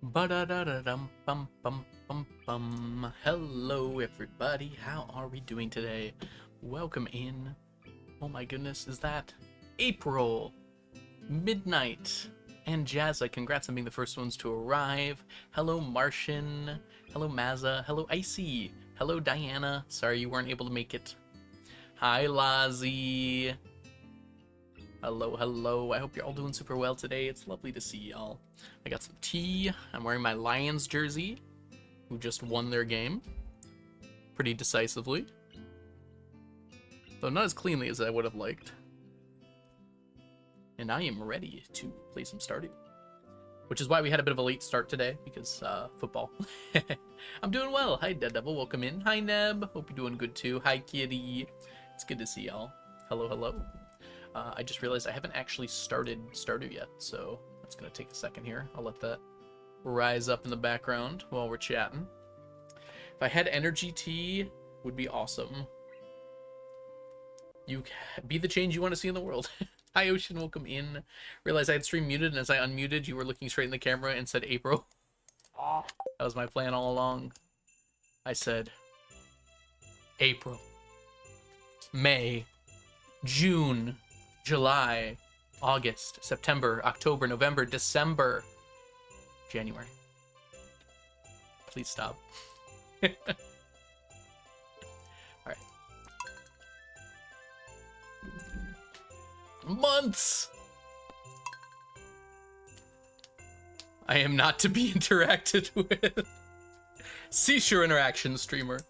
Ba-da-da-da-dum-bum-bum-bum-bum. Hello, everybody. How are we doing today? Welcome in. Oh my goodness, is that April, Midnight, and Jazza? Congrats on being the first ones to arrive. Hello, Martian. Hello, Mazza. Hello, Icy. Hello, Diana. Sorry you weren't able to make it. Hi, Lazi. Hello, hello. I hope you're all doing super well today. It's lovely to see y'all. I got some tea. I'm wearing my Lions jersey, who just won their game pretty decisively, though not as cleanly as I would have liked. And I am ready to play some Stardew, which is why we had a bit of a late start today, because football. I'm doing well. Hi, Dead Devil. Welcome in. Hi, Neb. Hope you're doing good too. Hi, Kitty. It's good to see y'all. Hello, hello. I just realized I haven't actually started Stardew yet, so that's going to take a second here. I'll let that rise up in the background while we're chatting. If I had energy tea, would be awesome. You be the change you want to see in the world. Hi, Ocean. Welcome in. Realized I had stream muted, and as I unmuted, you were looking straight in the camera and said April. That was my plan all along. I said April, May, June, July, August, September, October, November, December, January. Please stop. All right. Months! I am not to be interacted with. Cease your interaction, streamer.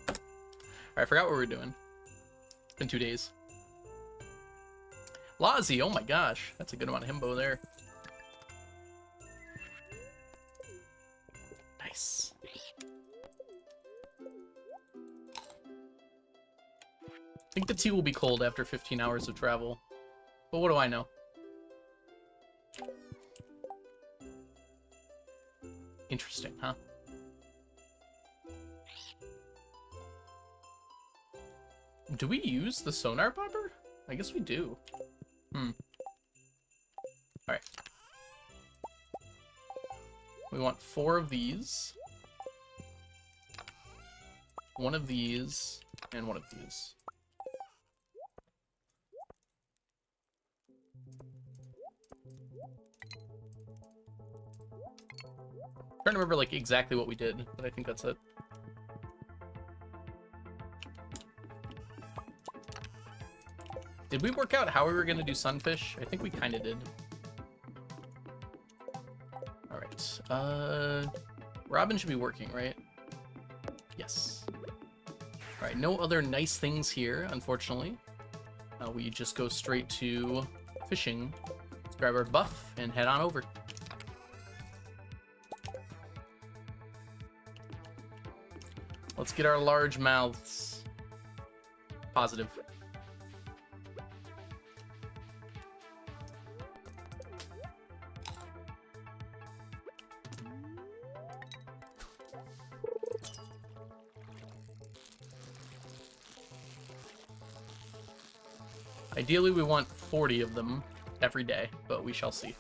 All right, I forgot what we were doing. Been 2 days. Lazi, oh my gosh, that's a good amount of himbo there. Nice. I think the tea will be cold after 15 hours of travel, but what do I know? Interesting, huh? Do we use the sonar popper? I guess we do. Alright. We want 4 of these. 1 of these. And 1 of these. I'm trying to remember like exactly what we did, but I think that's it. Did we work out how we were going to do sunfish? I think we kind of did. All right. Robin should be working, right? Yes. All right. No other nice things here, unfortunately. We just go straight to fishing. Let's grab our buff and head on over. Let's get our large mouths. Positive. Ideally, we want 40 of them every day, but we shall see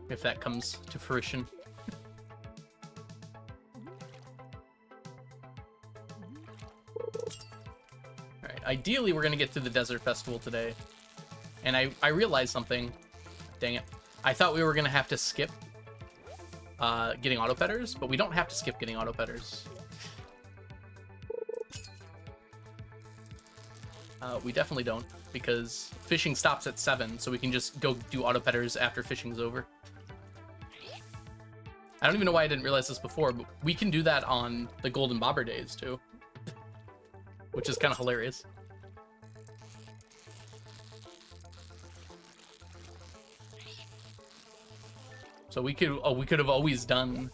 if that comes to fruition. Alright, ideally, we're going to get through the Desert Festival today. And I realized something. Dang it. I thought we were going to have to skip getting auto petters, but we don't have to skip getting auto petters. We definitely don't, because fishing stops at 7, so we can just go do auto petters after fishing's over. I don't even know why I didn't realize this before, but we can do that on the Golden Bobber days, too. Which is kind of hilarious. So we could have always done,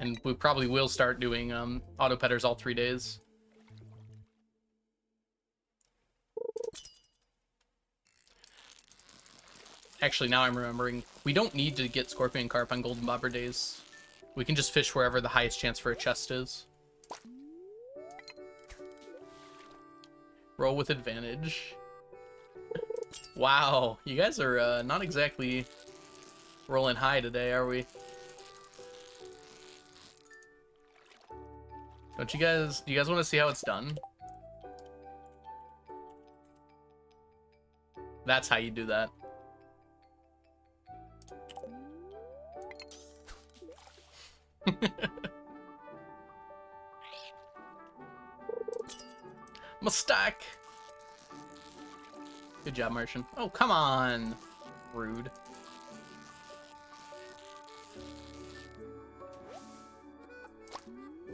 and we probably will start doing auto petters all 3 days. Actually, now I'm remembering, we don't need to get Scorpion Carp on Golden Bobber days. We can just fish wherever the highest chance for a chest is. Roll with advantage. Wow, you guys are not exactly rolling high today, are we? Don't you guys? Do you guys want to see how it's done? That's how you do that. Mistake. Good job, Martian. Oh, come on. Rude.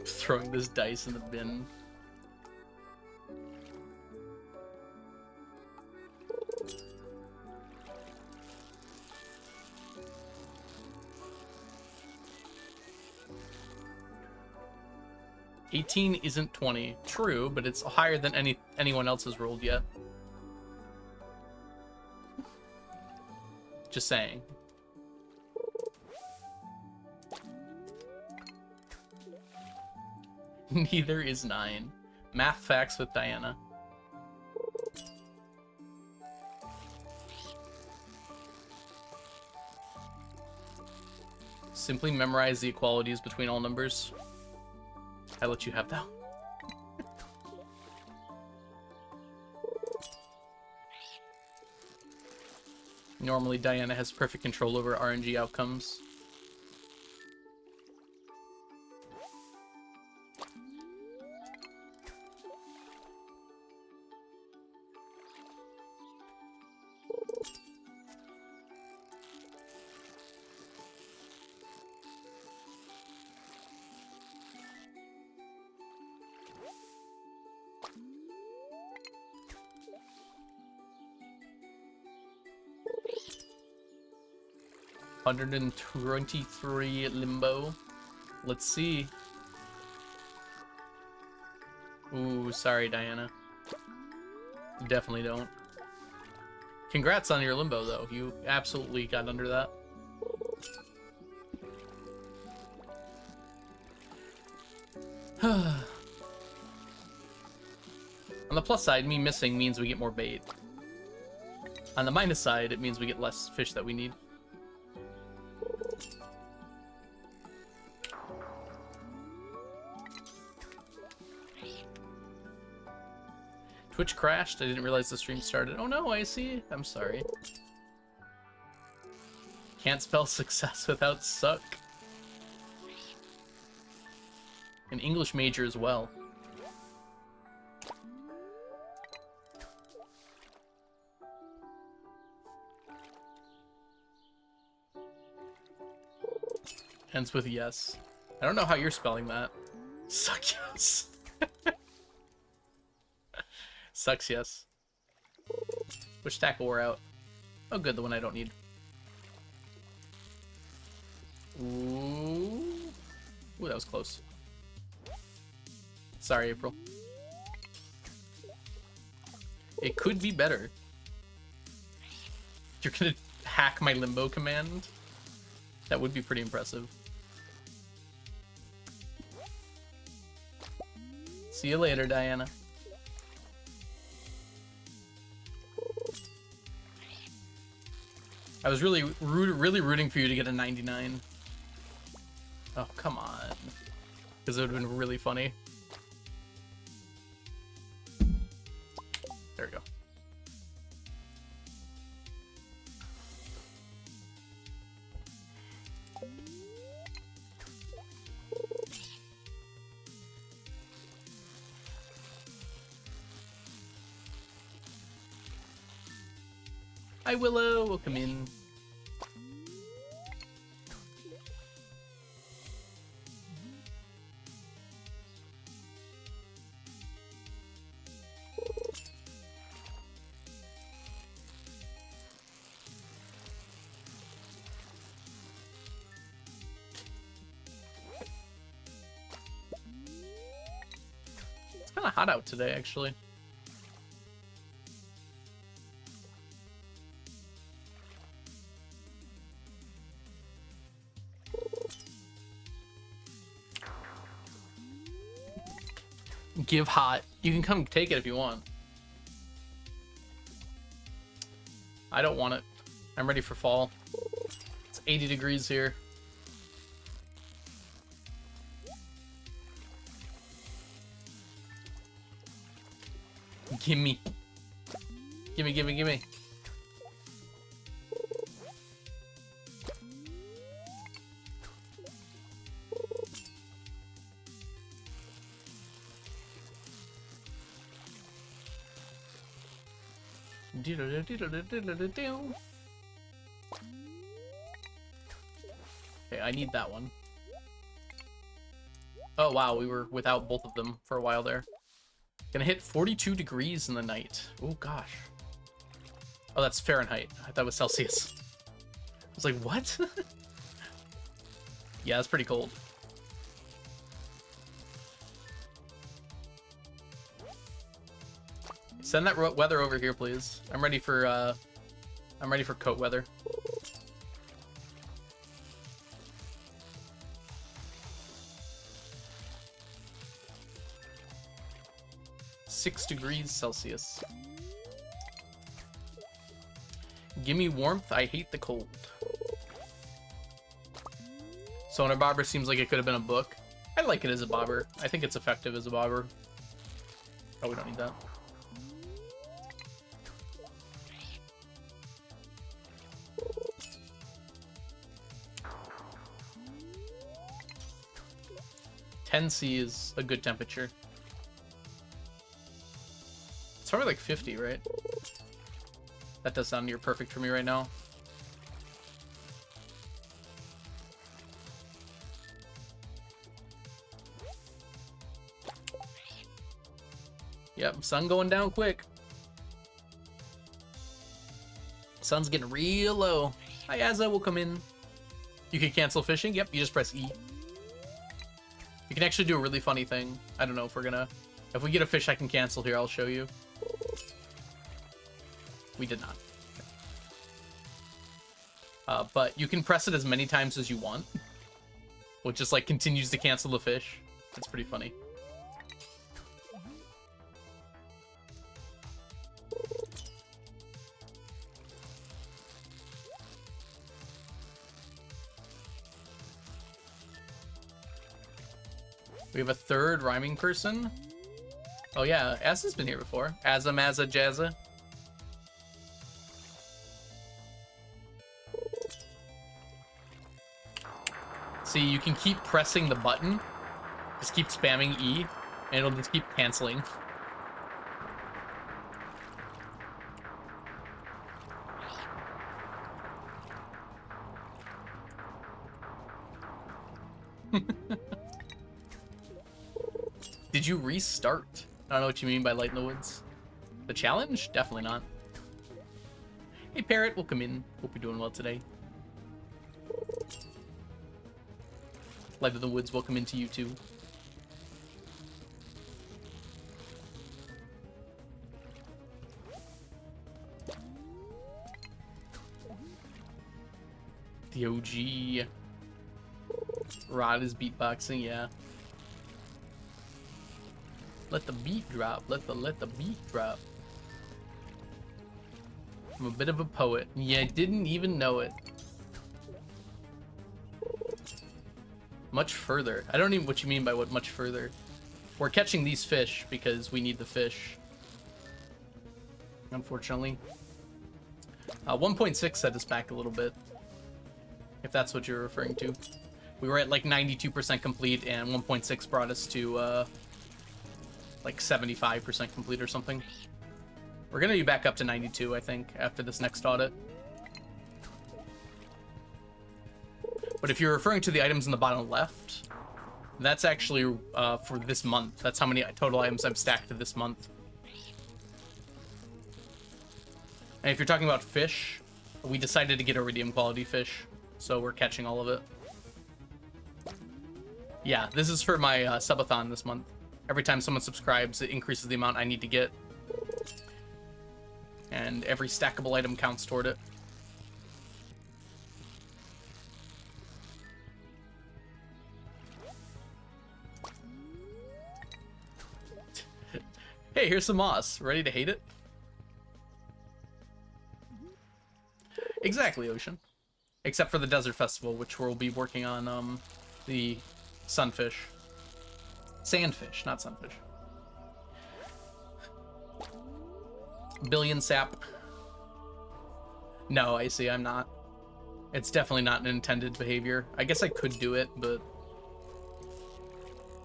Throwing this dice in the bin. $18 isn't 20. True, but it's higher than anyone else has rolled yet. Just saying. Neither is 9. Math facts with Diana. Simply memorize the equalities between all numbers. I let you have that. Normally, Diana has perfect control over RNG outcomes. $123 limbo. Let's see. Ooh, sorry, Diana. Definitely don't. Congrats on your limbo, though. You absolutely got under that. On the plus side, me missing means we get more bait. On the minus side, it means we get less fish that we need. Twitch crashed. I didn't realize the stream started. Oh no, I see. I'm sorry. Can't spell success without suck. An English major as well. Ends with yes. I don't know how you're spelling that. Suck yes. Sucks yes. Which tackle we're out? Oh good, the one I don't need. Ooh. Ooh, that was close. Sorry, April. It could be better. You're gonna hack my limbo command? That would be pretty impressive. See you later, Diana. I was really rooting for you to get a 99. Oh, come on. Because it would have been really funny. There we go. Hi, Willow. Welcome in. It's kind of hot out today, actually. Give hot. You can come take it if you want. I don't want it. I'm ready for fall. It's 80 degrees here. Gimme. Gimme, gimme, gimme. Okay, I need that one. Oh wow, we were without both of them for a while there. Gonna hit 42 degrees in the night. Oh gosh. Oh, that's Fahrenheit. I thought it was Celsius. I was like, what? Yeah, that's pretty cold. Send that weather over here, please. I'm ready for coat weather. (6°C). Gimme warmth, I hate the cold. Sonar bobber seems like it could have been a book. I like it as a bobber. I think it's effective as a bobber. Oh, we don't need that. (10°C) is a good temperature. It's probably like 50, right? That does sound near perfect for me right now. Yep, sun going down quick. Sun's getting real low. Hi, Azza, will come in. You can cancel fishing. Yep, you just press E. You can actually do a really funny thing. I don't know if we're gonna... If we get a fish I can cancel here, I'll show you. We did not. But you can press it as many times as you want, which just like continues to cancel the fish. It's pretty funny. We have a third rhyming person. Oh yeah, Azza's been here before. Azza, Mazza, Jazza. See, you can keep pressing the button. Just keep spamming E, and it'll just keep canceling. Did you restart? I don't know what you mean by Light in the Woods. The challenge? Definitely not. Hey Parrot, welcome in. Hope you're doing well today. Light in the Woods, welcome into you too. The OG. Rod is beatboxing, yeah. Let the beat drop. Let the beat drop. I'm a bit of a poet. Yeah, I didn't even know it. Much further. I don't know what you mean by what much further. We're catching these fish because we need the fish. Unfortunately. 1.6 set us back a little bit. If that's what you're referring to. We were at like 92% complete and 1.6 brought us to like 75% complete or something. We're gonna be back up to 92, I think, after this next audit. But if you're referring to the items in the bottom left, that's actually for this month. That's how many total items I've stacked this month. And if you're talking about fish, we decided to get iridium quality fish, so we're catching all of it. Yeah, this is for my subathon this month. Every time someone subscribes, it increases the amount I need to get. And every stackable item counts toward it. Hey, here's some moss. Ready to hate it? Exactly, Ocean. Except for the Desert Festival, which we'll be working on the sunfish. Sandfish, not sunfish. Billion sap. No, I see, I'm not. It's definitely not an intended behavior. I guess I could do it, but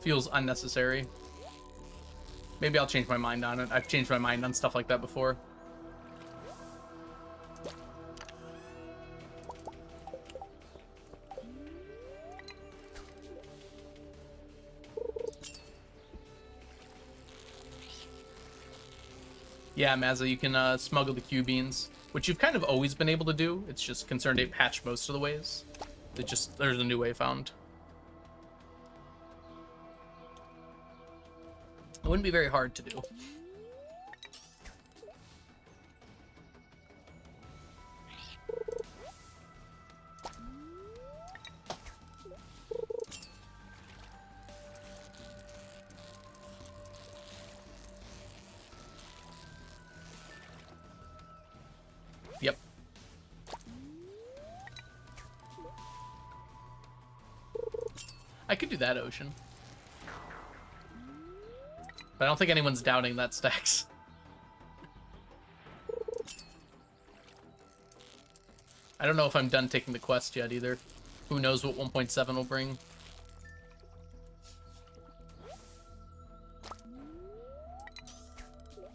feels unnecessary. Maybe I'll change my mind on it. I've changed my mind on stuff like that before. Yeah, Mazza, you can smuggle the Q beans, which you've kind of always been able to do. It's just Concerned Ape patched most of the ways. There's a new way found. It wouldn't be very hard to do. Yep. I could do that, Ocean. But I don't think anyone's doubting that stacks. I don't know if I'm done taking the quest yet either. Who knows what 1.7 will bring.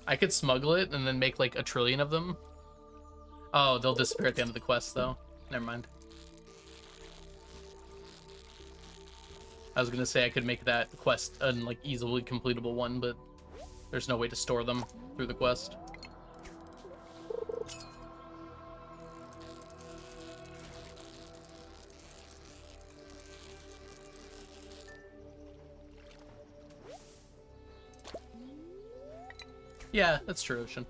I could smuggle it and then make like 1 trillion of them. Oh, they'll disappear at the end of the quest though. Never mind. I was gonna say I could make that quest an like easily completable one, but there's no way to store them through the quest. Yeah, that's true, Ocean.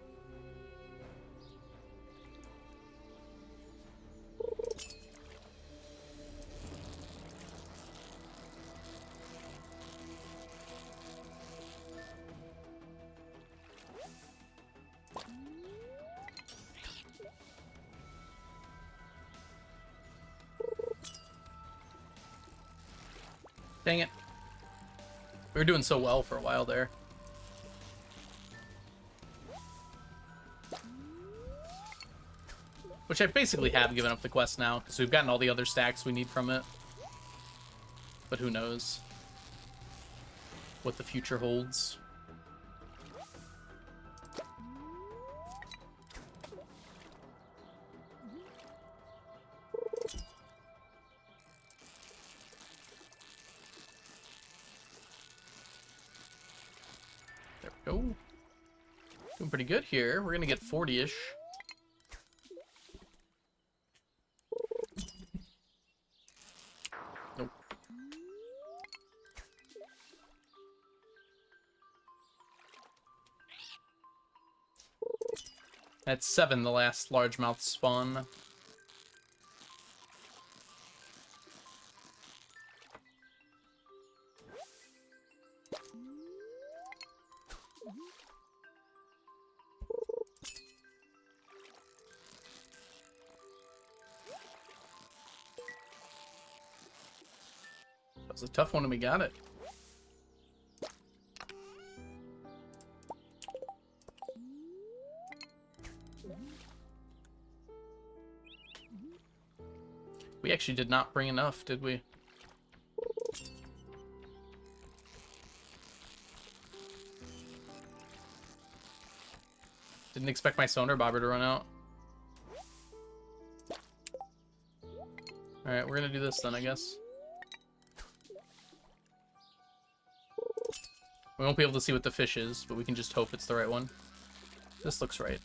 Dang it. We were doing so well for a while there. Which I basically have given up the quest now, because we've gotten all the other stacks we need from it. But who knows what the future holds. There we go. Doing pretty good here. We're going to get 40-ish. Nope. That's 7, the last largemouth spawn. That was a tough one and we got it. We actually did not bring enough, did we? Didn't expect my sonar bobber to run out. Alright, we're gonna do this then, I guess. We won't be able to see what the fish is, but we can just hope it's the right one. This looks right.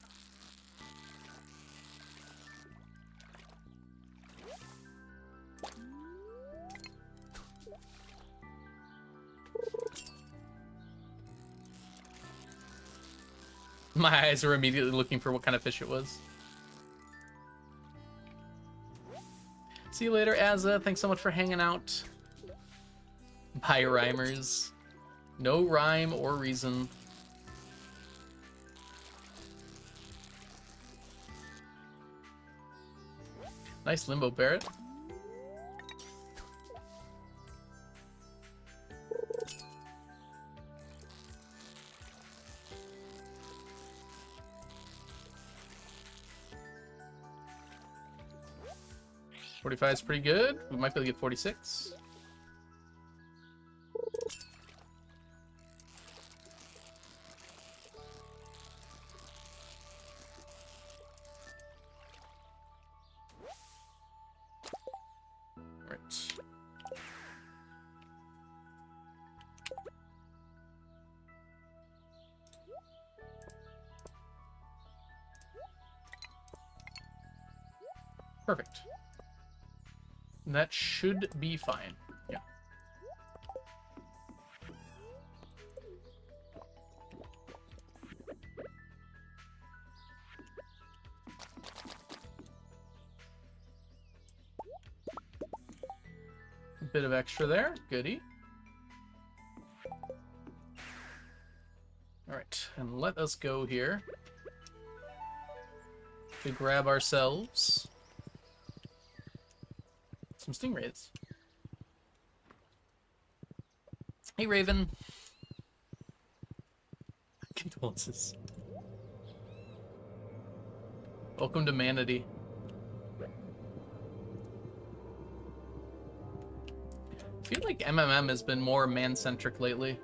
My eyes are immediately looking for what kind of fish it was. See you later, Azza. Thanks so much for hanging out. Bye, rhymers. No rhyme or reason. Nice limbo parrot. $45 is pretty good. We might be able to get 46. Right. Perfect. That should be fine. Yeah. A bit of extra there. Goody. Alright, and let us go here to grab ourselves some stingrays. Hey, Raven. Condolences. Welcome to Manatee. I feel like MMM has been more man-centric lately.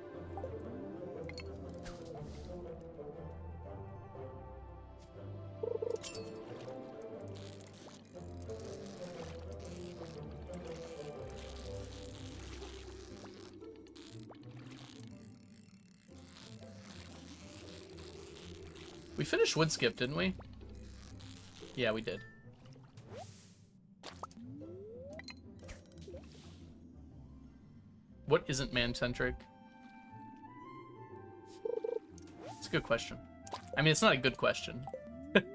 We finished Woodskip, didn't we? Yeah, we did. What isn't man-centric? It's a good question. I mean, it's not a good question.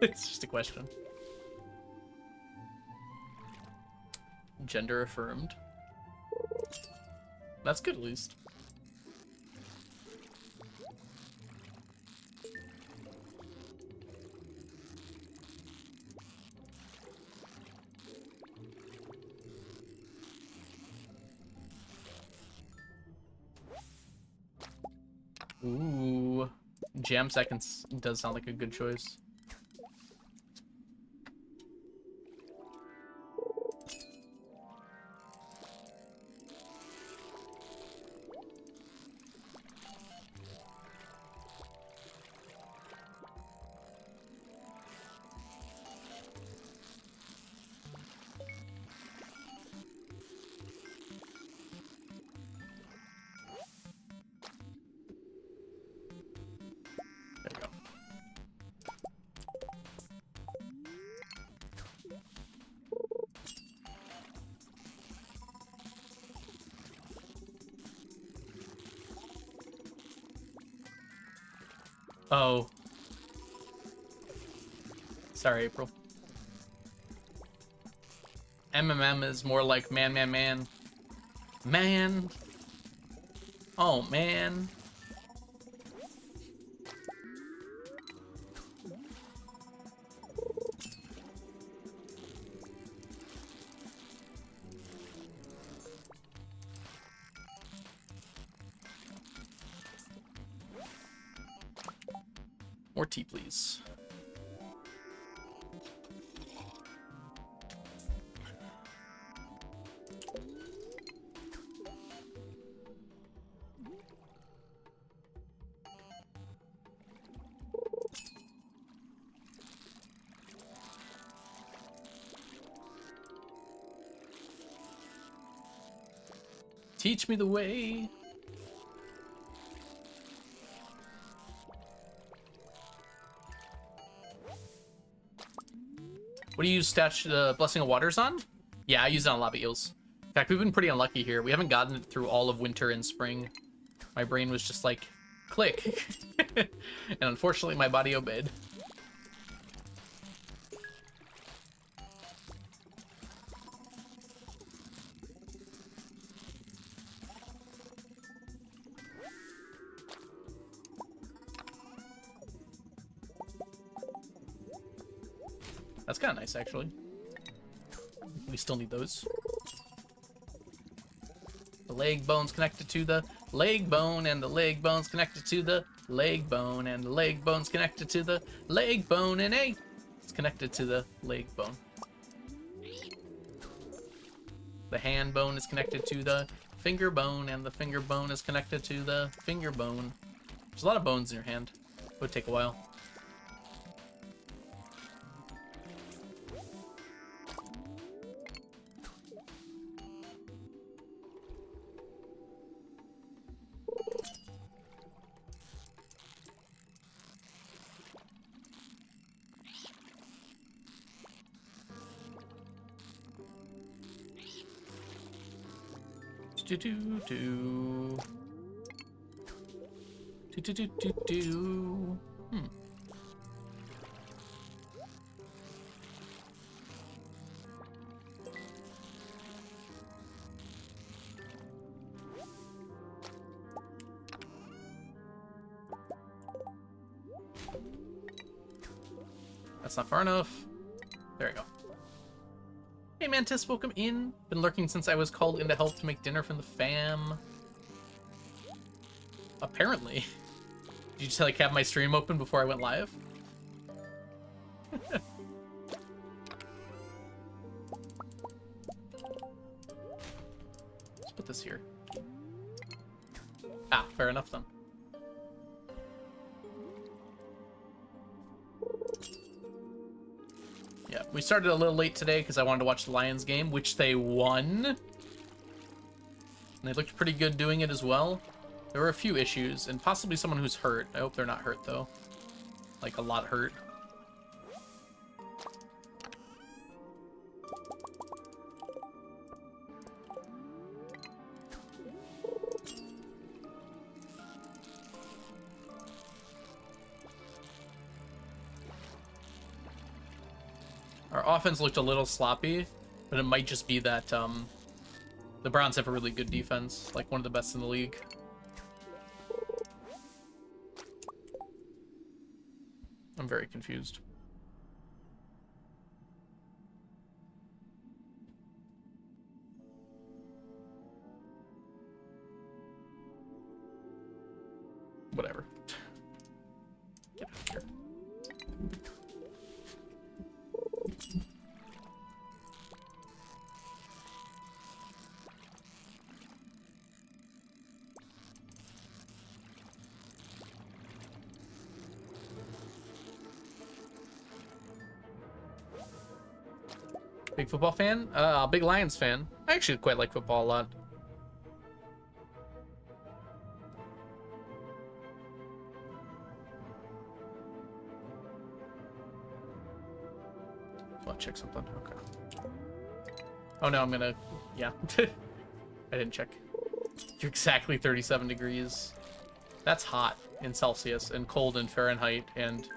It's just a question. Gender affirmed. That's good, at least. Ooh, jam seconds does sound like a good choice. Oh. Sorry, April. MMM is more like man, man, man. Man. Oh, man. More tea, please. Teach me the way. What do you use Blessing of Waters on? Yeah, I use it on lava eels. In fact, we've been pretty unlucky here. We haven't gotten it through all of winter and spring. My brain was just like, click. And unfortunately, my body obeyed. That's kind of nice, actually. We still need those. The leg bone's connected to the leg bone, and the leg bone's connected to the leg bone, and the leg bone's connected to the leg bone, and it's connected to the leg bone. The hand bone is connected to the finger bone, and the finger bone is connected to the finger bone. There's a lot of bones in your hand. It would take a while. Hmm. That's not far enough. There we go. Hey Mantis, welcome in. Been lurking since I was called in to help to make dinner from the fam. Apparently. Did you just like have my stream open before I went live? Let's put this here. Ah, fair enough then. Yeah, we started a little late today because I wanted to watch the Lions game, which they won. And they looked pretty good doing it as well. There were a few issues, and possibly someone who's hurt. I hope they're not hurt, though. Like, a lot hurt. Our offense looked a little sloppy, but it might just be that the Browns have a really good defense, like one of the best in the league. I'm very confused. Whatever. Get out of here. Big football fan? Big Lions fan. I actually quite like football a lot. Well, check something. Okay. Oh no, I'm gonna... Yeah. I didn't check. You're exactly 37 degrees. That's hot in Celsius and cold in Fahrenheit and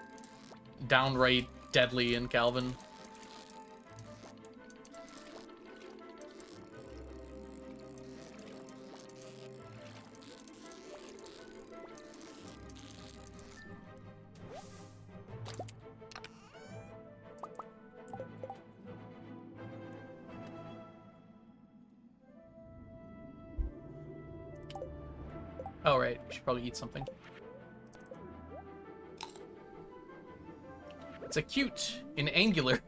downright deadly in Kelvin. Oh, right. We should probably eat something. It's acute in angular.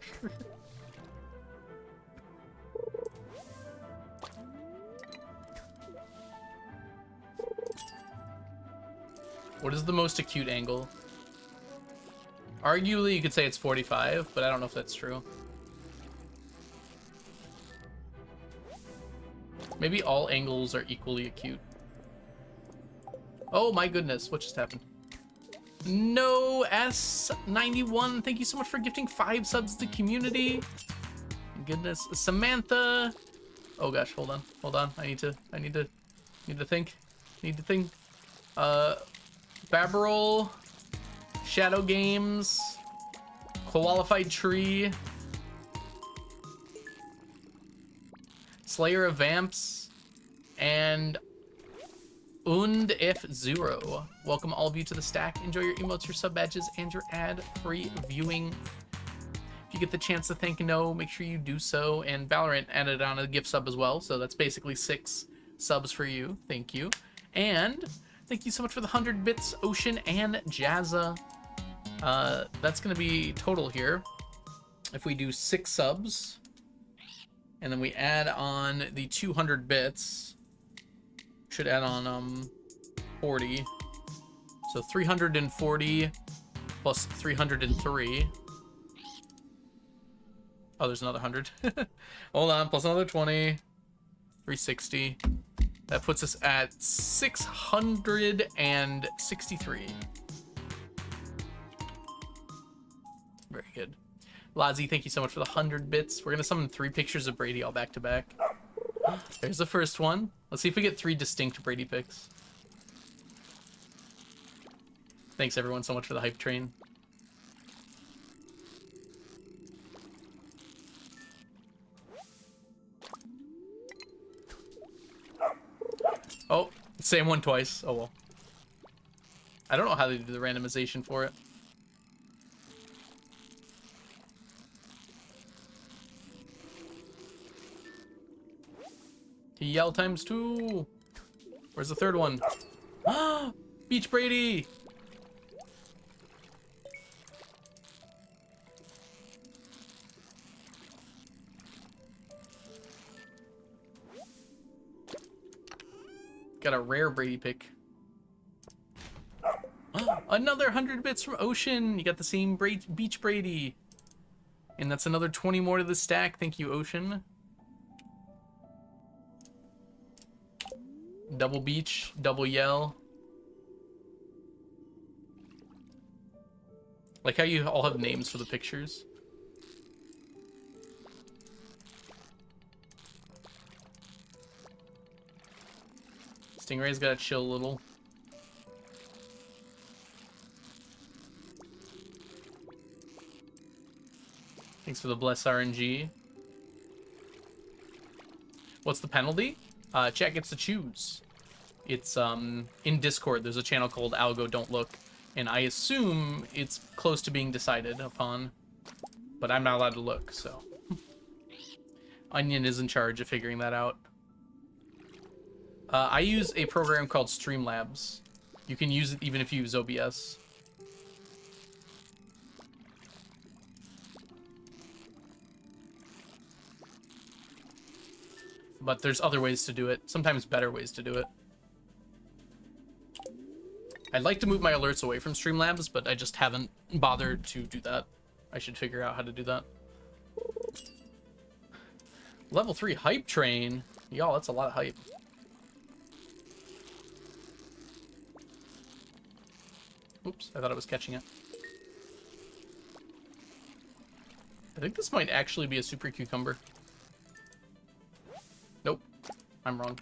What is the most acute angle? Arguably, you could say it's 45, but I don't know if that's true. Maybe all angles are equally acute. Oh my goodness, what just happened? No, S91, thank you so much for gifting 5 subs to the community. Goodness, Samantha. Oh gosh, hold on. I need to think. Babberol, Shadow Games, Qualified Tree, Slayer of Vamps, and F0. Welcome all of you to the stack. Enjoy your emotes, your sub badges, and your ad-free viewing. If you get the chance to thank No, make sure you do so. And Valorant added on a gift sub as well, so that's basically 6 subs for you. Thank you. And thank you so much for the 100 bits, Ocean and Jazza. That's going to be total here. If we do 6 subs, and then we add on the 200 bits, should add on 40. So 340 plus 303. Oh, there's another 100. Hold on, plus another 20. 360. That puts us at 663. Very good. Lazi, thank you so much for the 100 bits. We're going to summon 3 pictures of Brady all back to back. There's the first one. Let's see if we get 3 distinct Brady pics. Thanks everyone so much for the hype train. Oh, same one twice. Oh well. I don't know how they do the randomization for it. Yell times 2. Where's the third one? Beach Brady. Got a rare Brady pick. Another 100 bits from Ocean. You got the same Beach Brady. And that's another 20 more to the stack. Thank you, Ocean. Double beach, double yell. Like how you all have names for the pictures. Stingray's gotta chill a little. Thanks for the bless RNG. What's the penalty? Chat gets to choose. It's in Discord. There's a channel called Algo Don't Look, and I assume it's close to being decided upon, but I'm not allowed to look. So Onion is in charge of figuring that out. I use a program called Streamlabs. You can use it even if you use OBS. But there's other ways to do it. Sometimes better ways to do it. I'd like to move my alerts away from Streamlabs, but I just haven't bothered to do that. I should figure out how to do that. Level 3 hype train. Y'all, that's a lot of hype. Oops, I thought I was catching it. I think this might actually be a super cucumber. Nope, I'm wrong.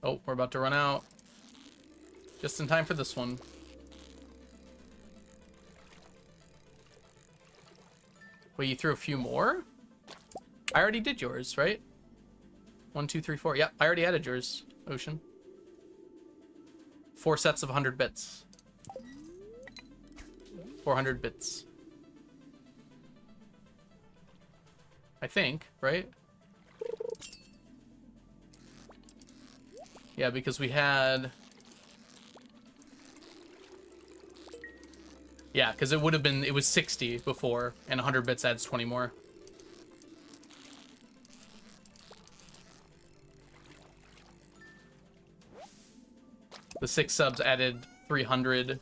Oh, we're about to run out. Just in time for this one. Wait, you threw a few more? I already did yours, right? 1, 2, 3, 4. Yep, I already added yours, Ocean. 4 sets of 100 bits. 400 bits. I think, right? Yeah, because we had... Yeah, because it would have been... It was 60 before, and 100 bits adds 20 more. The 6 subs added 300.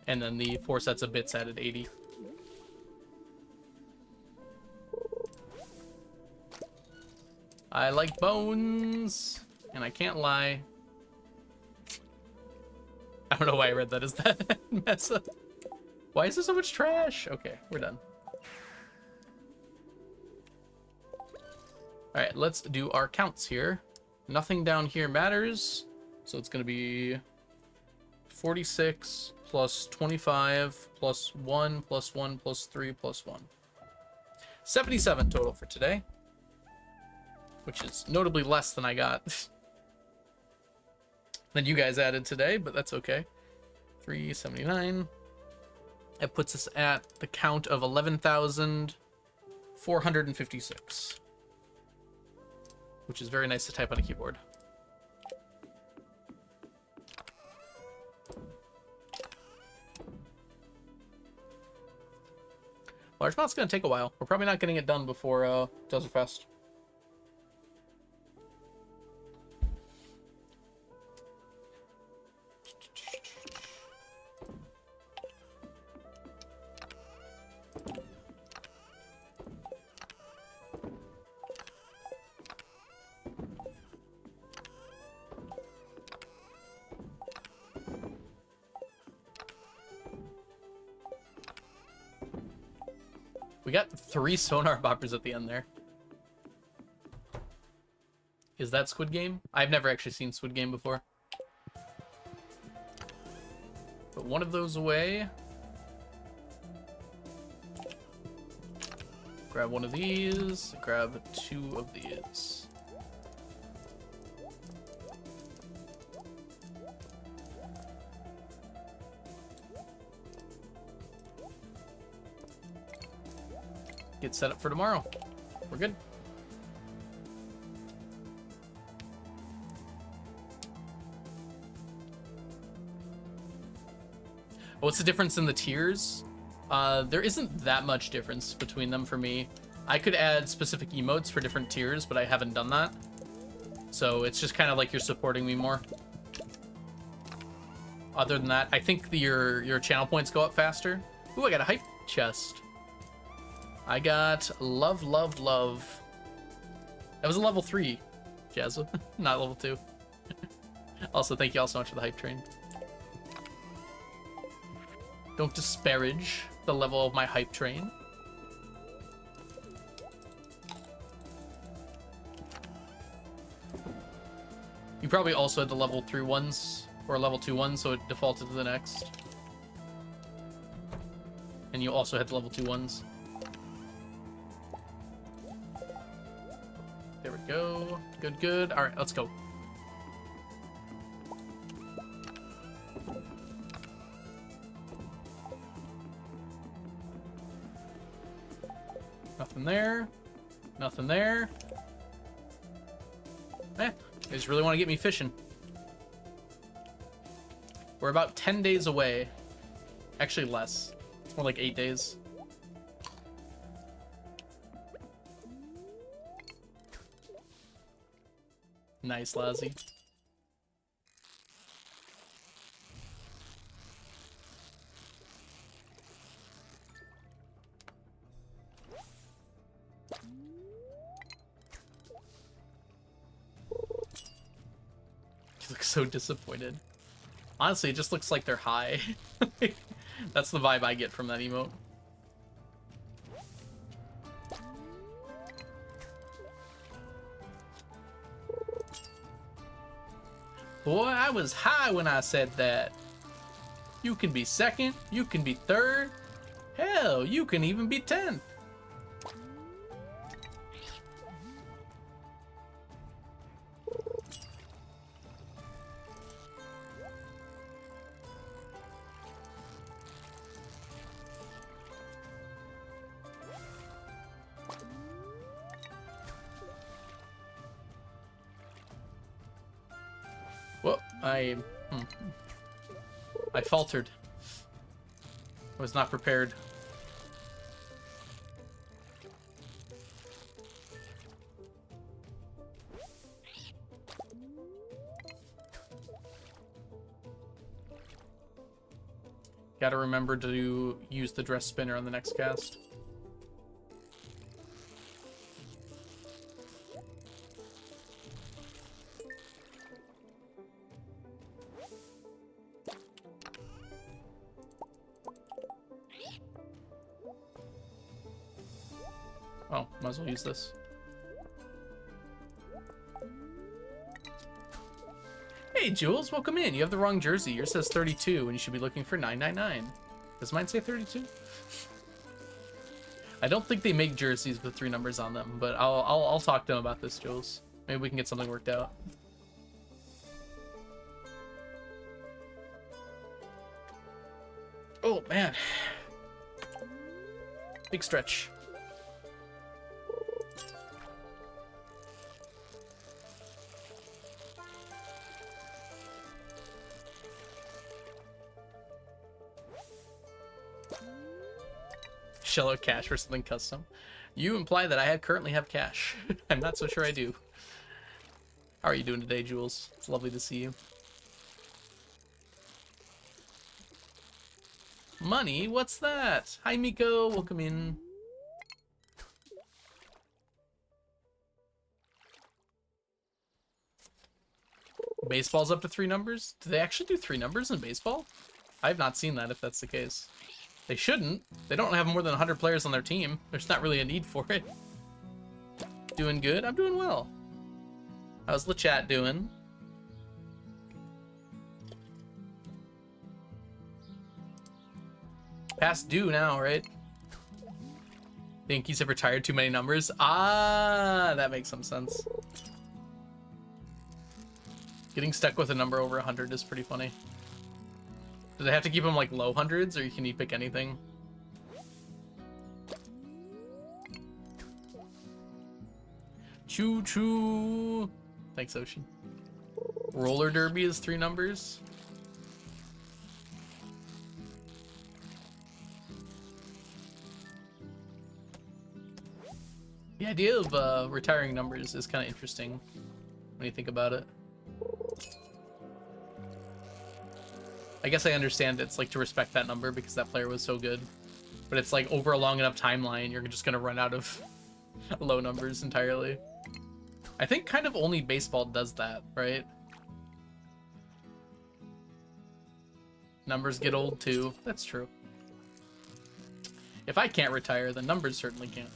And then the 4 sets of bits added 80. I like bones, and I can't lie. I don't know why I read that as that mess up. Why is there so much trash? Okay, we're done. All right, let's do our counts here. Nothing down here matters, so it's gonna be 46 plus 25 plus 1 plus 1 plus 3 plus 1. 77 total for today. which is notably less than I got than you guys added today, but that's okay. 379. That puts us at the count of 11,456, which is very nice to type on a keyboard. Largemouth's gonna take a while. We're probably not getting it done before Desert Fest. We got 3 sonar boppers at the end there. Is that Squid Game? I've never actually seen Squid Game before. Put one of those away. Grab one of these. Grab 2 of these. Get set up for tomorrow. We're good. What's the difference in the tiers? There isn't that much difference between them for me. I could add specific emotes for different tiers, but I haven't done that. So it's just kind of like you're supporting me more. Other than that, I think your channel points go up faster. Ooh, I got a hype chest. I got love, love, love. That was a level 3, Jazza, not level 2. Also, thank you all so much for the hype train. Don't disparage the level of my hype train. You probably also had the level 3 ones, or level 2 ones, so it defaulted to the next. And you also had the level 2 ones. There we go. Good, good. All right, let's go. Nothing there. Nothing there. Eh, they just really want to get me fishing. We're about 10 days away. Actually, less. It's more like 8 days. Nice, Lazzy. You look so disappointed. Honestly, it just looks like they're high. That's the vibe I get from that emote. Boy, I was high when I said that. You can be second, you can be third. Hell, you can even be 10th. Well, I faltered. I was not prepared. Gotta remember to use the dress spinner on the next cast. Oh, might as well use this. Hey, Jules, welcome in. You have the wrong jersey. Yours says 32, and you should be looking for 999. Does mine say 32? I don't think they make jerseys with 3 numbers on them, but I'll talk to them about this, Jules. Maybe we can get something worked out. Oh man, big stretch. Shell out cash for something custom. You imply that I currently have cash. I'm not so sure I do. How are you doing today, Jules? It's lovely to see you. Money? What's that? Hi, Miko. Welcome in. Baseball's up to 3 numbers? Do they actually do 3 numbers in baseball? I have not seen that, if that's the case. They shouldn't. They don't have more than 100 players on their team. There's not really a need for it. Doing good? I'm doing well. How's the chat doing? Past due now, right? Think he's retired too many numbers? Ah, that makes some sense. Getting stuck with a number over 100 is pretty funny. Do they have to keep them like low hundreds, or can you pick anything? Choo choo. Thanks, Ocean. Roller derby is 3 numbers. The idea of retiring numbers is kind of interesting when you think about it. I guess I understand it's like to respect that number because that player was so good. But it's like over a long enough timeline, you're just going to run out of low numbers entirely. I think kind of only baseball does that, right? Numbers get old too. That's true. If I can't retire, then numbers certainly can't.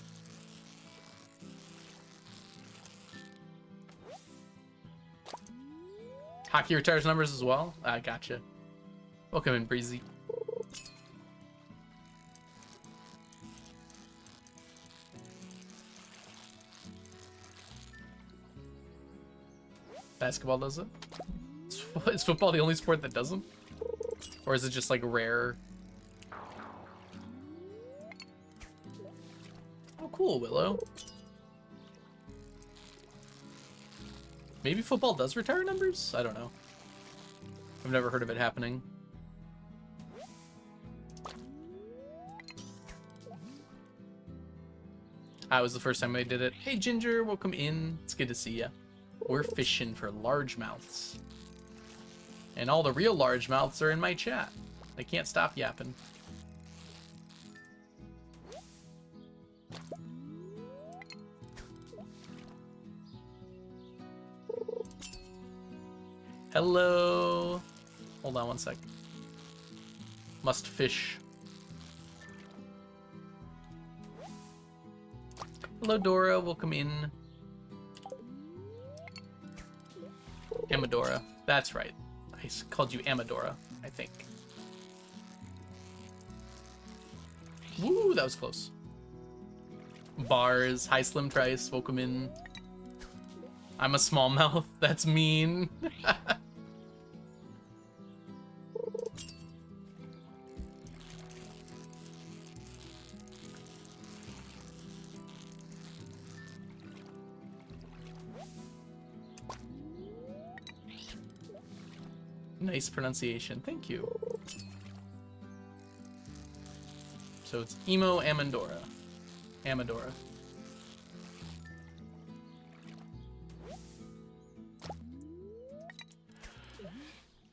Hockey retires numbers as well? I gotcha. Welcome in, Breezy. Basketball does it? Is football the only sport that doesn't? Or is it just like rare? Oh, cool, Willow. Maybe football does retire numbers? I don't know. I've never heard of it happening. That was the first time I did it. Hey, Ginger, welcome in. It's good to see ya. We're fishing for largemouths. And all the real largemouths are in my chat. They can't stop yapping. Hello. Hold on one sec. Must fish. Hello, Dora. Welcome in. Amadora. That's right. I called you Amadora, I think. Woo, that was close. Bars. Hi, Slim Trice. Welcome in. I'm a smallmouth. That's mean. Nice pronunciation. Thank you. So it's Emo Amandora. Amadora.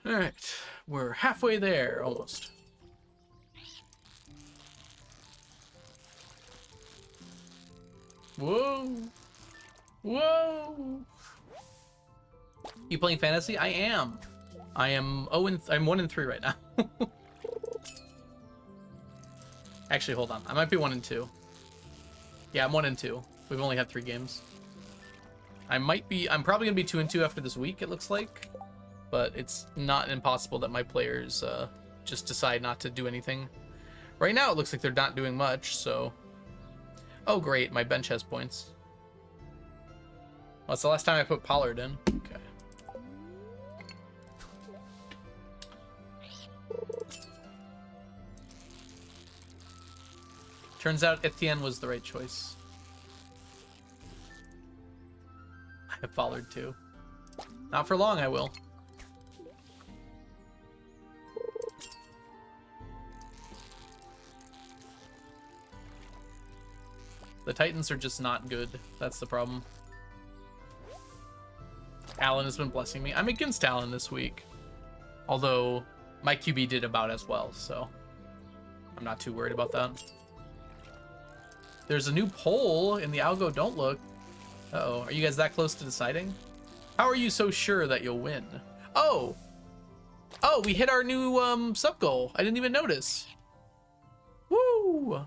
Alright. We're halfway there, almost. Whoa! Whoa! You playing fantasy? I am. I am I'm 1-3 right now. Actually, hold on. I might be 1-2. Yeah, I'm 1-2. We've only had 3 games. I'm probably gonna be 2-2 after this week, it looks like. But it's not impossible that my players just decide not to do anything. Right now, it looks like they're not doing much, so Oh, great. My bench has points. Well, it's the last time I put Pollard in. Okay. Turns out Etienne was the right choice. I have Pollard too. Not for long, I will. The Titans are just not good. That's the problem. Alan has been blessing me. I'm against Alan this week. Although, my QB did about as well, so I'm not too worried about that. There's a new poll in the algo. Don't look. Uh-oh. Are you guys that close to deciding? How are you so sure that you'll win? Oh! Oh, we hit our new sub goal. I didn't even notice. Woo!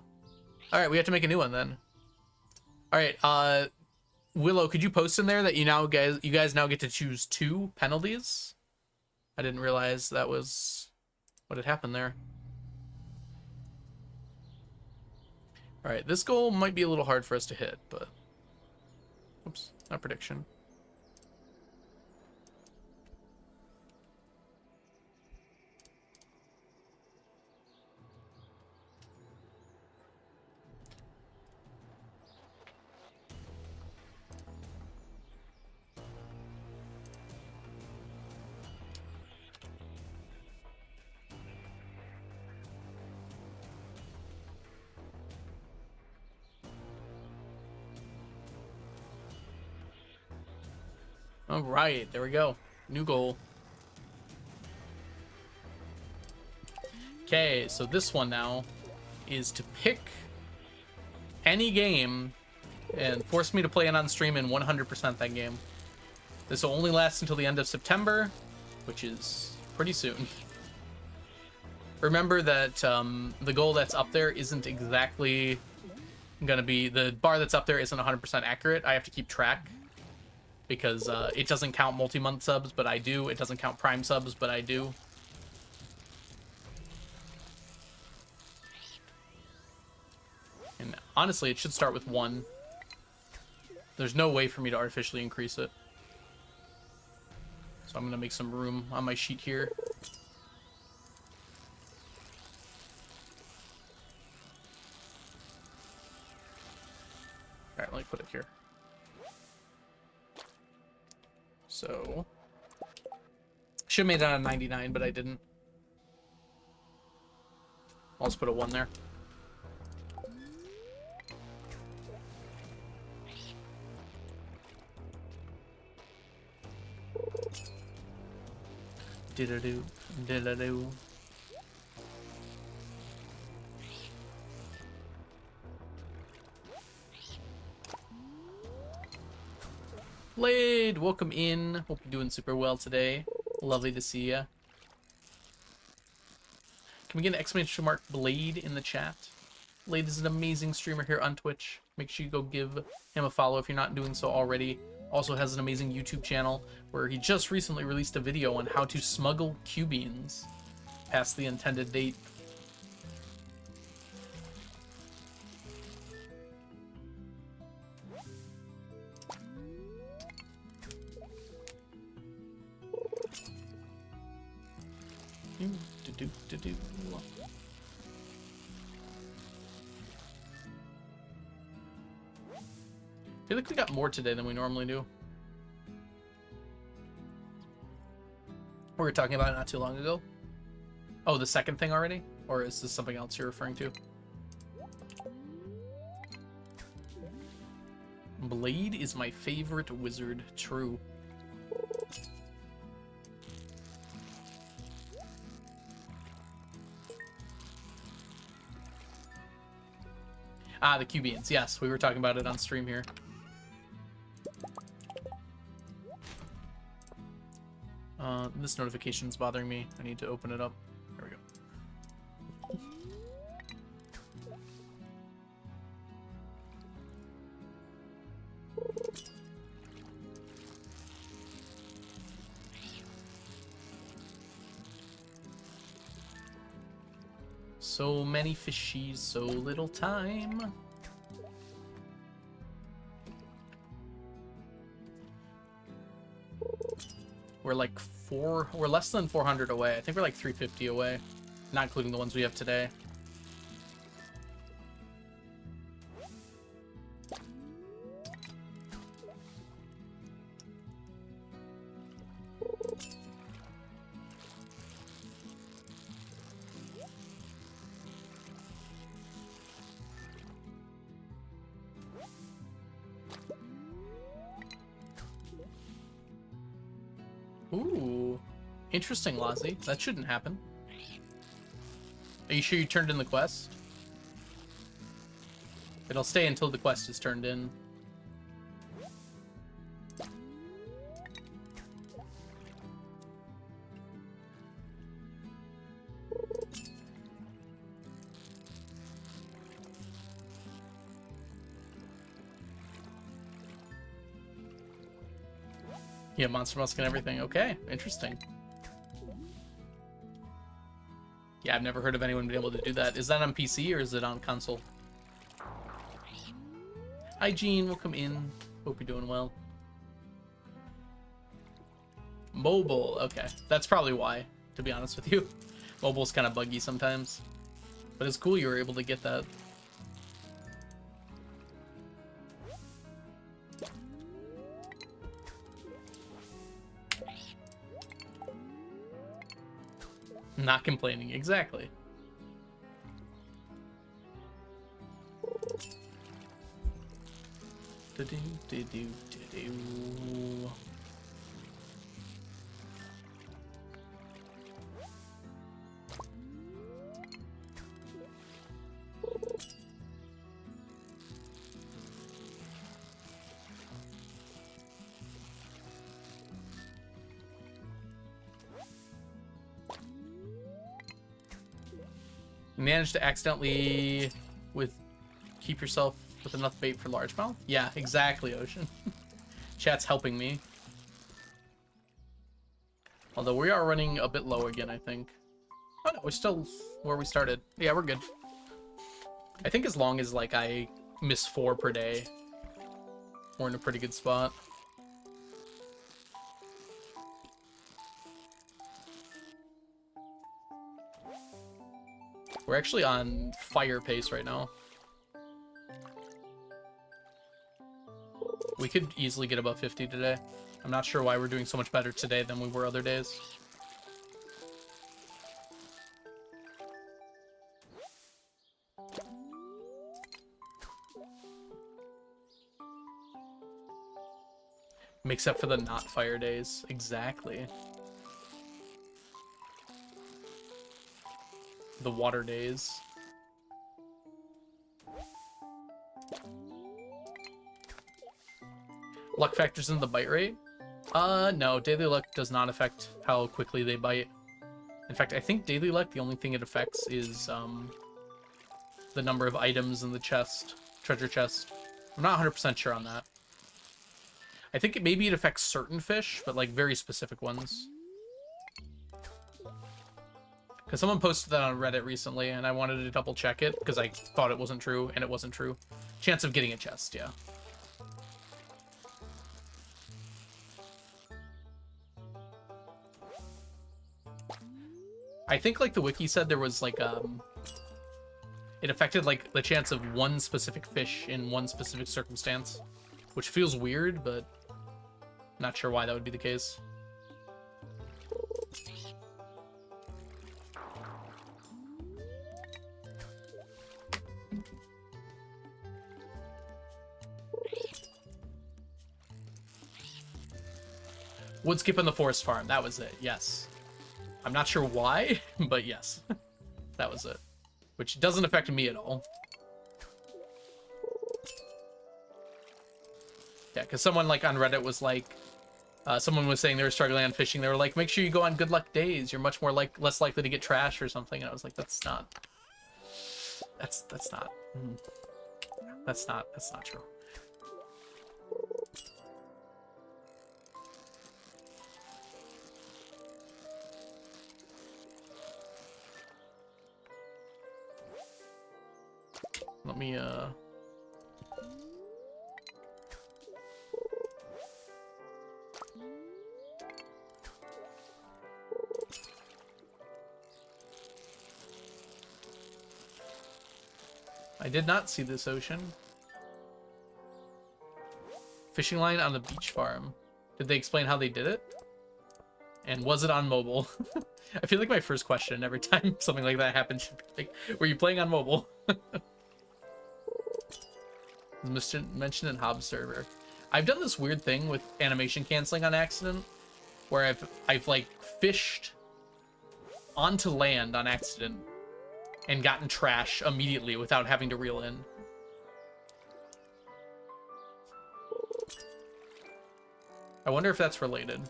Alright, we have to make a new one then. Alright, Willow, could you post in there that you guys now get to choose 2 penalties? I didn't realize that was what had happened there. Alright, this goal might be a little hard for us to hit, but... Oops, not prediction. All right, there we go. New goal. Okay, so this one now is to pick any game and force me to play it on stream in 100% that game. This will only last until the end of September, which is pretty soon. Remember that the goal that's up there isn't exactly gonna be... The bar that's up there isn't 100% accurate. I have to keep track. Because it doesn't count multi-month subs, but I do. It doesn't count prime subs, but I do. And honestly, it should start with 1. There's no way for me to artificially increase it. So I'm going to make some room on my sheet here. Alright, let me put it here. So, should have made that a 99, but I didn't. I'll just put a 1 there. Diddle-doo, diddle-doo. Blade, welcome in. Hope you're doing super well today. Lovely to see ya. Can we get an exclamation mark Blade in the chat? Blade is an amazing streamer here on Twitch. Make sure you go give him a follow if you're not doing so already. Also has an amazing YouTube channel where he just recently released a video on how to smuggle Q-beans past the intended date. I feel like we got more today than we normally do. We were talking about it not too long ago. Oh, the second thing already? Or is this something else you're referring to? Blade is my favorite wizard. True. Ah, the Q-beans. Yes, we were talking about it on stream here. This notification's bothering me. I need to open it up. There we go. So many fishies, so little time. We're like we're less than 400 away. I think we're like 350 away, not including the ones we have today. Ooh, interesting, Lozzie. That shouldn't happen. Are you sure you turned in the quest? It'll stay until the quest is turned in. Yeah, Monster Musk and everything. Okay, interesting. Yeah, I've never heard of anyone being able to do that. Is that on PC or is it on console? Hi, Gene. Welcome in. Hope you're doing well. Mobile. Okay, that's probably why, to be honest with you. Mobile's kind of buggy sometimes. But it's cool you were able to get that. Not complaining, exactly. Managed to accidentally keep yourself with enough bait for largemouth? Yeah, exactly, Ocean. Chat's helping me. Although we are running a bit low again, I think. Oh no, we're still where we started. Yeah, we're good. I think as long as like I miss 4 per day, we're in a pretty good spot. We're actually on fire pace right now. We could easily get above 50 today. I'm not sure why we're doing so much better today than we were other days. Except for the not fire days. Exactly. The water days. Luck factors in the bite rate? No. Daily luck does not affect how quickly they bite. In fact, I think daily luck, the only thing it affects is, the number of items in the chest, treasure chest. I'm not 100% sure on that. I think maybe it affects certain fish, but like very specific ones. Because someone posted that on Reddit recently, and I wanted to double check it, because I thought it wasn't true, and it wasn't true. Chance of getting a chest, yeah. I think like the wiki said there was like, it affected like the chance of one specific fish in one specific circumstance, which feels weird, but not sure why that would be the case. Wood skip in the forest farm, that was it, yes. I'm not sure why, but yes, that was it. Which doesn't affect me at all. Yeah, because someone like on Reddit was like, someone was saying they were struggling on fishing. They were like, make sure you go on good luck days. You're much more less likely to get trash or something. And I was like, that's not true. Let me, I did not see this ocean. Fishing line on the beach farm. Did they explain how they did it? And was it on mobile? I feel like my first question every time something like that happens should be like, were you playing on mobile? Mentioned in Hob server. I've done this weird thing with animation canceling on accident, where I've like fished onto land on accident and gotten trash immediately without having to reel in. I wonder if that's related.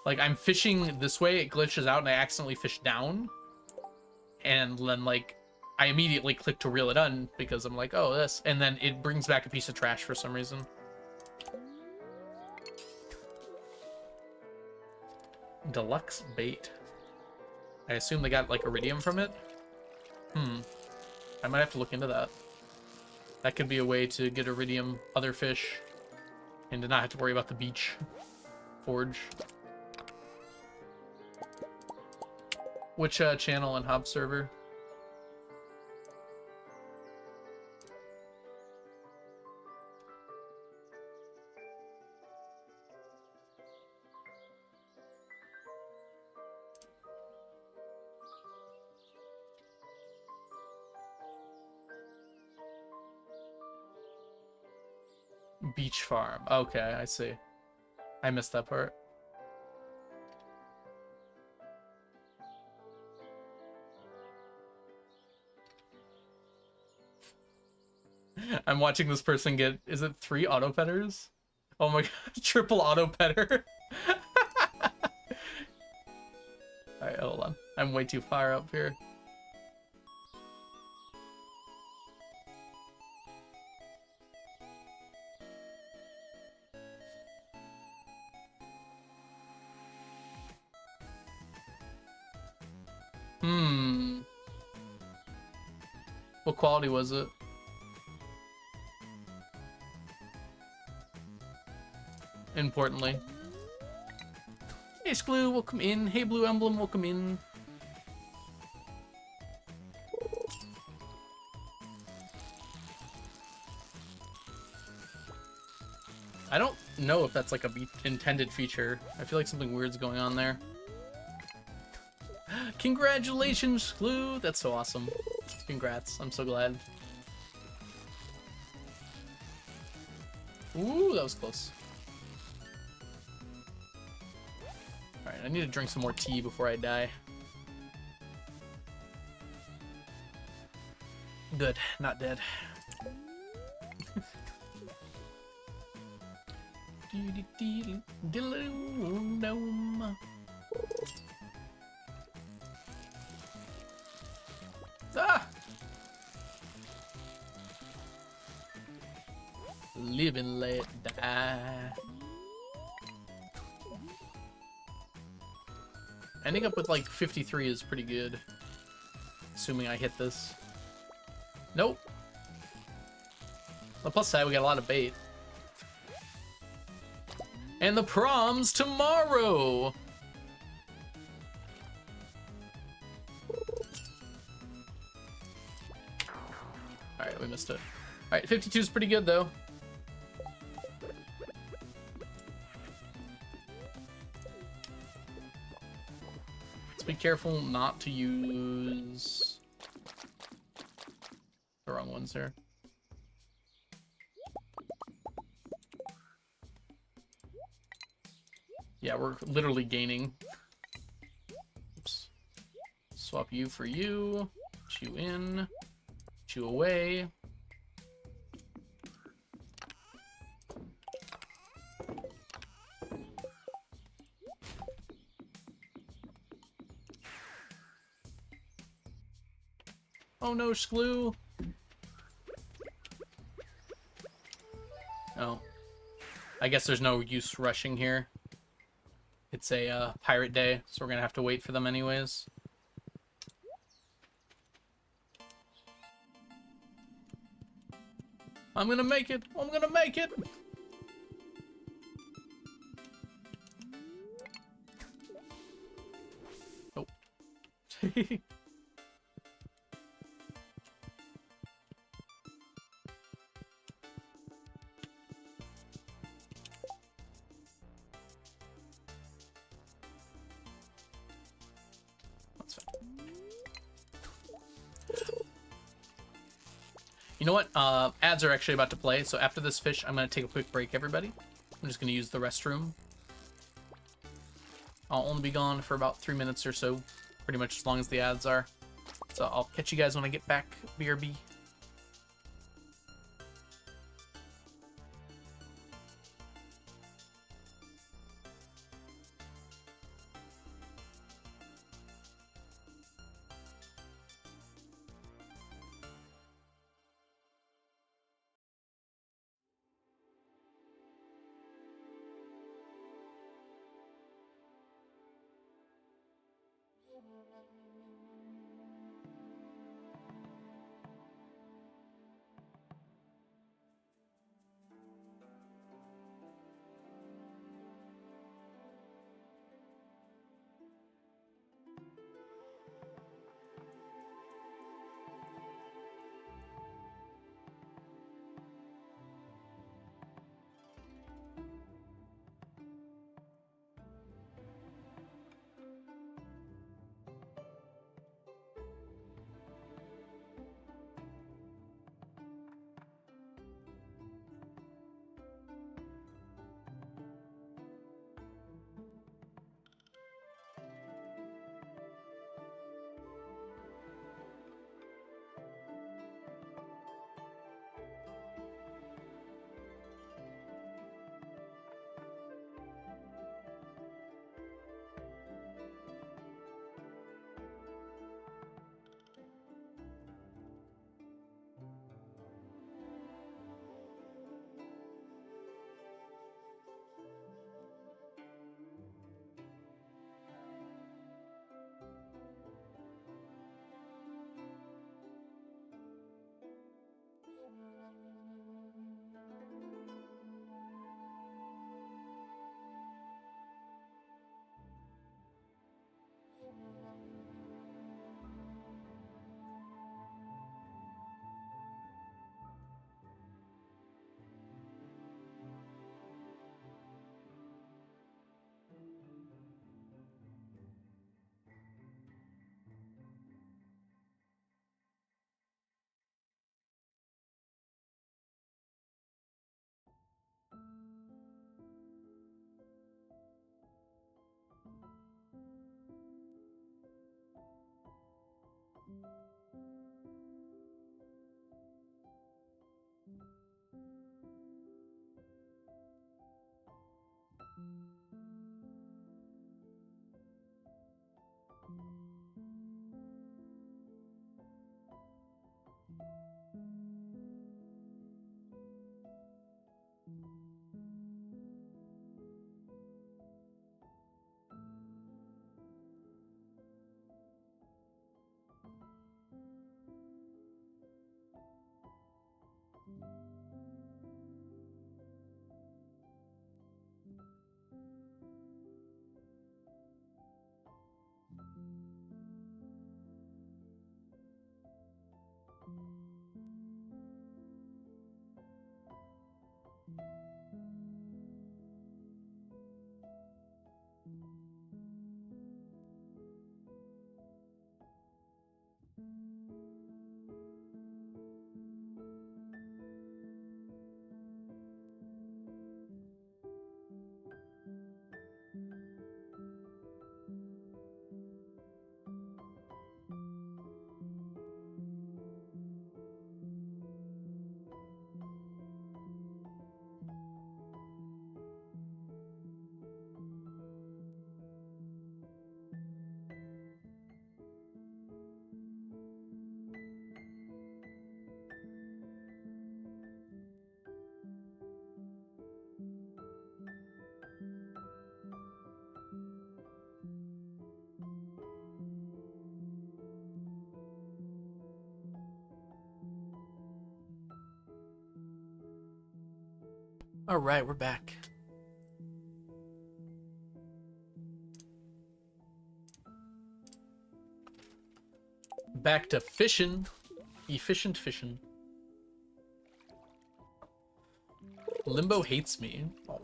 Like, I'm fishing this way, it glitches out, and I accidentally fish down. And then, like, I immediately click to reel it in because I'm like, oh, this. And then it brings back a piece of trash for some reason. Deluxe bait. I assume they got, like, iridium from it? I might have to look into that. That could be a way to get iridium, other fish, and to not have to worry about the beach forge. Which channel and Hob server? Beach farm. Okay, I see. I missed that part. I'm watching this person get, is it 3 auto petters? Oh my god, triple auto petter. Alright, hold on. I'm way too far up here. What quality was it? Importantly. Hey, Sklew, welcome in. Hey, Blue Emblem, welcome in. I don't know if that's like a intended feature. I feel like something weird's going on there. Congratulations, Sklew! That's so awesome. Congrats. I'm so glad. Ooh, that was close. Alright, I need to drink some more tea before I die. Good, not dead. Ah! Live and let die. Ending up with like 53 is pretty good. Assuming I hit this. Nope. On the plus side, we got a lot of bait. And the prom's tomorrow! Alright, we missed it. Alright, 52 is pretty good, though. Let's be careful not to use the wrong ones here. Yeah, we're literally gaining. Oops. Swap you for you. Chew in. Chew away. Oh no, Sklew. Oh. I guess there's no use rushing here. It's a pirate day, so we're gonna have to wait for them anyways. I'm gonna make it! I'm gonna make it! That's fine. You know what? Ads are actually about to play, so after this fish, I'm going to take a quick break, everybody. I'm just going to use the restroom. I'll only be gone for about 3 minutes or so, pretty much as long as the ads are. So I'll catch you guys when I get back, BRB. All right, we're back. Back to fishing. Efficient fishing. Limbo hates me. Oh.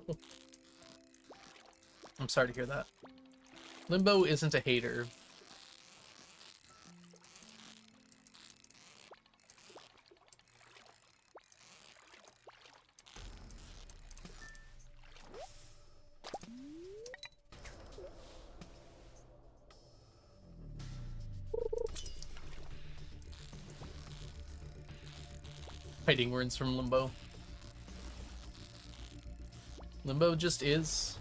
I'm sorry to hear that. Limbo isn't a hater. Fighting words from Limbo. Limbo just is.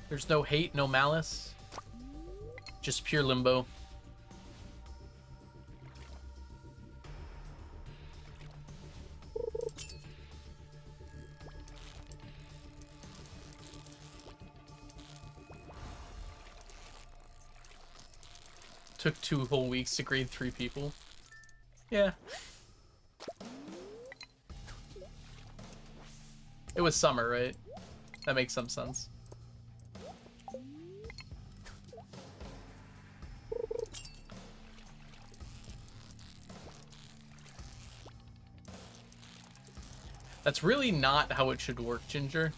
There's no hate, no malice. Just pure Limbo. Took 2 whole weeks to grade 3 people. Yeah. It was summer, right? That makes some sense. That's really not how it should work, Ginger.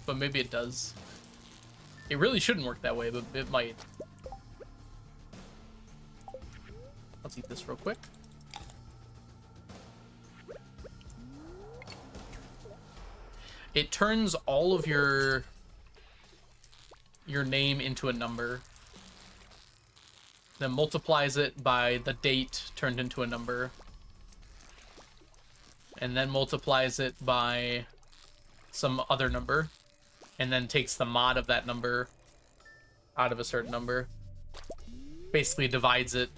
But maybe it does. It really shouldn't work that way, but it might. Let's eat this real quick. It turns all of your name into a number. Then multiplies it by the date turned into a number. And then multiplies it by some other number. And then takes the mod of that number out of a certain number. Basically divides it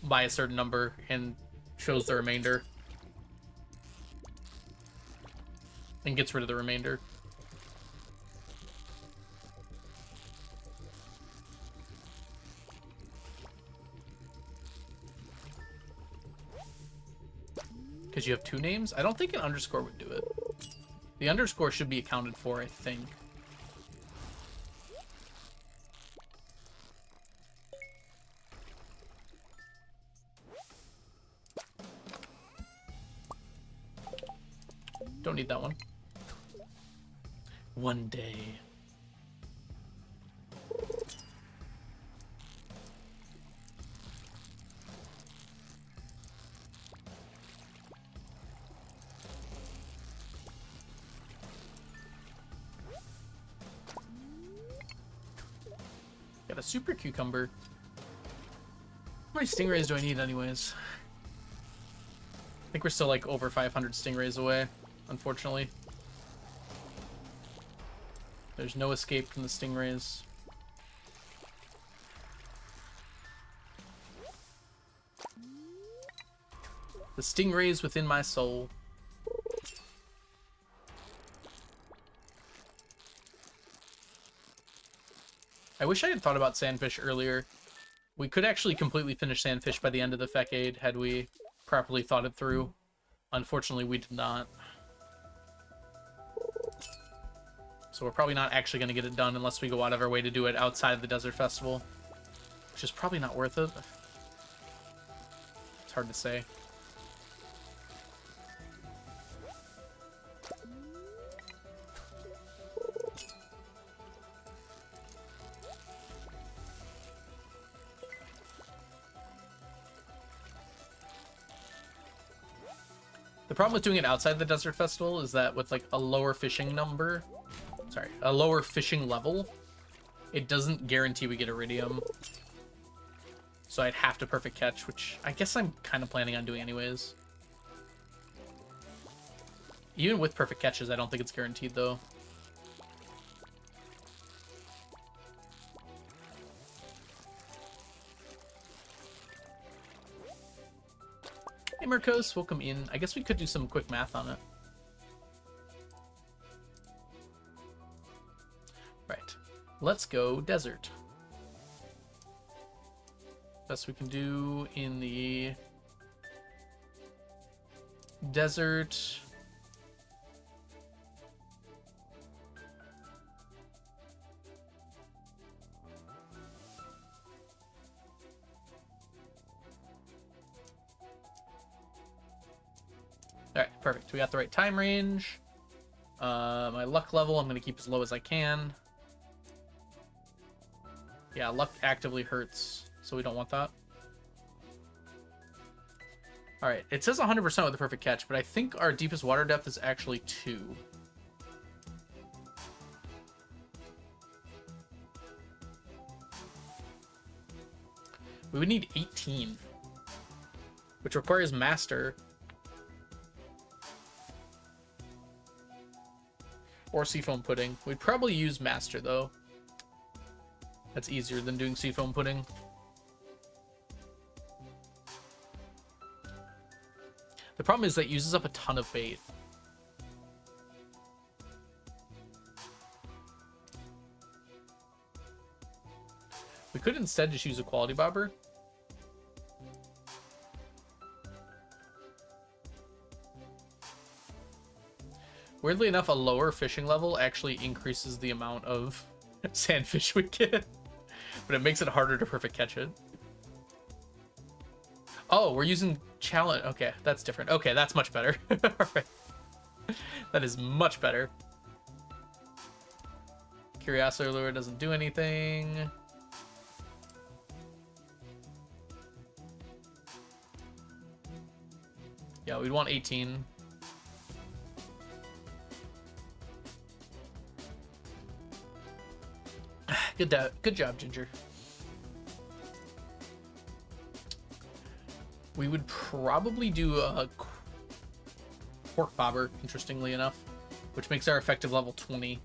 by a certain number and shows the remainder. And gets rid of the remainder. Because you have 2 names? I don't think an underscore would do it. The underscore should be accounted for, I think. Don't need that one. One day. Got a super cucumber. How many stingrays do I need anyways? I think we're still like over 500 stingrays away, unfortunately. There's no escape from the stingrays. The stingrays within my soul. I wish I had thought about sandfish earlier. We could actually completely finish sandfish by the end of the fecade had we properly thought it through. Unfortunately, we did not. So we're probably not actually going to get it done unless we go out of our way to do it outside of the Desert Festival. Which is probably not worth it. It's hard to say. The problem with doing it outside the Desert Festival is that with like a lower fishing number, a lower fishing level, it doesn't guarantee we get iridium. So I'd have to perfect catch, which I guess I'm kind of planning on doing anyways. Even with perfect catches, I don't think it's guaranteed though. Hey Marcos, welcome in. I guess we could do some quick math on it. Right. Let's go desert. Best we can do in the desert. Alright, perfect. We got the right time range. My luck level, I'm going to keep as low as I can. Yeah, luck actively hurts, so we don't want that. Alright, it says 100% with the perfect catch, but I think our deepest water depth is actually 2. We would need 18, which requires master. Or seafoam pudding. We'd probably use master, though. That's easier than doing seafoam pudding. The problem is that it uses up a ton of bait. We could instead just use a quality bobber. Weirdly enough, a lower fishing level actually increases the amount of sandfish we get, but it makes it harder to perfect catch it. Oh, we're using challenge. Okay, that's different. Okay, that's much better. All right. That is much better. Curiosity lure doesn't do anything. Yeah, we'd want 18. Good job, Ginger. We would probably do a pork bobber, interestingly enough, which makes our effective level 20.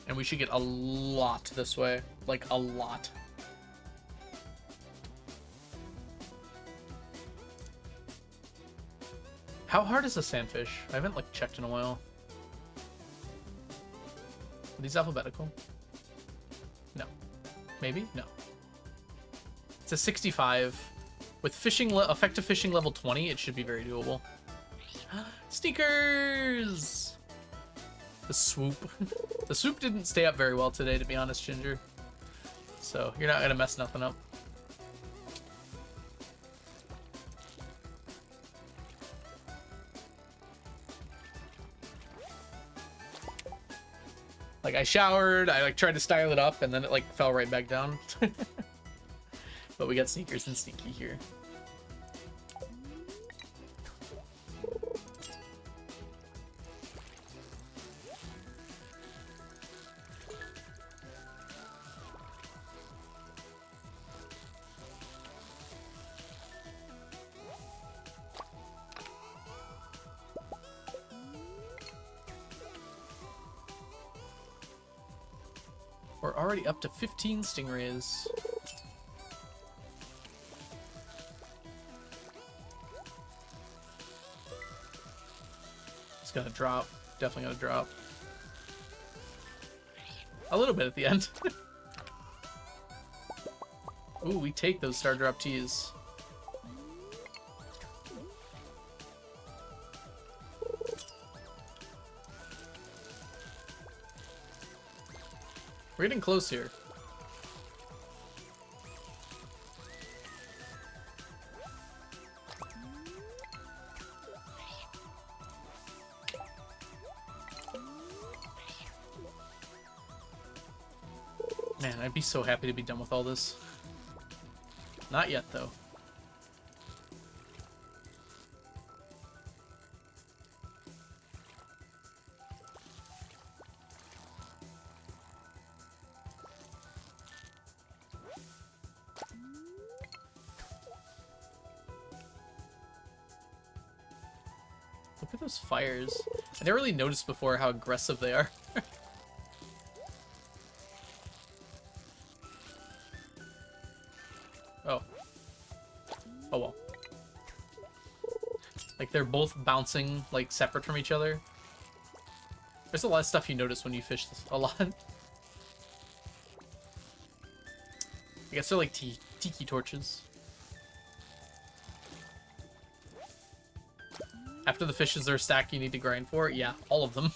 And we should get a lot this way, like a lot. How hard is a sandfish? I haven't like checked in a while. Are these alphabetical? No. Maybe? No. It's a 65. With effective fishing level 20, it should be very doable. Sneakers! The swoop. The swoop didn't stay up very well today, to be honest, Ginger. So you're not gonna mess nothing up. Like, I showered, I like tried to style it up, and then it like fell right back down. But we got sneakers and sneaky here. We're already up to 15 stingrays. It's gonna drop. Definitely gonna drop. A little bit at the end. Ooh, we take those star drop teas. We're getting close here. Man, I'd be so happy to be done with all this. Not yet, though. Look at those fires. I never really noticed before how aggressive they are. Oh. Oh well. Like they're both bouncing like separate from each other. There's a lot of stuff you notice when you fish this a lot. I guess they're like tiki torches. After the fishes are stacked, you need to grind for it. Yeah, all of them.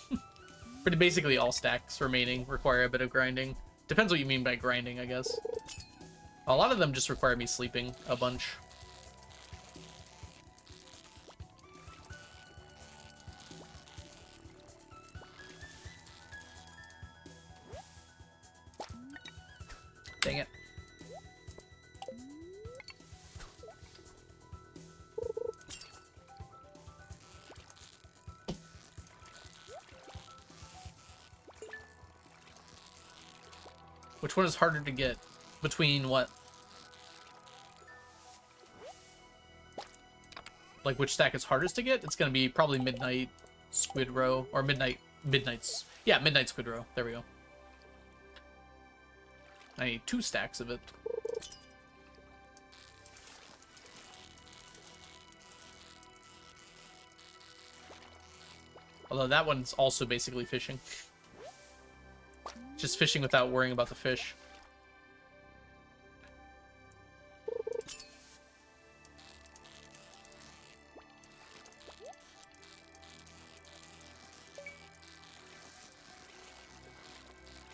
Pretty basically all stacks remaining require a bit of grinding. Depends what you mean by grinding, I guess. A lot of them just require me sleeping a bunch. Dang it. Which one is harder to get? Between what? Like, which stack is hardest to get? It's gonna be probably Midnight Squid Row, or Midnight's... Yeah, Midnight Squid Row. There we go. I need 2 stacks of it. Although that one's also basically fishing. Just fishing without worrying about the fish.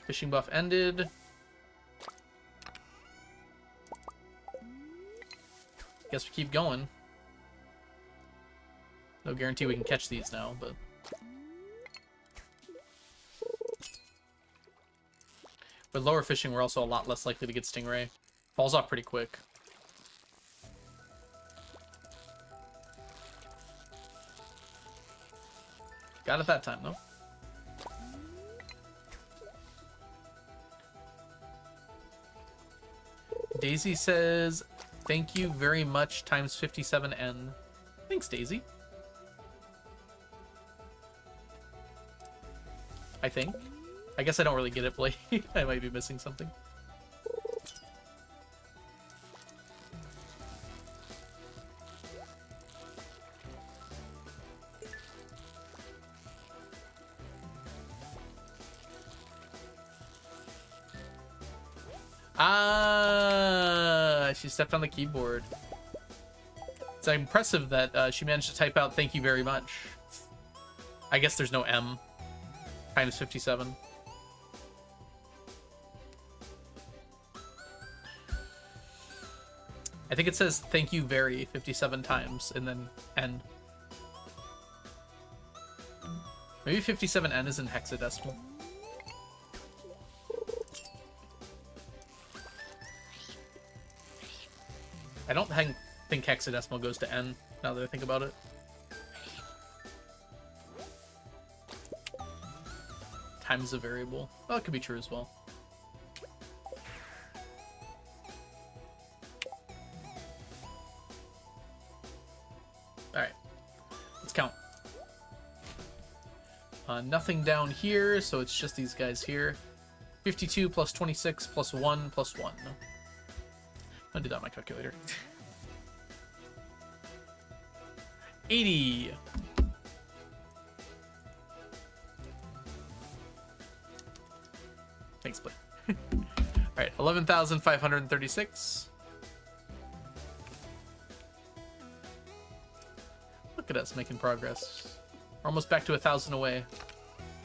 Fishing buff ended. Guess we keep going. No guarantee we can catch these now, but... With lower fishing, we're also a lot less likely to get Stingray. Falls off pretty quick. Got it that time, though. Daisy says, thank you very much times 57N. Thanks, Daisy. I think. I guess I don't really get it, Blake. I might be missing something. Ah, she stepped on the keyboard. It's impressive that she managed to type out thank you very much. I guess there's no M. Times 57. I think it says thank you very 57 times and then N. Maybe 57N is in hexadecimal. I don't think hexadecimal goes to N, now that I think about it. Time is a variable. Well, it could be true as well. Alright. Let's count. Nothing down here, so it's just these guys here. 52 plus 26 plus 1 plus 1. I'll do that on my calculator. 80. Thanks, Blake. Alright, 11,536. Look at us making progress. We're almost back to 1,000 away.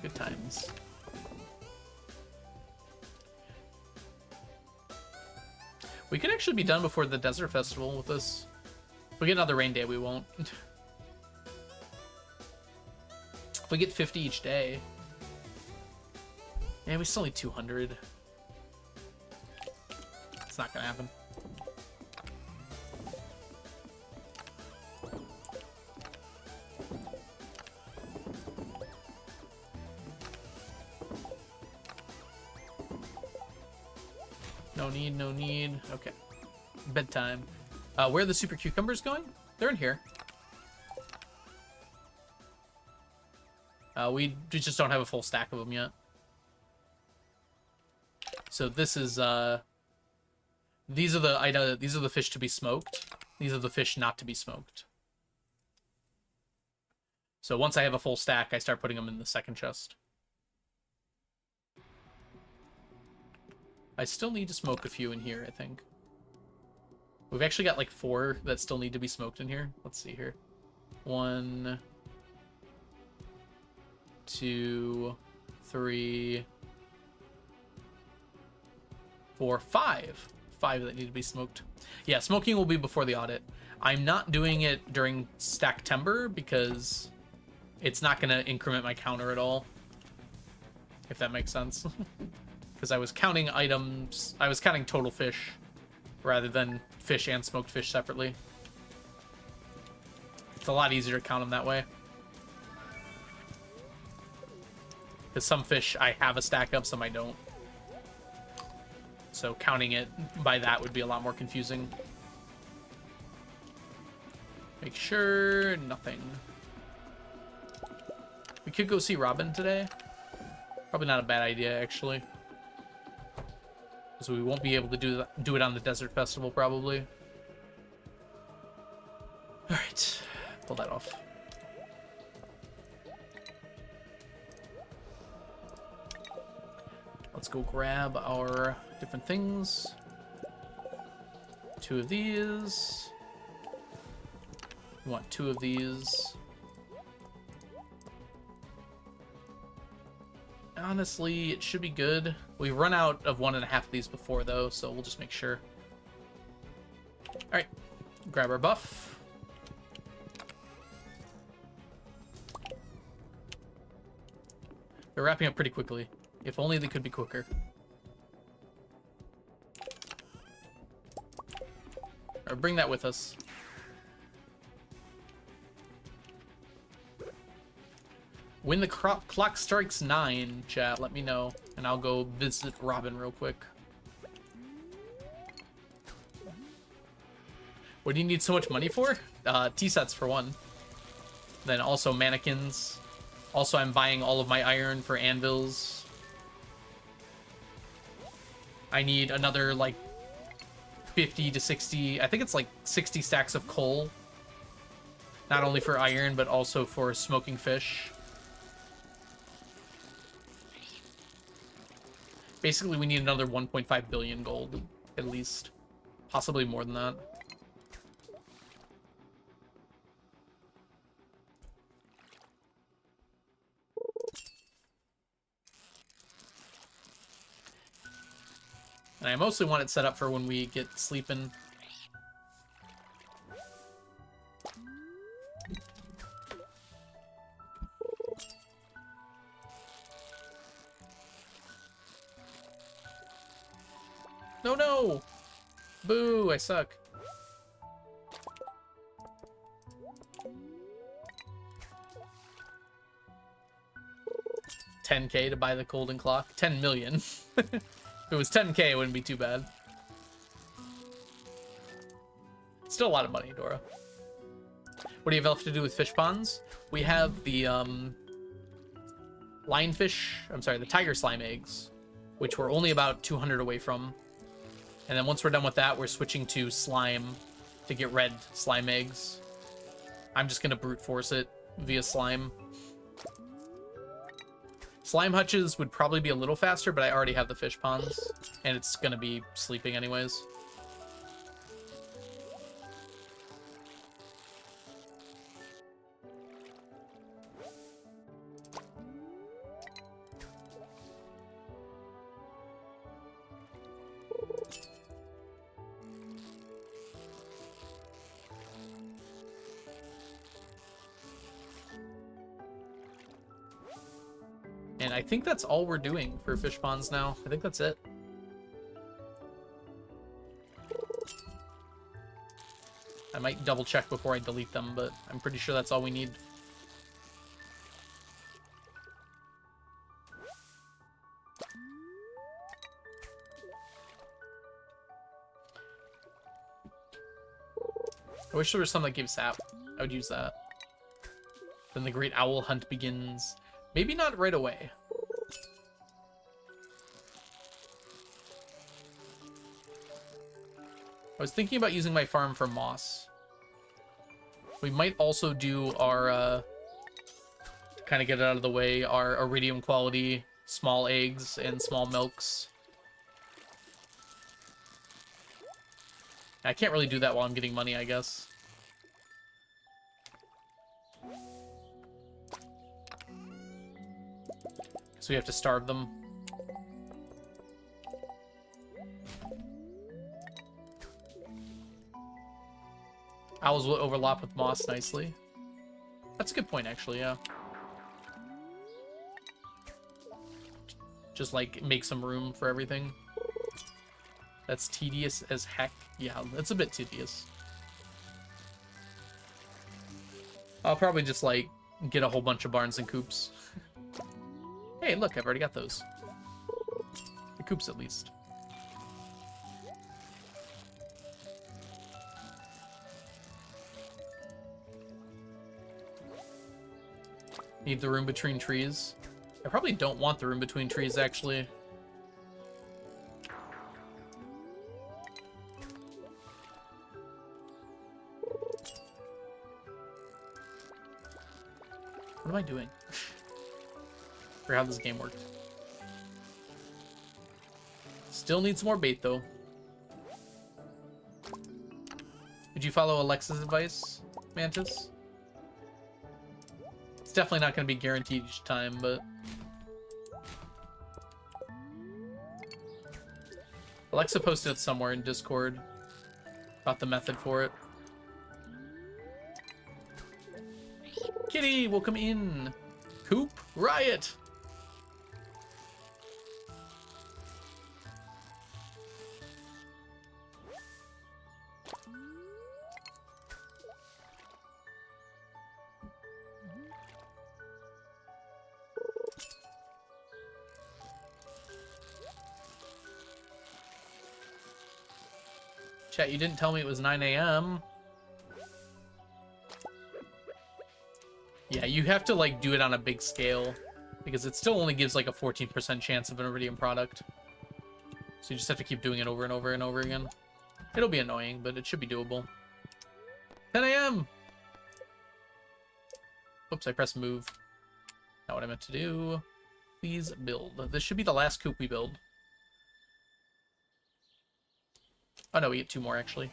Good times. We could actually be done before the Desert Festival with this. If we get another rain day, we won't. If we get 50 each day. Man, we still need 200. It's not gonna happen. No need, no need. Okay. Bedtime. Where are the super cucumbers going? They're in here. We just don't have a full stack of them yet. So this is these are the fish to be smoked. These are the fish not to be smoked. So once I have a full stack, I start putting them in the second chest. I still need to smoke a few in here, I think. We've actually got like 4 that still need to be smoked in here. Let's see here. 1, 2, 3, 4, 5. 5 that need to be smoked. Yeah, smoking will be before the audit. I'm not doing it during Stacktember because it's not going to increment my counter at all, if that makes sense. Because I was counting items, I was counting total fish rather than fish and smoked fish separately. It's a lot easier to count them that way. Because some fish I have a stack of, some I don't. So counting it by that would be a lot more confusing. Make sure nothing. We could go see Robin today. Probably not a bad idea, actually. Because we won't be able to do it on the Desert Festival, probably. Alright. Pull that off. Let's go grab our different things. 2 of these. We want 2 of these. Honestly, it should be good. We run out of 1.5 of these before, though, so we'll just make sure. Alright. Grab our buff. They're wrapping up pretty quickly. If only they could be quicker. Or bring that with us. When the clock strikes 9, chat, let me know, and I'll go visit Robin real quick. What do you need so much money for? T-sets for one. Then also mannequins. Also, I'm buying all of my iron for anvils. I need another, like, 50 to 60... I think it's, like, 60 stacks of coal. Not only for iron, but also for smoking fish. Basically, we need another 1.5 billion gold, at least. Possibly more than that. And I mostly want it set up for when we get sleeping. No, no! Boo, I suck. $10K to buy the golden clock. 10 million. If it was 10K, it wouldn't be too bad. Still a lot of money, Dora. What do you have left to do with fish ponds? We have the the tiger slime eggs, which we're only about 200 away from. And then once we're done with that, we're switching to slime to get red slime eggs. I'm just gonna brute force it via slime. Slime hutches would probably be a little faster, but I already have the fish ponds, and it's gonna be sleeping anyways. And I think that's all we're doing for fish ponds now. I think that's it. I might double check before I delete them, but I'm pretty sure that's all we need. I wish there was something that gave sap. I would use that. Then the great owl hunt begins. Maybe not right away. I was thinking about using my farm for moss. We might also do our, to kind of get it out of the way, our iridium quality small eggs and small milks. I can't really do that while I'm getting money, I guess. So we have to starve them. Owls will overlap with moss nicely. That's a good point, actually, yeah. Just, like, make some room for everything. That's tedious as heck. Yeah, that's a bit tedious. I'll probably just, like, get a whole bunch of barns and coops. Hey, look, I've already got those. The coops, at least. Need the room between trees. I probably don't want the room between trees, actually. What am I doing? For how this game worked. Still need some more bait, though. Did you follow Alexa's advice, Mantis? It's definitely not going to be guaranteed each time, but... Alexa posted it somewhere in Discord about the method for it. Kitty, welcome in. Coop Riot. Chat, you didn't tell me it was 9 a.m. Yeah, you have to, like, do it on a big scale, because it still only gives, like, a 14% chance of an Iridium product. So you just have to keep doing it over and over and over again. It'll be annoying, but it should be doable. 10 a.m. Oops, I pressed move. Not what I meant to do. Please build. This should be the last coop we build. Oh no, we get 2 more, actually.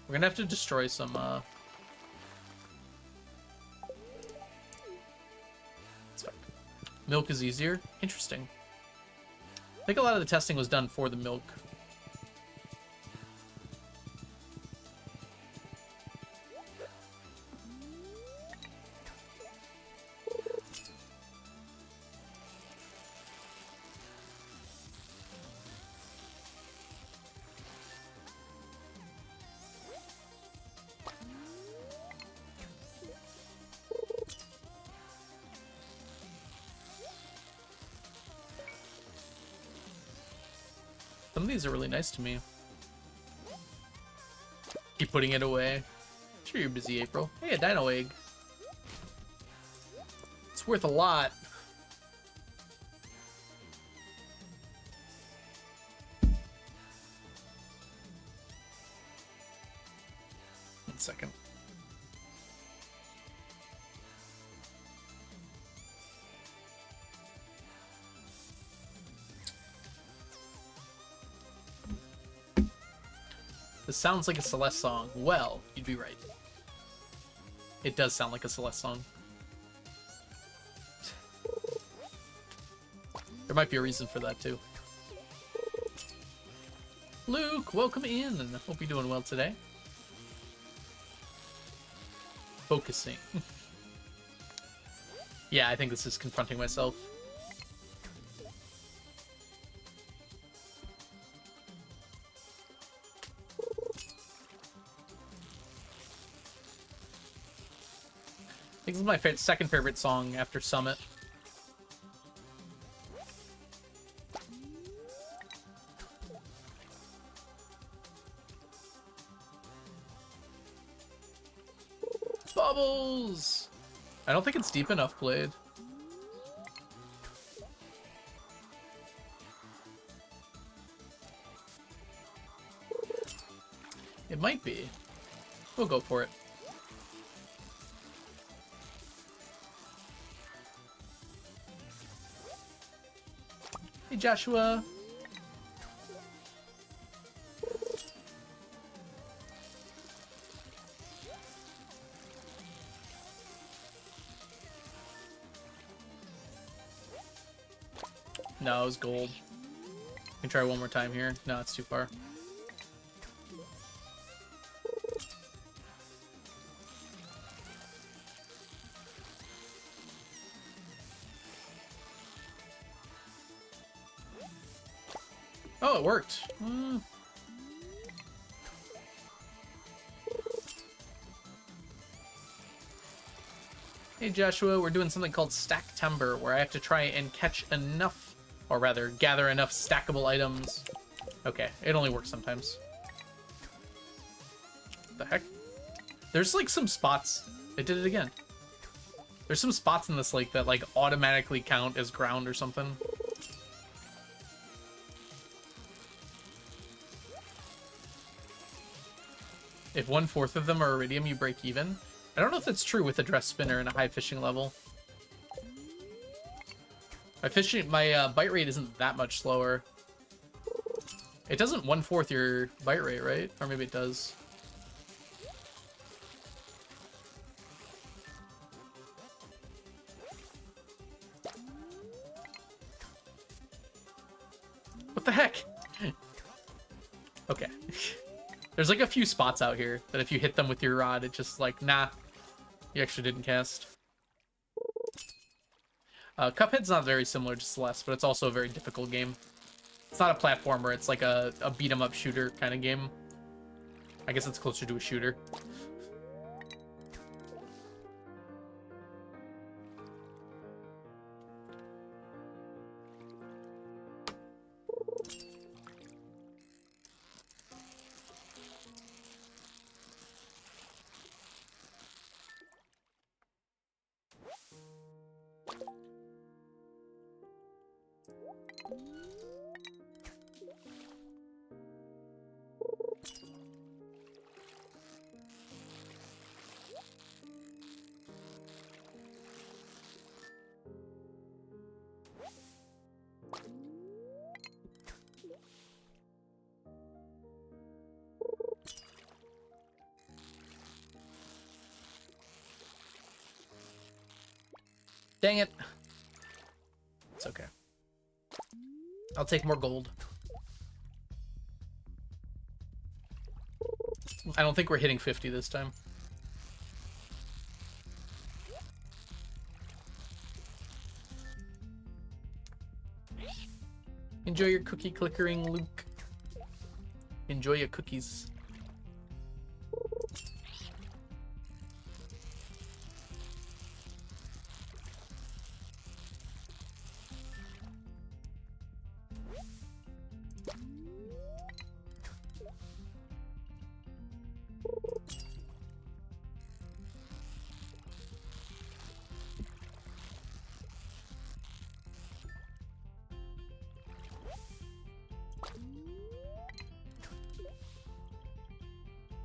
We're gonna have to destroy some, Milk is easier? Interesting. I think a lot of the testing was done for the milk. Some of these are really nice to me. Keep putting it away. Sure, you're busy, April. Hey, a dino egg. It's worth a lot. One second. This sounds like a Celeste song. Well, you'd be right. It does sound like a Celeste song. There might be a reason for that, too. Luke, welcome in. I hope you're doing well today. Focusing. Yeah, I think this is confronting myself. I think this is my second favorite song after Summit. Bubbles! I don't think it's deep enough, Blade. It might be. We'll go for it. Hey, Joshua. No, it was gold. Can try one more time here. No, it's too far. Oh, it worked. Hey Joshua, we're doing something called Stack Timber, where I have to try and catch enough, or rather, gather enough stackable items. Okay, it only works sometimes. What the heck? There's like some spots. It did it again. There's some spots in this lake that like automatically count as ground or something. If 1/4 of them are iridium, you break even. I don't know if that's true with a dress spinner and a high fishing level. My bite rate isn't that much slower. It doesn't 1/4 your bite rate, right? Or maybe it does. What the heck? Okay. There's like a few spots out here that if you hit them with your rod, it's just like, nah, you actually didn't cast. Cuphead's not very similar to Celeste, but it's also a very difficult game. It's not a platformer, it's like a beat-em-up shooter kind of game. I guess it's closer to a shooter. Dang it. It's okay. I'll take more gold. I don't think we're hitting 50 this time. Enjoy your cookie clickering, Luke. Enjoy your cookies.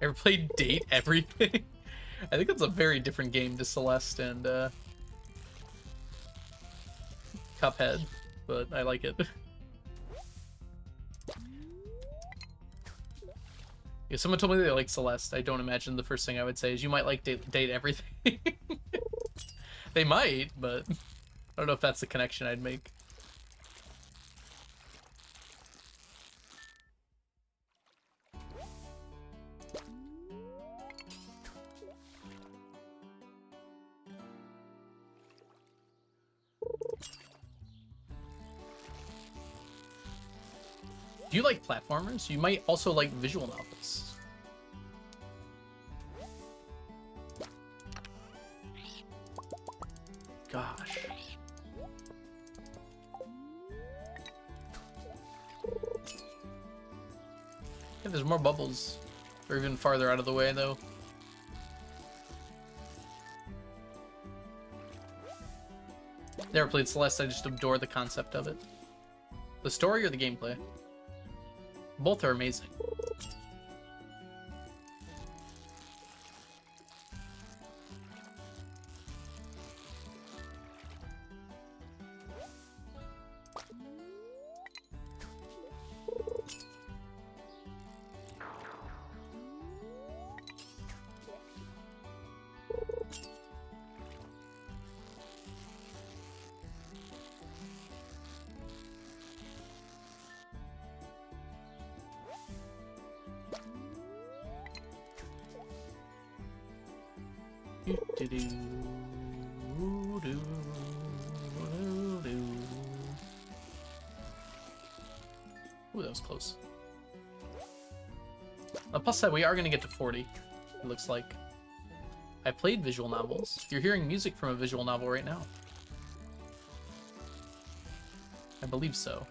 Ever played Date Everything? I think that's a very different game to Celeste and Cuphead, but I like it. If someone told me they like Celeste, I don't imagine the first thing I would say is you might like Date Everything. They might, but I don't know if that's the connection I'd make. Do you like platformers? You might also like visual novels. Gosh. Yeah, there's more bubbles. They're even farther out of the way, though. Never played Celeste, I just adore the concept of it. The story or the gameplay? Both are amazing. Ooh, that was close. Plus side, we are going to get to 40, it looks like. I played visual novels. You're hearing music from a visual novel right now. I believe so.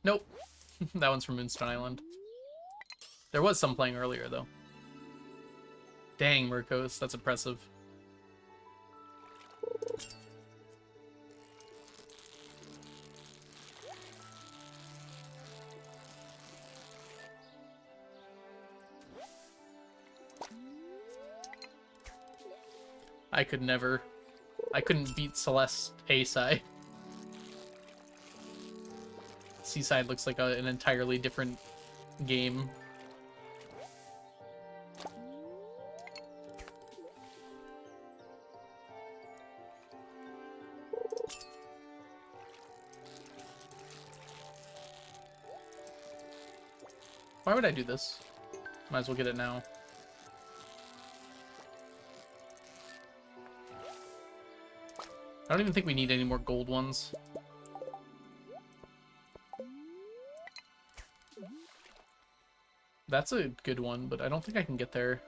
Nope. That one's from Moonstone Island. There was some playing earlier, though. Dang, Murkos, that's impressive. I could never. I couldn't beat Celeste A-side. C-side looks like an entirely different game. Why would I do this? Might as well get it now. I don't even think we need any more gold ones. That's a good one, but I don't think I can get there.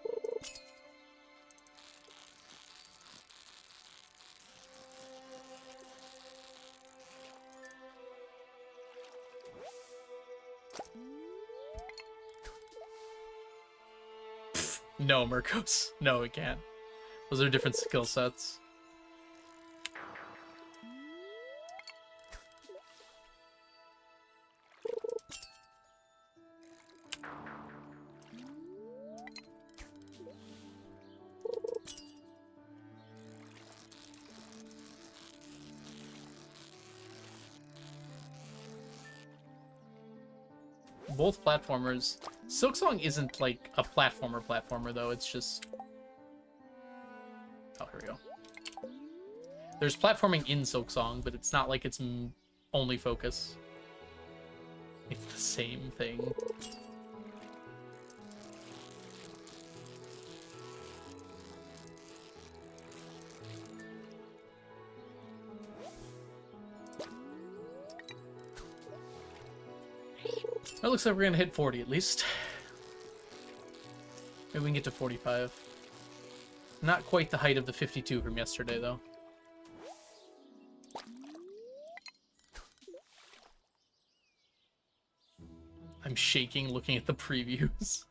Pfft, no, Murkos. No, it can't. Those are different skill sets. Both platformers. Silksong isn't like a platformer though, it's just... Oh, here we go. There's platforming in Silksong, but it's not like its only focus. It's the same thing. It looks like we're gonna hit 40 at least. Maybe we can get to 45. Not quite the height of the 52 from yesterday, though. I'm shaking looking at the previews.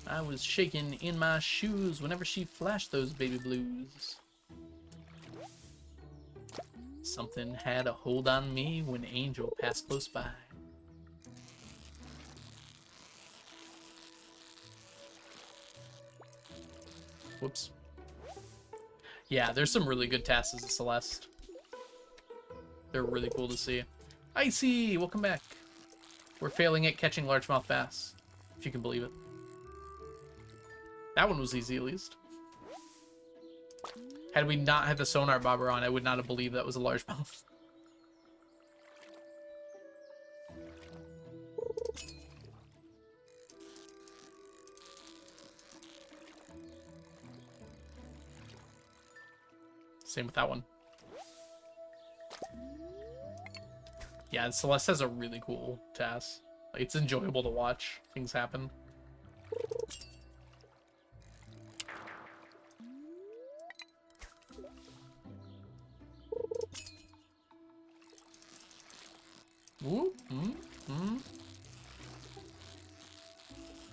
I was shaking in my shoes whenever she flashed those baby blues. Something had a hold on me when Angel passed close by. Whoops. Yeah, there's some really good tasks as a Celeste. They're really cool to see. Icy, welcome back. We're failing at catching largemouth bass, if you can believe it. That one was easy, at least. Had we not had the sonar bobber on, I would not have believed that was a largemouth. Same with that one. Yeah, Celeste has a really cool task. Like, it's enjoyable to watch things happen. Ooh,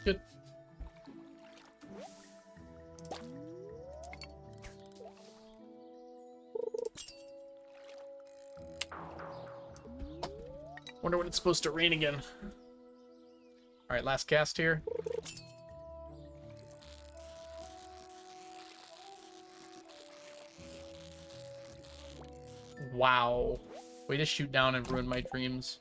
Good. Wonder when it's supposed to rain again. Alright, last cast here. Wow. Way to shoot down and ruin my dreams.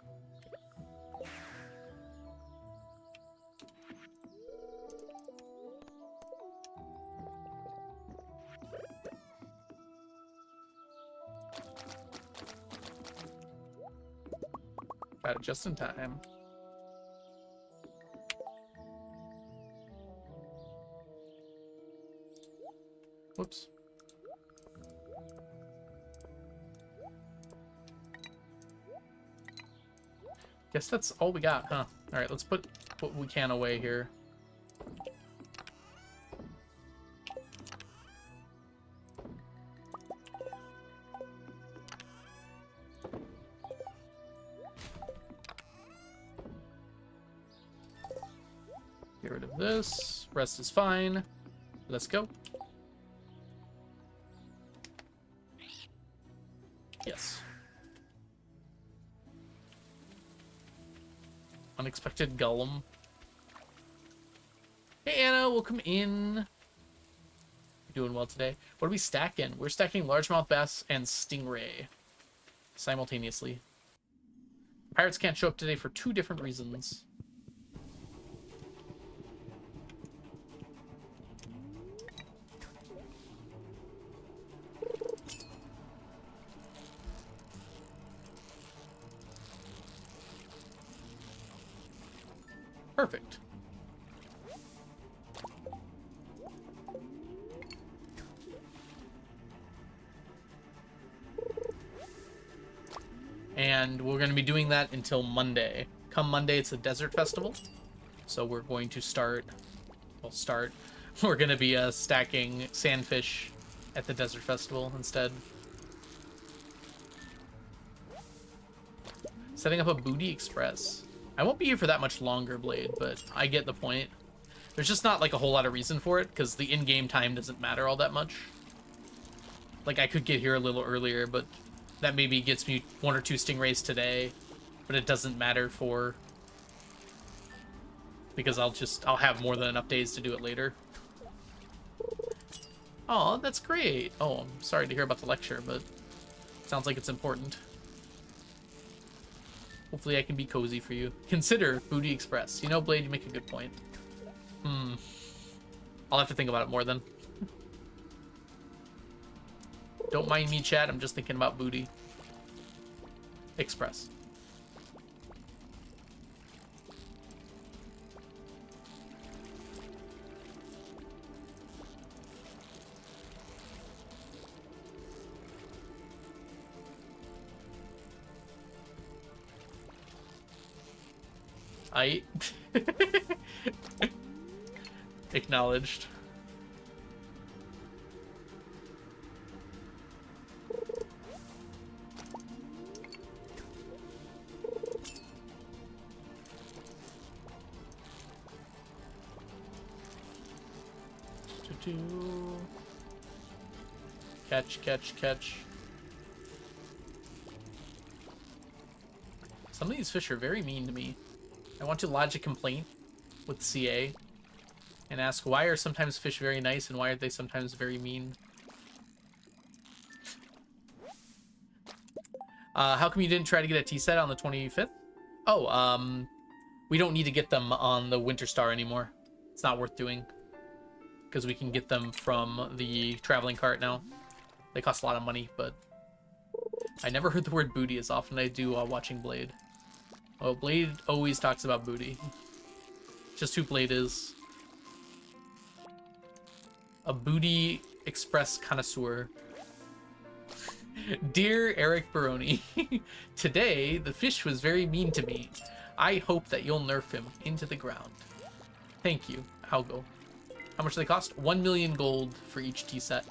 Got it just in time. Whoops. Guess that's all we got, huh? Alright, let's put what we can away here. Get rid of this. Rest is fine. Let's go. Yes. Unexpected Gollum. Hey, Anna, welcome in. You're doing well today. What are we stacking? We're stacking Largemouth Bass and Stingray simultaneously. Pirates can't show up today for 2 different reasons. Perfect. And we're going to be doing that until Monday. Come Monday, it's a desert festival. So we're going to start... We're going to be stacking sandfish at the desert festival instead. Setting up a booty express. I won't be here for that much longer, Blade, but I get the point. There's just not like a whole lot of reason for it, because the in-game time doesn't matter all that much. Like, I could get here a little earlier, but that maybe gets me 1 or 2 stingrays today, but it doesn't matter for... because I'll have more than enough days to do it later. Oh, that's great. Oh, I'm sorry to hear about the lecture, but it sounds like it's important. Hopefully I can be cozy for you. Consider Booty Express. You know, Blade, you make a good point. I'll have to think about it more then. Don't mind me, chat. I'm just thinking about Booty Express. Acknowledged. Catch, catch, catch. Some of these fish are very mean to me. I want to lodge a complaint with CA and ask, why are sometimes fish very nice and why are they sometimes very mean? How come you didn't try to get a T-set on the 25th? Oh, we don't need to get them on the Winter Star anymore. It's not worth doing. Because we can get them from the traveling cart now. They cost a lot of money, but... I never heard the word booty as often as I do while watching Blade. Oh, Blade always talks about booty. Just who Blade is. A booty express connoisseur. Dear Eric Baroni, today the fish was very mean to me. I hope that you'll nerf him into the ground. Thank you, Algo. How much do they cost? 1 million gold for each tea set.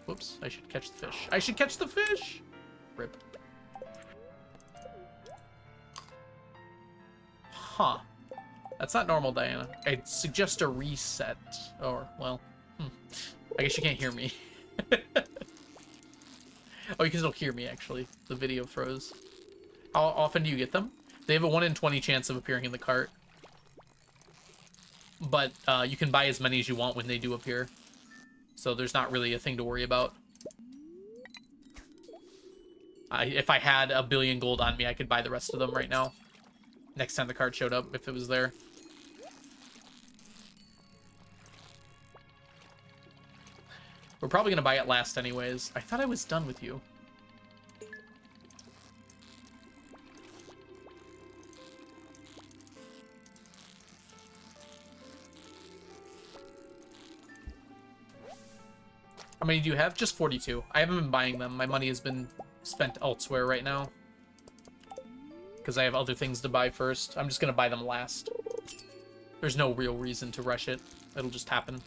Whoops, I should catch the fish. I should catch the fish! Rip. Huh. That's not normal, Diana. I'd suggest a reset. Or, well, I guess you can't hear me. Oh, you can still hear me, actually. The video froze. How often do you get them? They have a 1 in 20 chance of appearing in the cart. But you can buy as many as you want when they do appear. So there's not really a thing to worry about. If I had a billion gold on me, I could buy the rest of them right now. Next time the card showed up, if it was there. We're probably going to buy it last anyways. I thought I was done with you. How many do you have? Just 42. I haven't been buying them. My money has been spent elsewhere right now. because I have other things to buy first. I'm just going to buy them last. There's no real reason to rush it. It'll just happen.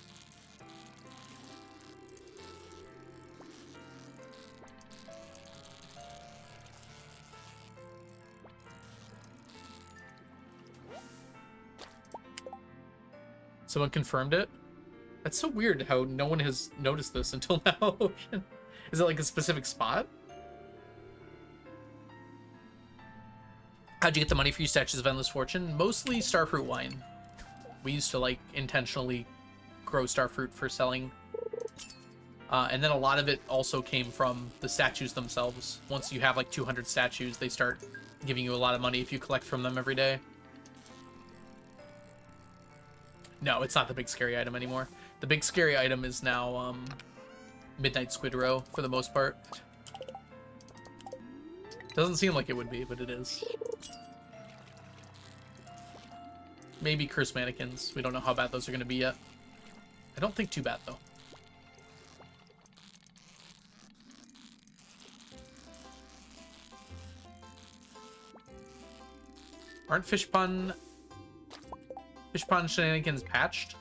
Someone confirmed it? That's so weird how no one has noticed this until now. Is it like a specific spot? How'd you get the money for your statues of endless fortune? Mostly starfruit wine. We used to like intentionally grow starfruit for selling. And then a lot of it also came from the statues themselves. Once you have like 200 statues, they start giving you a lot of money if you collect from them every day. No, it's not the big scary item anymore. The big scary item is now Midnight Squid Roe for the most part. Doesn't seem like it would be, but it is. Maybe Curse Mannequins. We don't know how bad those are going to be yet. I don't think too bad, though. Aren't Fish Pond Shenanigans patched?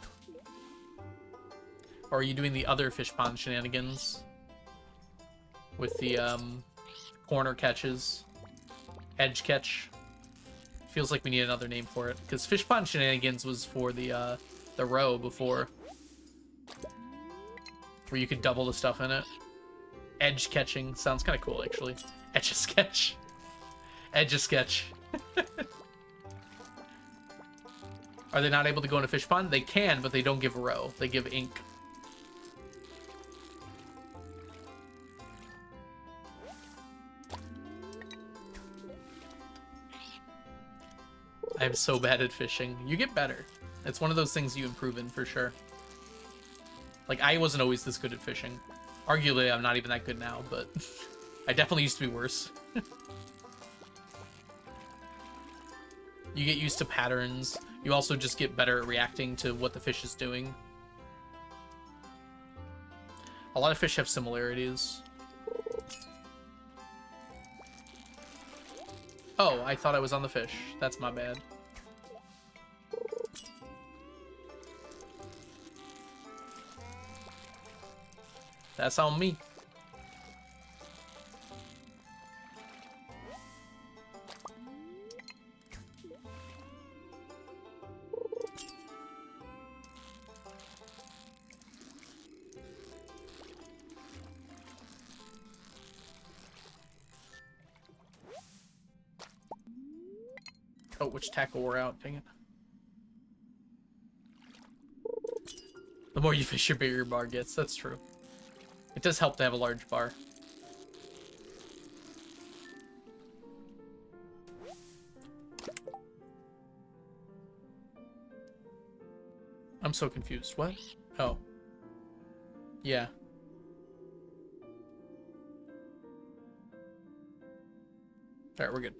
Or are you doing the other Fish Pond Shenanigans? With the corner catches? Edge catch? Feels like we need another name for it. Because Fish Pond Shenanigans was for the row before. Where you could double the stuff in it. Edge catching. Sounds kind of cool, actually. Etch-a-sketch. Edge-a-sketch. Are they not able to go into Fish Pond? They can, but they don't give row. They give ink. I'm so bad at fishing. You get better. It's one of those things you improve in for sure. Like, I wasn't always this good at fishing. Arguably, I'm not even that good now, but I definitely used to be worse. You get used to patterns. You also just get better at reacting to what the fish is doing. A lot of fish have similarities. Oh, I thought I was on the fish. That's my bad. That's on me. Oh, which tackle wore out? Dang it. The more you fish, your bigger your bar gets. That's true. It does help to have a large bar. I'm so confused. What? Oh. Yeah. Alright, we're good.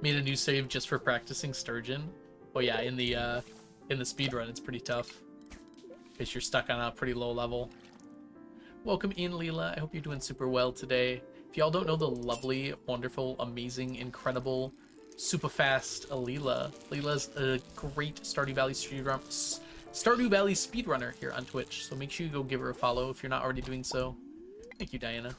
Made a new save just for practicing sturgeon. Oh yeah, in the speedrun, it's pretty tough. Because you're stuck on a pretty low level. Welcome in, Leela. I hope you're doing super well today. If y'all don't know the lovely, wonderful, amazing, incredible, super fast Leela. Leela's a great Stardew Valley speedrunner here on Twitch. So make sure you go give her a follow if you're not already doing so. Thank you, Diana.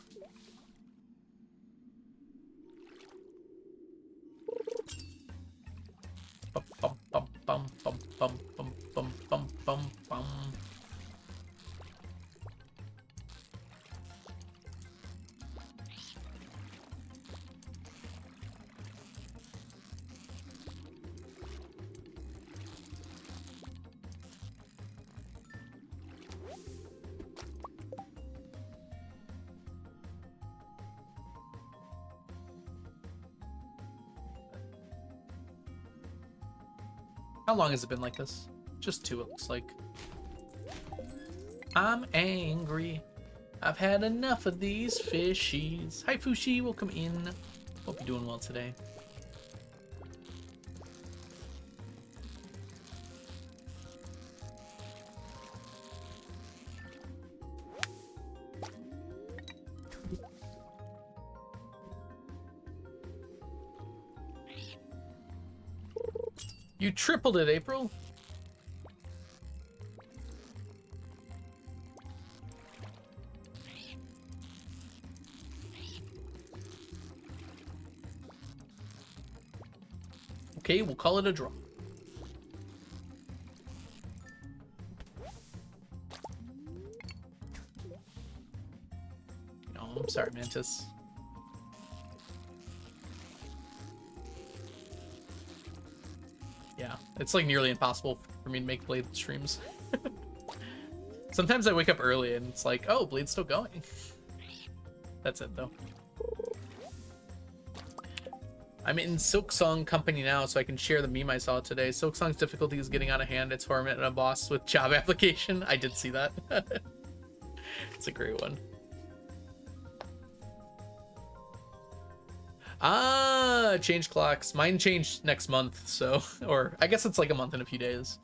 Bum, bum, bum, bum, bum, bum, bum, bum, bum, bum. How long has it been like this? Just 2, it looks like. I'm angry. I've had enough of these fishies. Hi, Fushi. Welcome in. Hope you're doing well today. You tripled it, April. Okay, we'll call it a draw. No, I'm sorry, Mantis. Yeah, it's like nearly impossible for me to make Blade streams. Sometimes I wake up early and it's like, oh, Blade's still going. That's it, though. I'm in Silksong company now, so I can share the meme I saw today. Silksong's difficulty is getting out of hand. It's Torment and a boss with job application. I did see that. It's a great one. Ah, change clocks. Mine changed next month, so... Or, I guess it's like a month and a few days.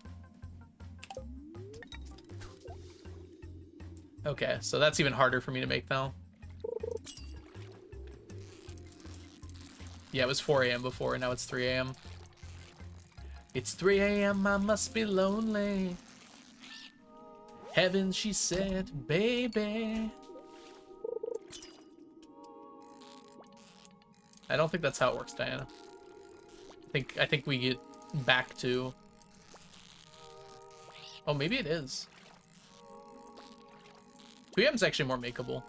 Okay, so that's even harder for me to make now. Yeah, it was 4 a.m. before, and now it's 3 a.m. It's 3 a.m., I must be lonely. Heaven, she said, baby. I don't think that's how it works, Diana. I think we get back to... Oh, maybe it is. 2 a.m. is actually more makeable.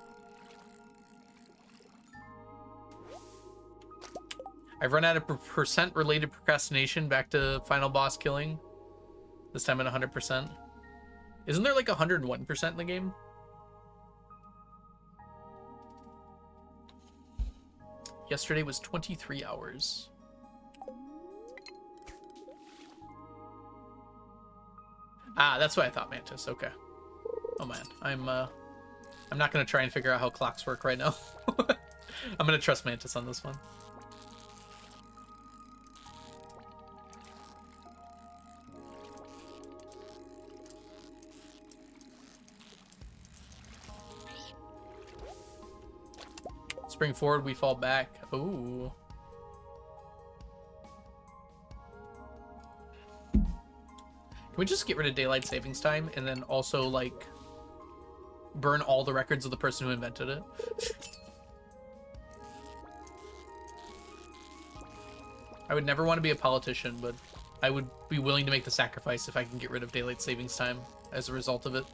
I've run out of percent related procrastination back to final boss killing. This time at 100%. Isn't there like 101% in the game? Yesterday was 23 hours. Ah, that's what I thought, Mantis. Okay. Oh man, I'm not gonna try and figure out how clocks work right now. I'm gonna trust Mantis on this one. Spring forward, we fall back. Ooh. Can we just get rid of daylight savings time and then also, like, burn all the records of the person who invented it? I would never want to be a politician, but I would be willing to make the sacrifice if I can get rid of daylight savings time as a result of it.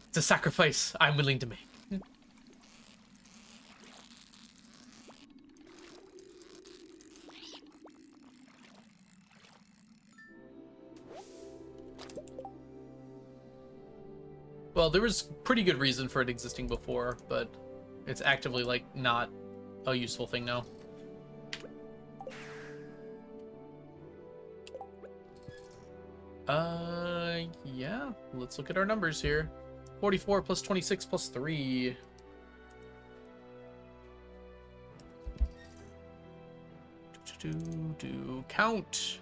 It's a sacrifice I'm willing to make. Well, there was pretty good reason for it existing before, but it's actively, like, not a useful thing now. Yeah, let's look at our numbers here. 44 plus 26 plus 3. Count.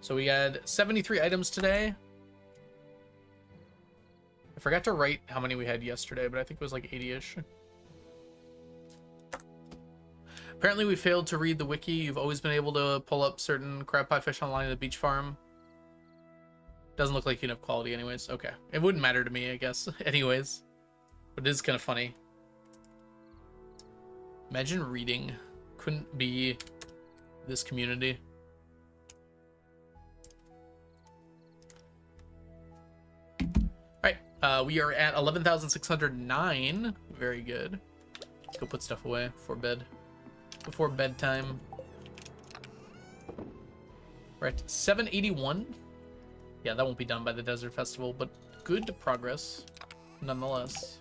So we had 73 items today. I forgot to write how many we had yesterday, but I think it was like 80-ish. Apparently we failed to read the wiki. You've always been able to pull up certain crab pie fish online at the beach farm. Doesn't look like you can have quality anyways. Okay. It wouldn't matter to me, I guess. Anyways. But it is kind of funny. Imagine reading couldn't be this community. Alright. We are at 11,609. Very good. Let's go put stuff away before bed. Before bedtime. We're at 781. Yeah, that won't be done by the Desert Festival, but good progress nonetheless.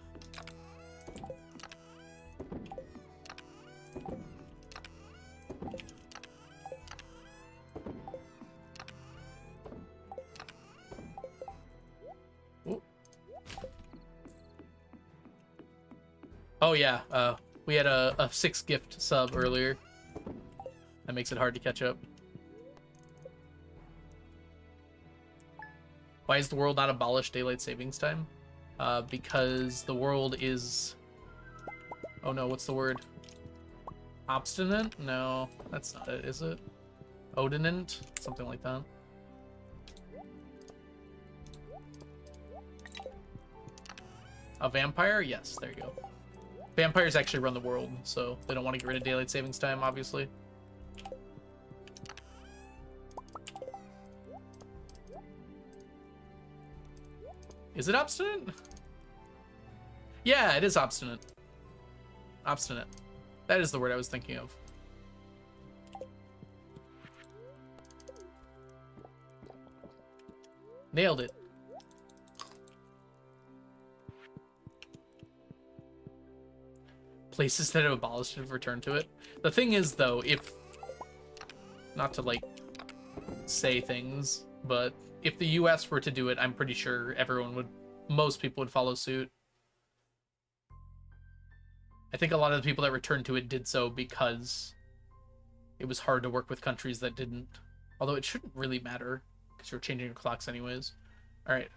Ooh. Oh yeah, we had a 6 gift sub earlier. That makes it hard to catch up. Why is the world not abolished daylight savings time? Because the world is... Oh no, what's the word? Obstinate? No, that's not it, is it? Odinant? Something like that. A vampire? Yes, there you go. Vampires actually run the world, so they don't want to get rid of daylight savings time, obviously. Is it obstinate? Yeah, it is obstinate. Obstinate. That is the word I was thinking of. Nailed it. Places that have abolished it have returned to it. The thing is, though, if... Not to, like, say things, but if the US were to do it, I'm pretty sure everyone would... Most people would follow suit. I think a lot of the people that returned to it did so because it was hard to work with countries that didn't. Although it shouldn't really matter, because you're changing your clocks anyways. Alright,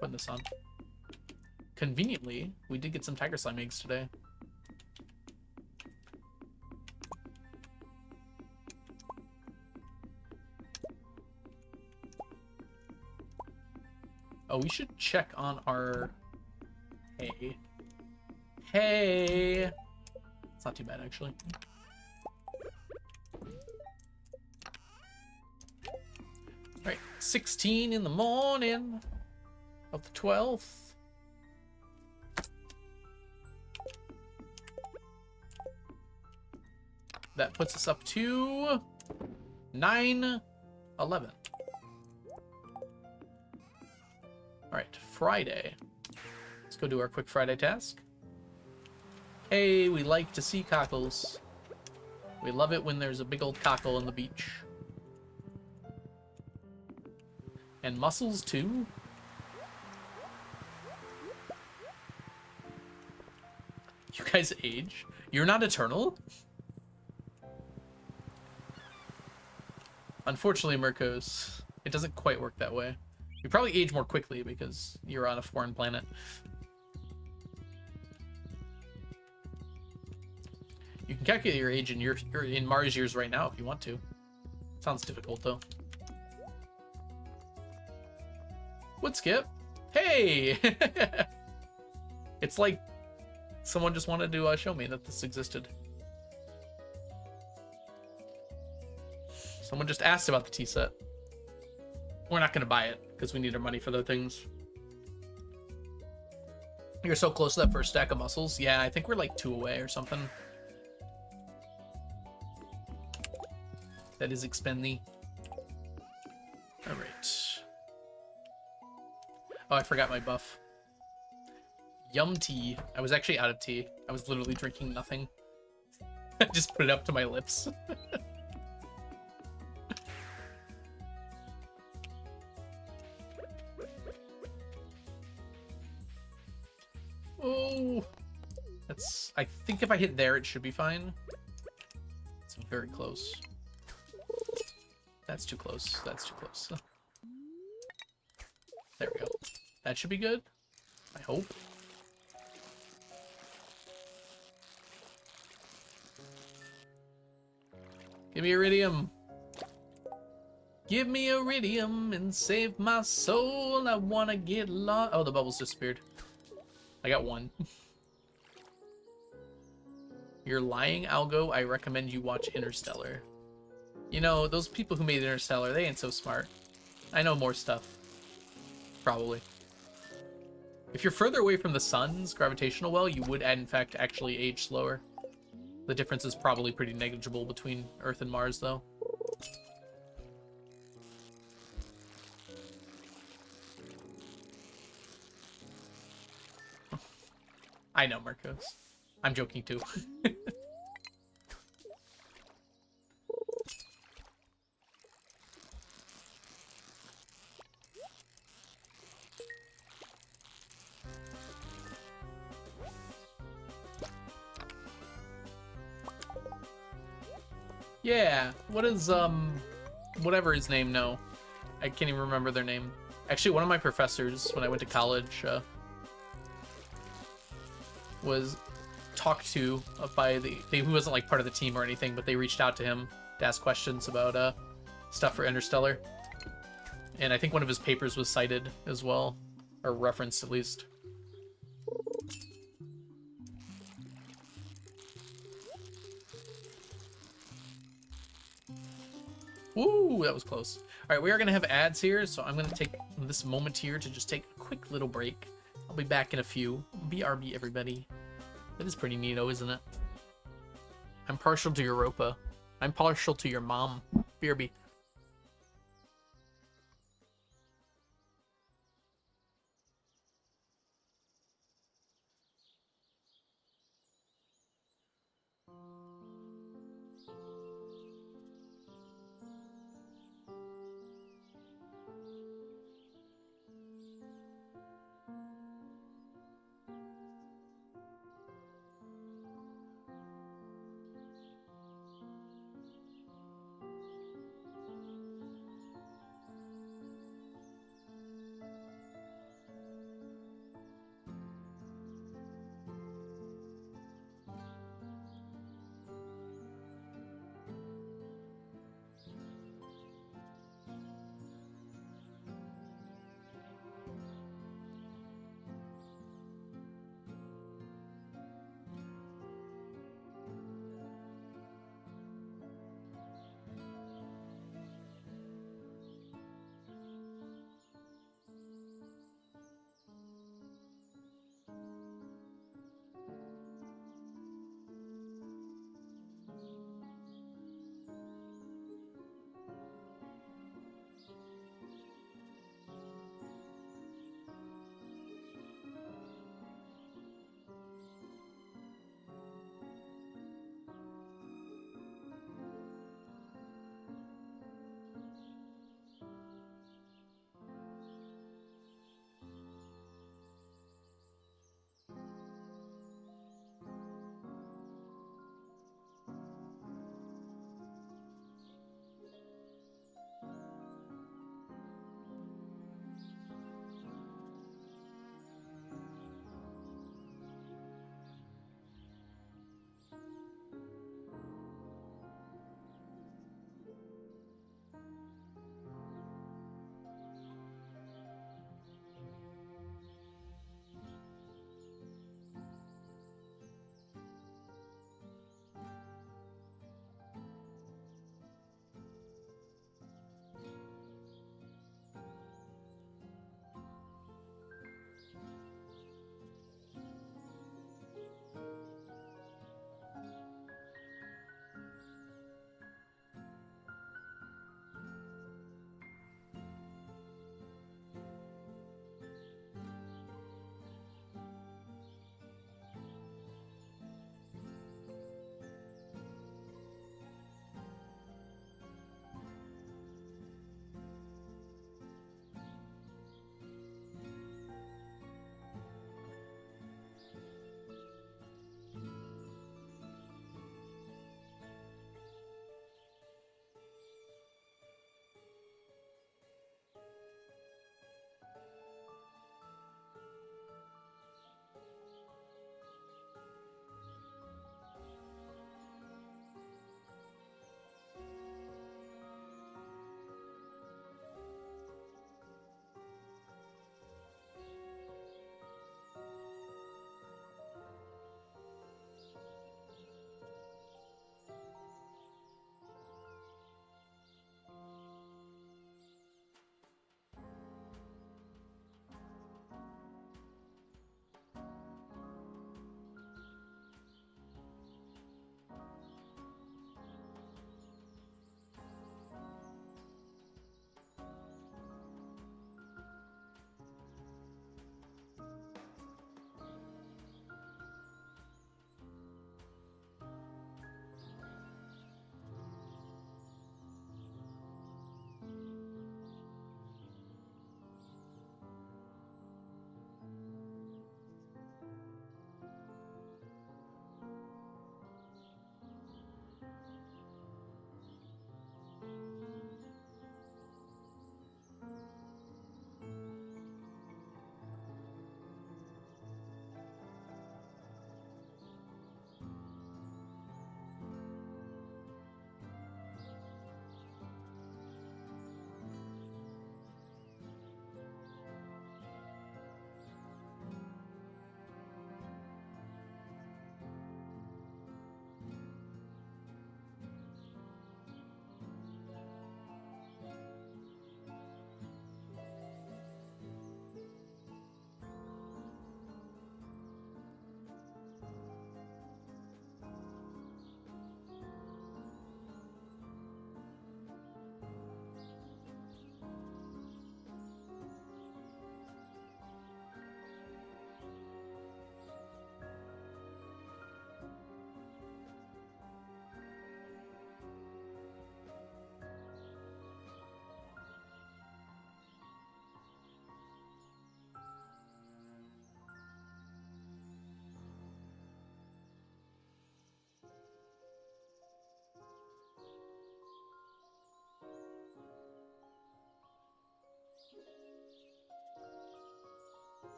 putting this on. Conveniently, we did get some tiger slime eggs today. Oh, we should check on our... Hey. Hey! It's not too bad, actually. Alright, 16 in the morning of the 12th. That puts us up to 9:11. Alright, Friday. Let's go do our quick Friday task. Hey, we like to see cockles. We love it when there's a big old cockle on the beach. And mussels, too. You guys age? You're not eternal? Unfortunately, Mirkos, it doesn't quite work that way. You probably age more quickly because you're on a foreign planet. You can calculate your age in Mars years right now if you want to. Sounds difficult, though. Would skip. Hey! It's like someone just wanted to show me that this existed. Someone just asked about the tea set. We're not going to buy it because we need our money for other things. You're so close to that first stack of mussels. Yeah, I think we're like 2 away or something. That is expendy. All right. Oh, I forgot my buff. Yum tea. I was actually out of tea. I was literally drinking nothing. I just put it up to my lips. Oh, that's... I think if I hit there, it should be fine. It's very close. That's too close. That's too close. There we go. That should be good. I hope. Give me iridium. Give me iridium and save my soul. I wanna get lost. Oh, the bubbles disappeared. I got one. You're lying, Algo. I recommend you watch Interstellar. You know, those people who made Interstellar, they ain't so smart. I know more stuff. Probably. If you're further away from the sun's gravitational well, you would, in fact, actually age slower. The difference is probably pretty negligible between Earth and Mars, though. I know, Marcos. I'm joking, too. Yeah, what is, whatever his name, no. I can't even remember their name. Actually, one of my professors, when I went to college, was talked to by he wasn't like part of the team or anything, but they reached out to him to ask questions about stuff for Interstellar. And I think one of his papers was cited as well, or referenced at least. Woo, that was close. All right, we are going to have ads here, so I'm going to take this moment here to just take a quick little break. I'll be back in a few. BRB, everybody. That is pretty neato, isn't it? I'm partial to Europa. I'm partial to your mom. BRB.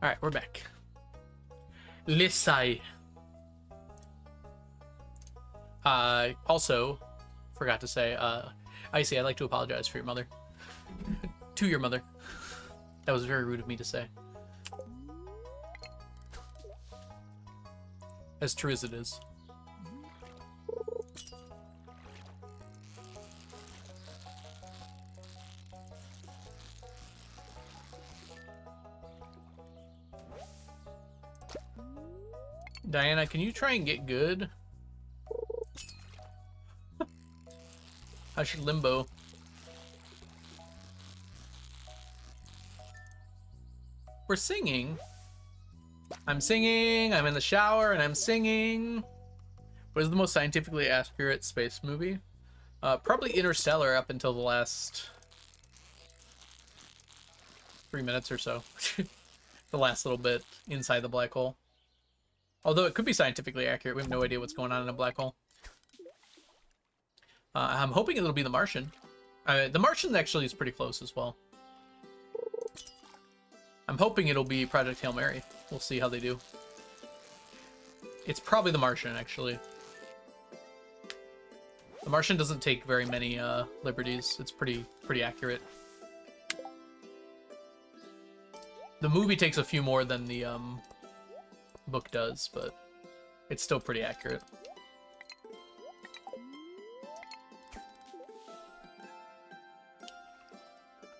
Alright, we're back. Lisai. Also, forgot to say, Icy, I'd like to apologize for your mother. To your mother. That was very rude of me to say. As true as it is. Diana, can you try and get good? How's your limbo? We're singing. I'm singing, I'm in the shower, and I'm singing. What is the most scientifically accurate space movie? Probably Interstellar up until the last 3 minutes or so. The last little bit inside the black hole. Although it could be scientifically accurate, we have no idea what's going on in a black hole. I'm hoping it'll be The Martian. The Martian actually is pretty close as well. I'm hoping it'll be Project Hail Mary. We'll see how they do. It's probably The Martian, actually. The Martian doesn't take very many liberties. It's pretty accurate. The movie takes a few more than the book does, but it's still pretty accurate.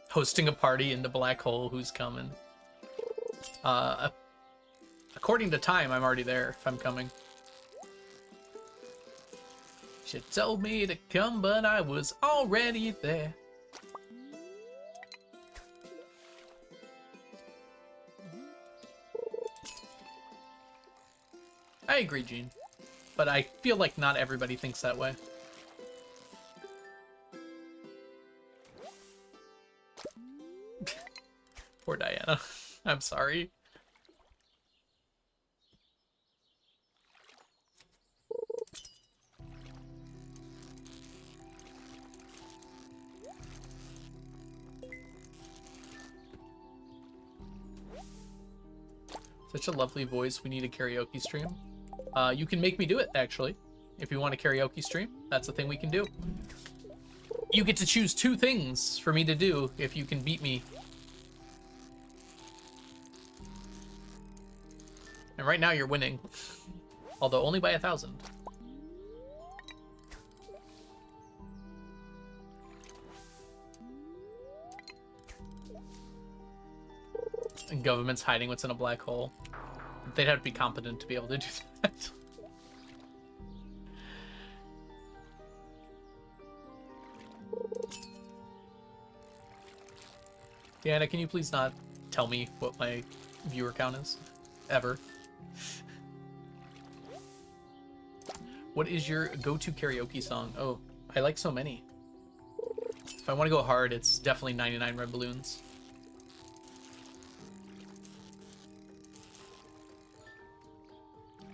Hosting a party in the black hole, who's coming? According to time, I'm already there if I'm coming. She told me to come, but I was already there. I agree, Gene. But I feel like not everybody thinks that way. Poor Diana. I'm sorry. Such a lovely voice. We need a karaoke stream. You can make me do it, actually. If you want a karaoke stream, that's a thing we can do. You get to choose 2 things for me to do if you can beat me. And right now you're winning. Although only by 1,000. And government's hiding what's in a black hole. They'd have to be competent to be able to do that. Deanna, can you please not tell me what my viewer count is? Ever. What is your go-to karaoke song? Oh, I like so many. If I want to go hard, it's definitely 99 Red Balloons.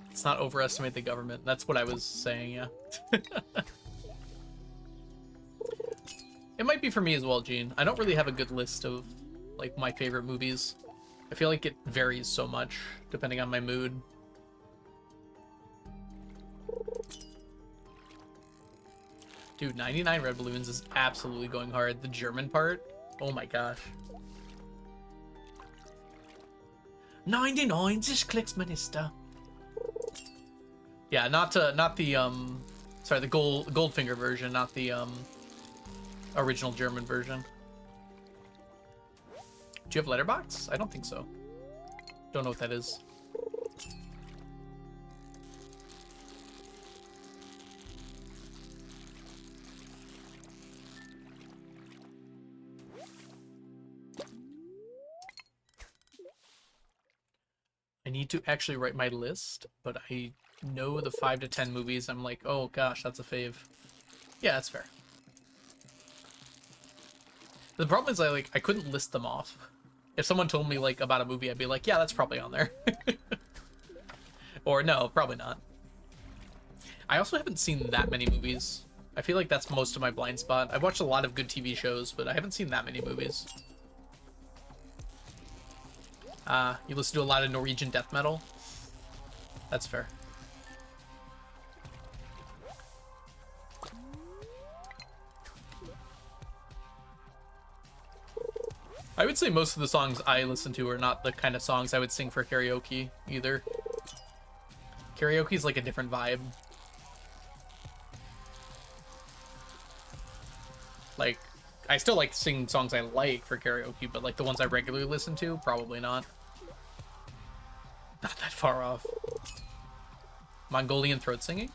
Let's not overestimate the government. That's what I was saying, yeah. It might be for me as well, Gene. I don't really have a good list of, like, my favorite movies. I feel like it varies so much, depending on my mood. Dude, 99 Red Balloons is absolutely going hard. The German part? Oh my gosh. 99 just clicks, Minister. Yeah, not the sorry, the Goldfinger version, not the original German version. Do you have Letterboxd? I don't think so. Don't know what that is. I need to actually write my list, but I know the 5 to 10 movies. I'm like, oh gosh, that's a fave. Yeah, that's fair. The problem is I couldn't list them off. If someone told me like about a movie, I'd be like, yeah, that's probably on there. Or no, probably not. I also haven't seen that many movies. I feel like that's most of my blind spot. I've watched a lot of good TV shows, but I haven't seen that many movies. You listen to a lot of Norwegian death metal? That's fair. I would say most of the songs I listen to are not the kind of songs I would sing for karaoke, either. Karaoke is like a different vibe. Like, I still like singing songs I like for karaoke, but like the ones I regularly listen to, probably not. Not that far off. Mongolian throat singing?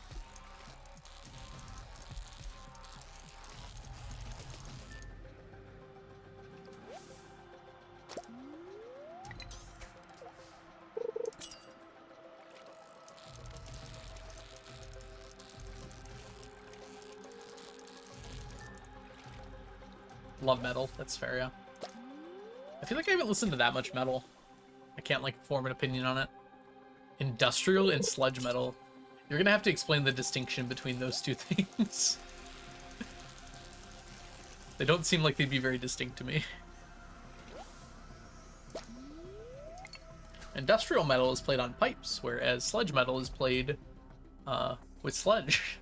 Love metal, that's fair, yeah. I feel like I haven't listened to that much metal. I can't like form an opinion on it. Industrial and sludge metal. You're gonna have to explain the distinction between those two things. They don't seem like they'd be very distinct to me. Industrial metal is played on pipes, whereas sludge metal is played with sludge.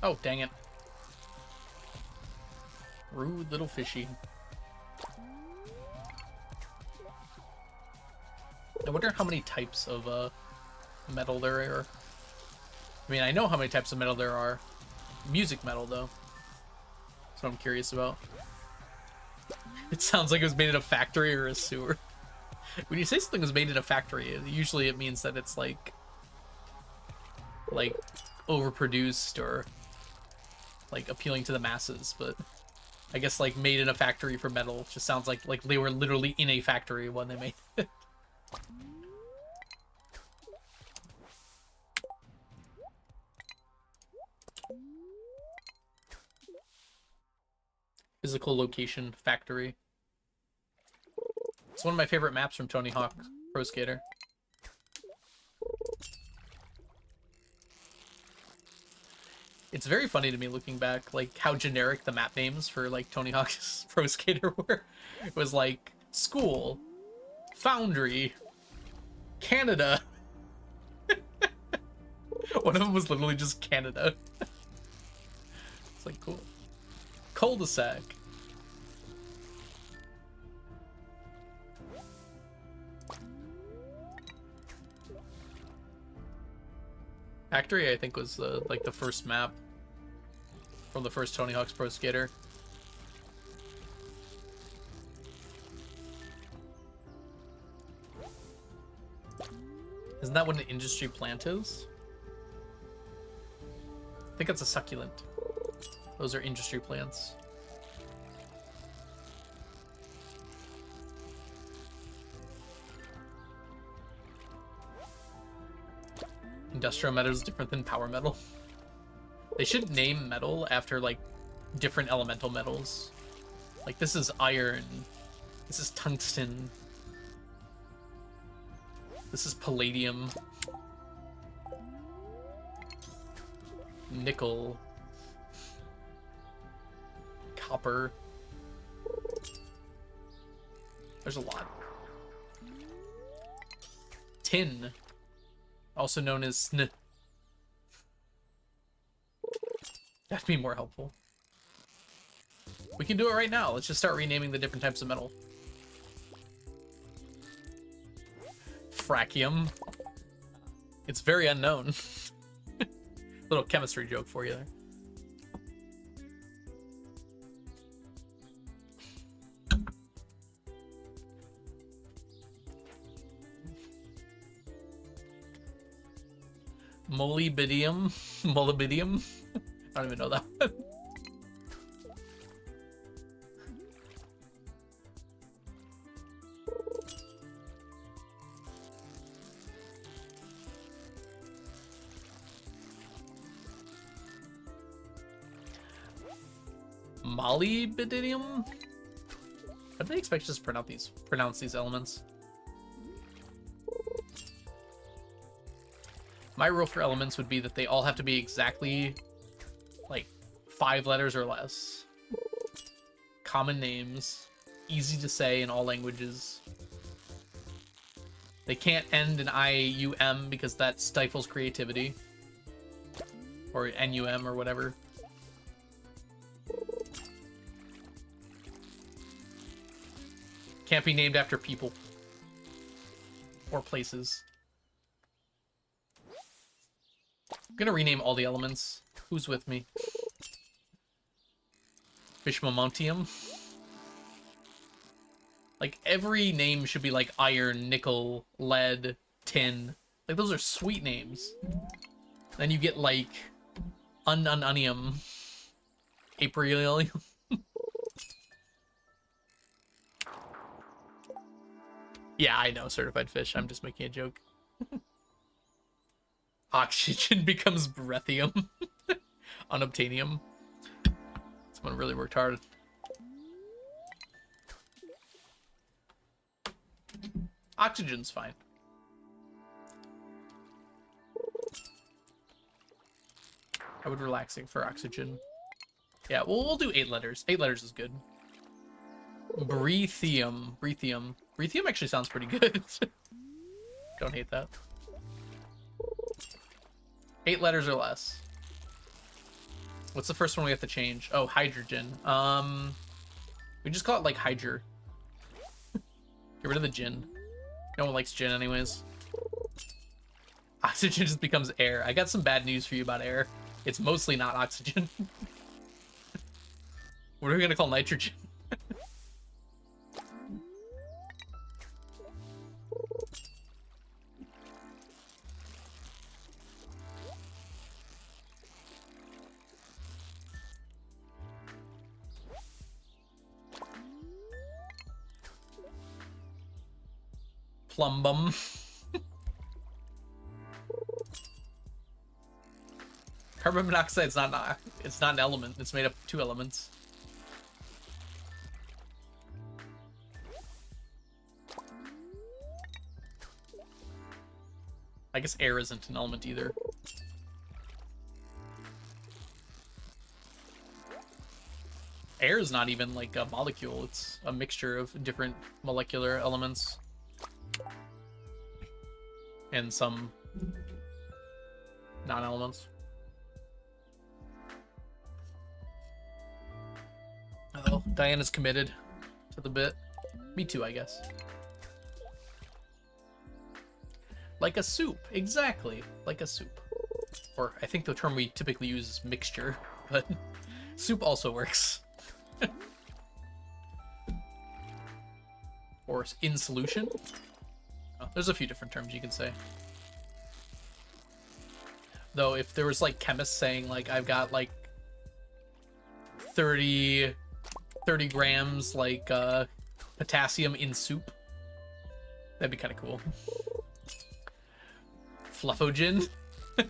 Oh, dang it. Rude little fishy. I wonder how many types of metal there are. I mean, I know how many types of metal there are. Music metal, though. That's what I'm curious about. It sounds like it was made in a factory or a sewer. When you say something was made in a factory, usually it means that it's like overproduced or like appealing to the masses, but I guess like made in a factory for metal just sounds like they were literally in a factory when they made it. Physical location factory. It's one of my favorite maps from Tony Hawk Pro Skater. It's very funny to me looking back, like how generic the map names for like Tony Hawk's Pro Skater were. It was like school, foundry, Canada. One of them was literally just Canada. It's like cool. Cul-de-sac. Factory, I think, was like the first map from the first Tony Hawk's Pro Skater. Isn't that what an industry plant is? I think it's a succulent. Those are industry plants. Industrial metal is different than power metal. They should name metal after like different elemental metals. Like this is iron. This is tungsten. This is palladium. Nickel. Copper. There's a lot. Tin. Also known as SN. That'd be more helpful. We can do it right now. Let's just start renaming the different types of metal. Fracium. It's very unknown. Little chemistry joke for you there. Molybdenum? Molybdenum? I don't even know that one. Molybdenum? How do they expect us to pronounce these elements? My rule for elements would be that they all have to be exactly like 5 letters or less. Common names, easy to say in all languages. They can't end in IUM because that stifles creativity. Or NUM or whatever. Can't be named after people. Or places. I'm gonna rename all the elements. Who's with me? Fishmomontium. Like, every name should be like iron, nickel, lead, tin. Like, those are sweet names. Then you get, like, ununium. Aprilium. Yeah, I know, certified fish. I'm just making a joke. Oxygen becomes breathium. Unobtainium. Someone really worked hard. Oxygen's fine. I would relaxing for oxygen. Yeah, well, we'll do 8 letters. 8 letters is good. Breathium. Breathium. Breathium actually sounds pretty good. Don't hate that. 8 letters or less. What's the first one we have to change? Oh, hydrogen. We just call it like Hydra. Get rid of the gin. No one likes gin anyways. Oxygen just becomes air. I got some bad news for you about air. It's mostly not oxygen. What are we gonna call nitrogen? Plumbum. Carbon monoxide's it's not an element. It's made up of 2 elements. I guess air isn't an element either. Air is not even like a molecule. It's a mixture of different molecular elements. And some non-elements. Oh, Diana's committed to the bit. Me too, I guess. Like a soup, exactly. Like a soup. Or I think the term we typically use is mixture, but soup also works. Or in solution. Oh, there's a few different terms you can say. Though if there was like chemists saying like I've got like 30 grams like potassium in soup, that'd be kind of cool. Fluffogen. I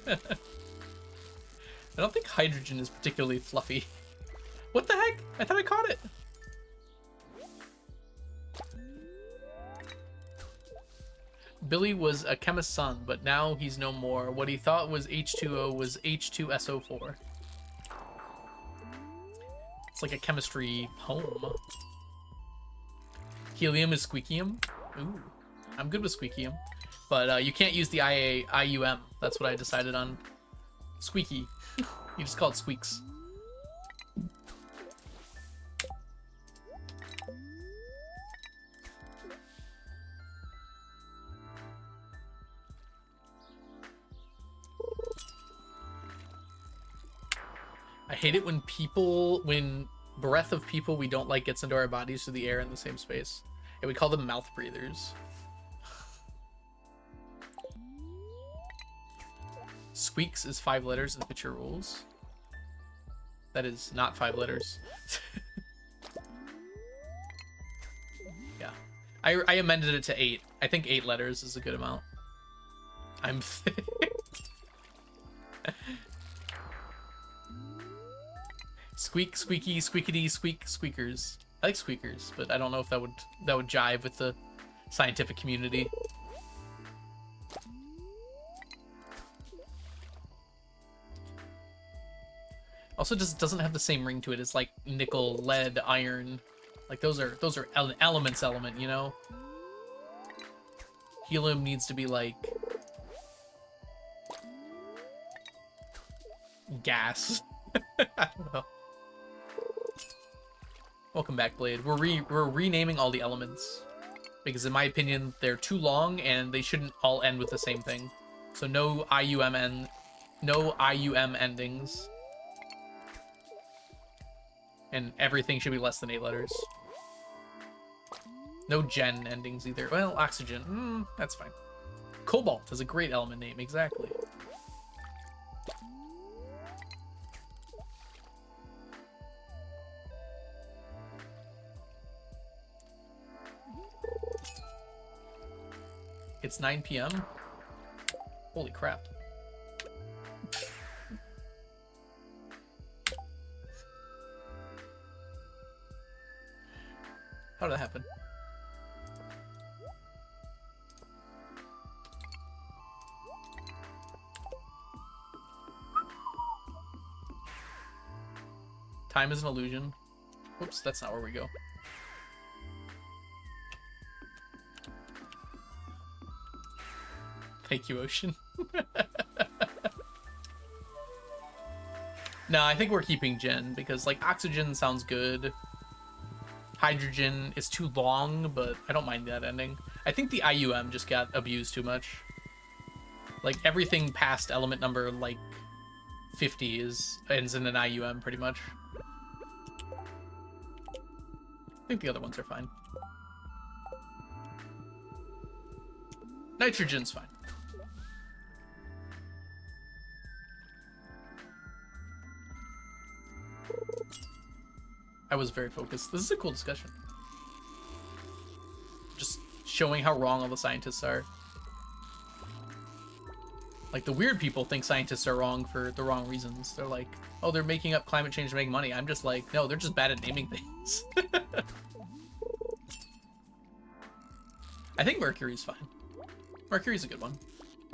don't think hydrogen is particularly fluffy. What the heck? I thought I caught it. Billy was a chemist's son, but now he's no more. What he thought was H2O was H2SO4. It's like a chemistry poem. Helium is squeakium. Ooh, I'm good with squeakium. But you can't use the IUM. That's what I decided on. Squeaky. You just call it squeaks. I hate it when breath of people we don't like gets into our bodies through the air in the same space. And we call them mouth breathers. Squeaks is 5 letters in Fitcher rules. That is not 5 letters. Yeah. I amended it to 8. I think 8 letters is a good amount. I'm Squeak, squeaky, squeakity, squeak, squeakers. I like squeakers, but I don't know if that would jive with the scientific community. Also, just doesn't have the same ring to it as like nickel, lead, iron. Like those are elements element, you know? Helium needs to be like gas. I don't know. Welcome back, Blade. We're renaming all the elements because in my opinion they're too long and they shouldn't all end with the same thing. So no IUM endings. And everything should be less than 8 letters. No gen endings either. Well, oxygen. That's fine. Cobalt is a great element name, exactly. It's 9 p.m. Holy crap. How did that happen? Time is an illusion. Whoops, that's not where we go. Thank you, Ocean. No, I think we're keeping Gen because like oxygen sounds good. Hydrogen is too long, but I don't mind that ending. I think the IUM just got abused too much. Like everything past element number like 50 ends in an IUM pretty much. I think the other ones are fine. Nitrogen's fine. I was very focused. This is a cool discussion. Just showing how wrong all the scientists are. Like, the weird people think scientists are wrong for the wrong reasons. They're like, oh, they're making up climate change to make money. I'm just like, no, they're just bad at naming things. I think Mercury's fine. Mercury's a good one.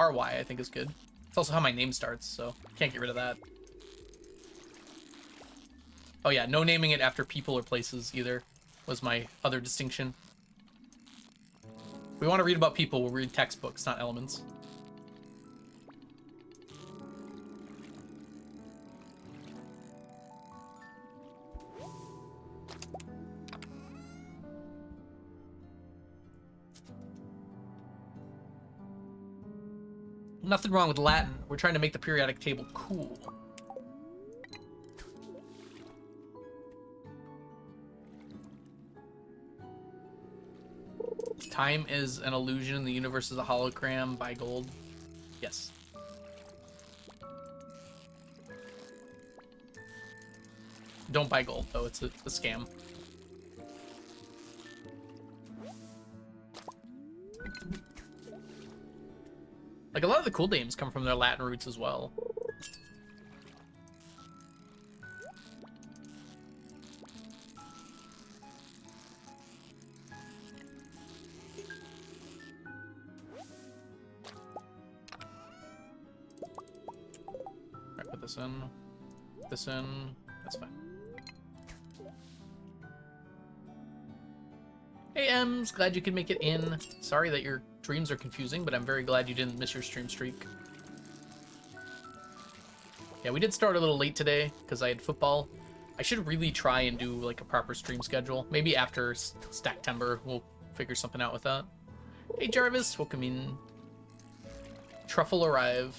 RY, I think, is good. It's also how my name starts, so can't get rid of that. Oh yeah, no naming it after people or places either was my other distinction. If we want to read about people, we'll read textbooks, not elements. Nothing wrong with Latin. We're trying to make the periodic table cool. Time is an illusion. The universe is a hologram. Buy gold. Yes. Don't buy gold, though. It's a scam. Like, a lot of the cool names come from their Latin roots as well. Alright, put this in. Put this in. That's fine. Hey, Ems, glad you could make it in. Sorry that your streams are confusing, but I'm very glad you didn't miss your stream streak. Yeah, we did start a little late today because I had football. I should really try and do like a proper stream schedule. Maybe after Stacktember, we'll figure something out with that. Hey, Jarvis, welcome in. Truffle arrive.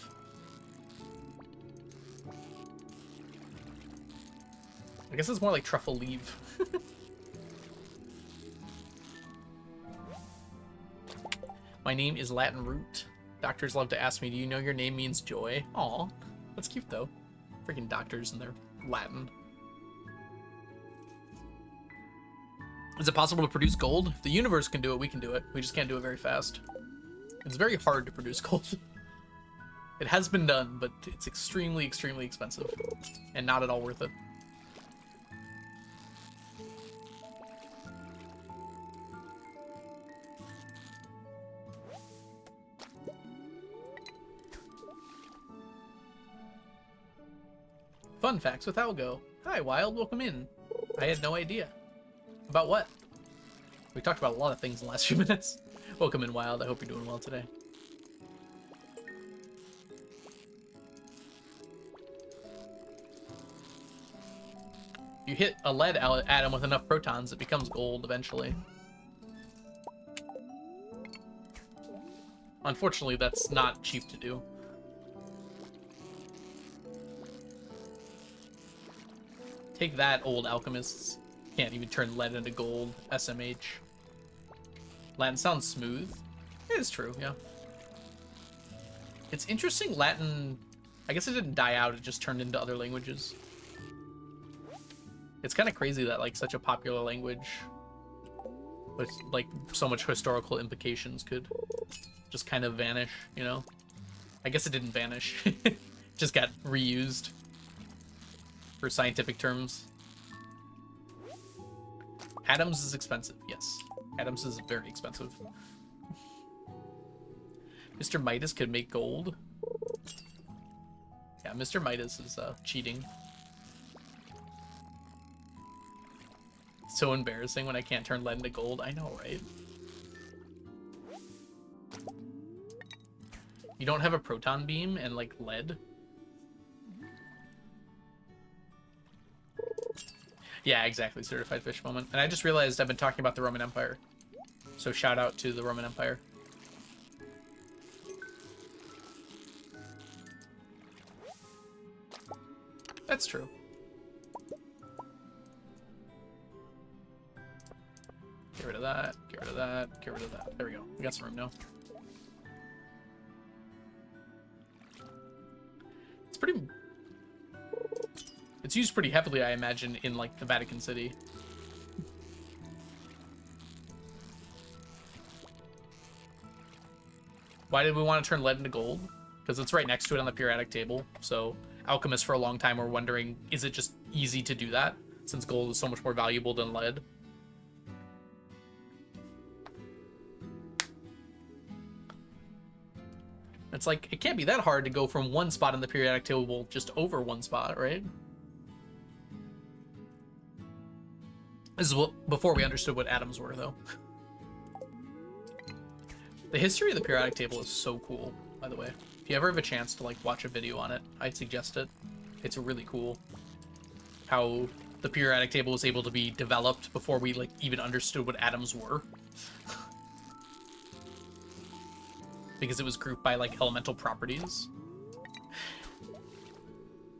I guess it's more like truffle leave. My name is Latin root. Doctors love to ask me, do you know your name means joy? Aw, that's cute though. Freaking doctors and their Latin. Is it possible to produce gold? If the universe can do it, we can do it. We just can't do it very fast. It's very hard to produce gold. It has been done, but it's extremely, extremely expensive. And not at all worth it. Fun facts with Algo. Hi, Wild. Welcome in. I had no idea. About what? We talked about a lot of things in the last few minutes. Welcome in, Wild. I hope you're doing well today. You hit a lead atom with enough protons, it becomes gold eventually. Unfortunately, that's not cheap to do. Take that, old alchemists. Can't even turn lead into gold. SMH. Latin sounds smooth. It is true, yeah. It's interesting, Latin... I guess it didn't die out, it just turned into other languages. It's kind of crazy that, like, such a popular language with, like, so much historical implications could just kind of vanish, you know? I guess it didn't vanish. Just got reused for scientific terms. Atoms is expensive, yes. Atoms is very expensive. Mr. Midas could make gold. Yeah, Mr. Midas is cheating. So embarrassing when I can't turn lead into gold. I know, right? You don't have a proton beam and, like, lead? Yeah, exactly. Certified fish moment. And I just realized I've been talking about the Roman Empire. So shout out to the Roman Empire. That's true. Get rid of that, get rid of that, get rid of that. There we go. We got some room now. It's pretty... It's used pretty heavily, I imagine, in, like, the Vatican City. Why did we want to turn lead into gold? Because it's right next to it on the periodic table. So alchemists for a long time were wondering, is it just easy to do that? Since gold is so much more valuable than lead. It's like, it can't be that hard to go from one spot in the periodic table just over one spot, right? This is before we understood what atoms were, though. The history of the periodic table is so cool, by the way. If you ever have a chance to, like, watch a video on it, I'd suggest it. It's really cool. How the periodic table was able to be developed before we, like, even understood what atoms were. Because it was grouped by, like, elemental properties.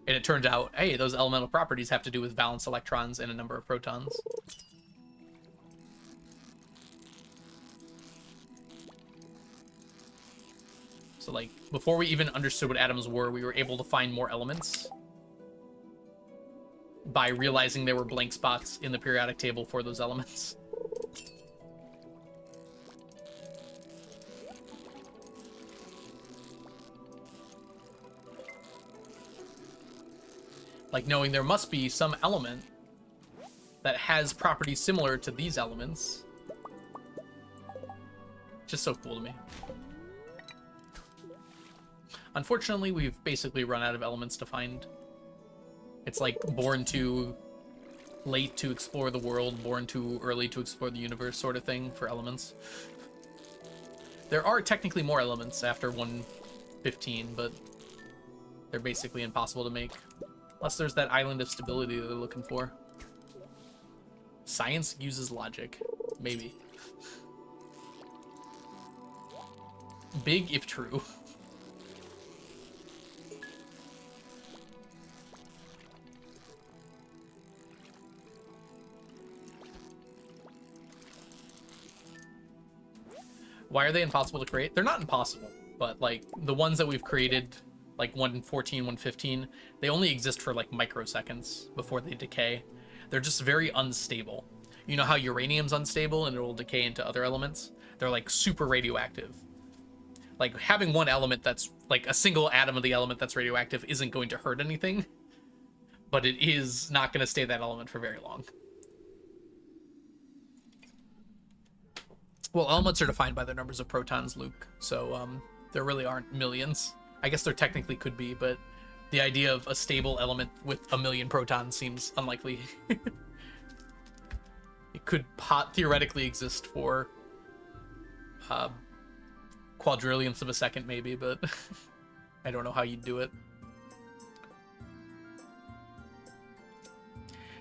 And it turned out, hey, those elemental properties have to do with valence electrons and a number of protons. So, like, before we even understood what atoms were, we were able to find more elements by realizing there were blank spots in the periodic table for those elements. Like, knowing there must be some element that has properties similar to these elements. Just so cool to me. Unfortunately, we've basically run out of elements to find. It's like born too late to explore the world, born too early to explore the universe sort of thing for elements. There are technically more elements after 115, but they're basically impossible to make. Unless there's that island of stability that they're looking for. Science uses logic. Maybe. Big if true. Why are they impossible to create? They're not impossible, but, like, the ones that we've created, like 114, 115, they only exist for, like, microseconds before they decay. They're just very unstable. You know how uranium's unstable and it will decay into other elements? They're, like, super radioactive. Like, having one element that's, like, a single atom of the element that's radioactive isn't going to hurt anything, but it is not going to stay that element for very long. Well, elements are defined by their numbers of protons, Luke, so there really aren't millions. I guess there technically could be, but The idea of a stable element with a million protons seems unlikely. It could theoretically exist for quadrillionths of a second, maybe, but I don't know how you'd do it.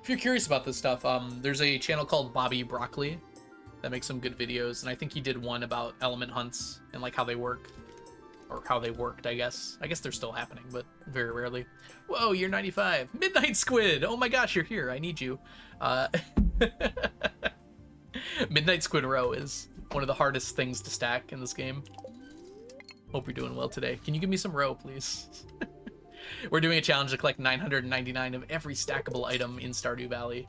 If you're curious about this stuff, there's a channel called Bobby Broccoli that makes some good videos, and I think he did one about element hunts and like how they work, or how they worked, I guess. I guess they're still happening, but very rarely. Whoa, you're 95. Midnight Squid! Oh my gosh, you're here. I need you. Midnight Squid Row is one of the hardest things to stack in this game. Hope you're doing well today. Can you give me some row, please? We're doing a challenge to collect 999 of every stackable item in Stardew Valley.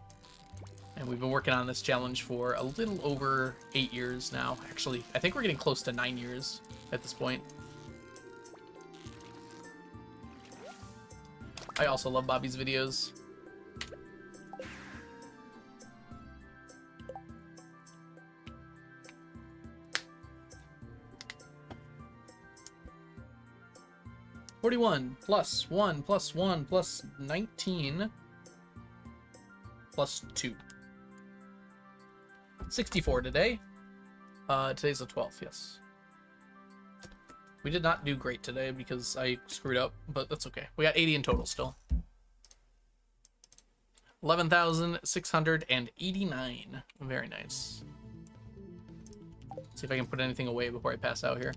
And we've been working on this challenge for a little over 8 years now. Actually, I think we're getting close to 9 years at this point. I also love Bobby's videos. $41 plus 1 plus 1 plus 19 plus 2. 64 today. Today's the 12th, yes. We did not do great today because I screwed up, but that's okay. We got 80 in total still. 11,689. Very nice. See if I can put anything away before I pass out here.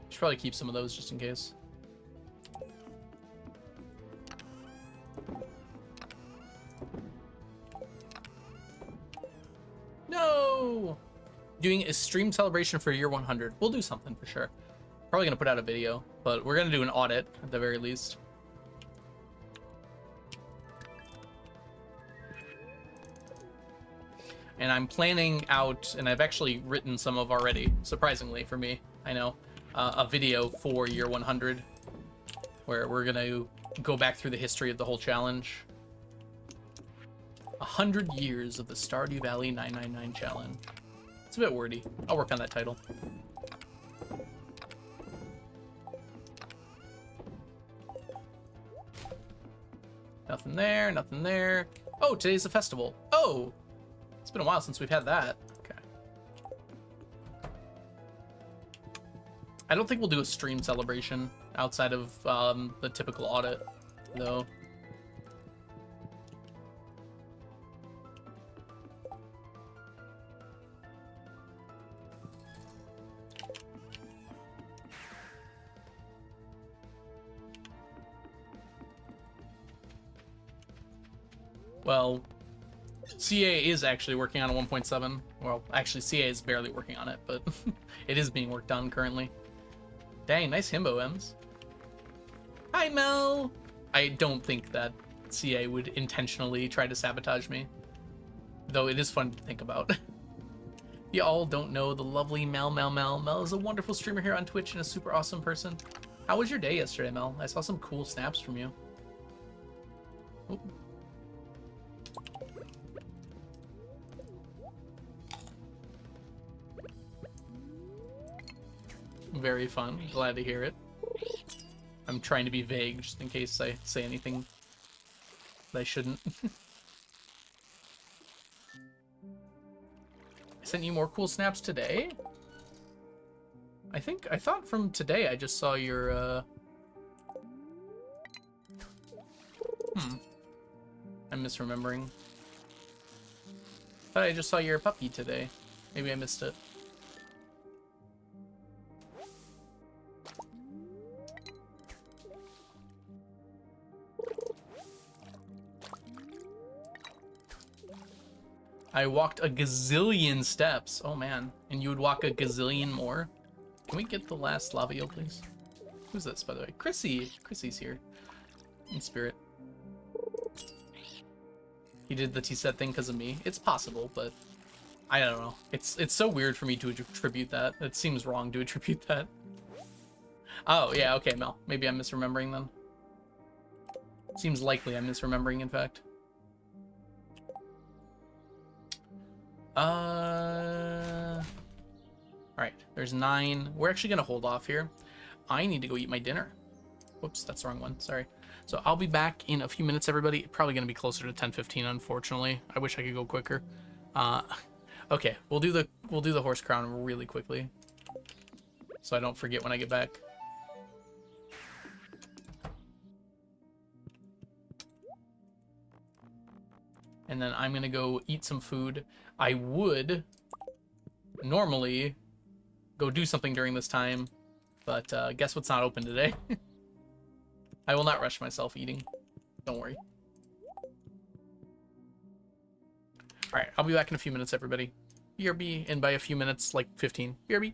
Should probably keep some of those just in case. No! Doing a stream celebration for year 100. We'll do something for sure. Probably gonna put out a video, but we're gonna do an audit at the very least. And I'm planning out, and I've actually written some of already, surprisingly for me, I know, a video for year 100, where we're gonna go back through the history of the whole challenge. 100 years of the Stardew Valley 999 challenge. It's a bit wordy. I'll work on that title. Nothing there, nothing there. Oh, today's a festival. Oh! It's been a while since we've had that. Okay. I don't think we'll do a stream celebration outside of the typical audit, though. Well, CA is actually working on a 1.7. Well, actually, CA is barely working on it, but it is being worked on currently. Dang, nice himbo, Ems. Hi, Mel! I don't think that CA would intentionally try to sabotage me, though it is fun to think about. You all don't know the lovely Mel. Mel is a wonderful streamer here on Twitch and a super awesome person. How was your day yesterday, Mel? I saw some cool snaps from you. Ooh. Very fun. Glad to hear it. I'm trying to be vague just in case I say anything that I shouldn't. I sent you more cool snaps today? I thought from today I just saw your, I'm misremembering. Thought I just saw your puppy today. Maybe I missed it. I walked a gazillion steps. Oh man. And you would walk a gazillion more? Can we get the last lava eel, please? Who's this, by the way? Chrissy. Chrissy's here. In spirit. He did the T-set thing because of me. It's possible, but I don't know. It's so weird for me to attribute that. It seems wrong to attribute that. Oh, yeah, okay, Mel. Maybe I'm misremembering then. Seems likely I'm misremembering, in fact. All right, there's 9. We're actually going to hold off here. I need to go eat my dinner. Whoops, that's the wrong one. Sorry. So I'll be back in a few minutes, everybody. Probably going to be closer to 10:15, unfortunately. I wish I could go quicker. Okay, we'll do the horse crown really quickly, so I don't forget when I get back. And then I'm gonna go eat some food. I would normally go do something during this time, but guess what's not open today? I will not rush myself eating. Don't worry. All right, I'll be back in a few minutes, everybody. BRB, and by a few minutes, like 15. BRB.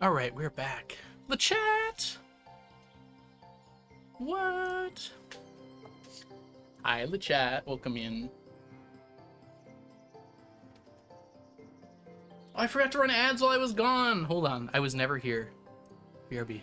Alright, we're back. The chat! What? Hi, the chat. Welcome in. Oh, I forgot to run ads while I was gone. Hold on. I was never here. BRB.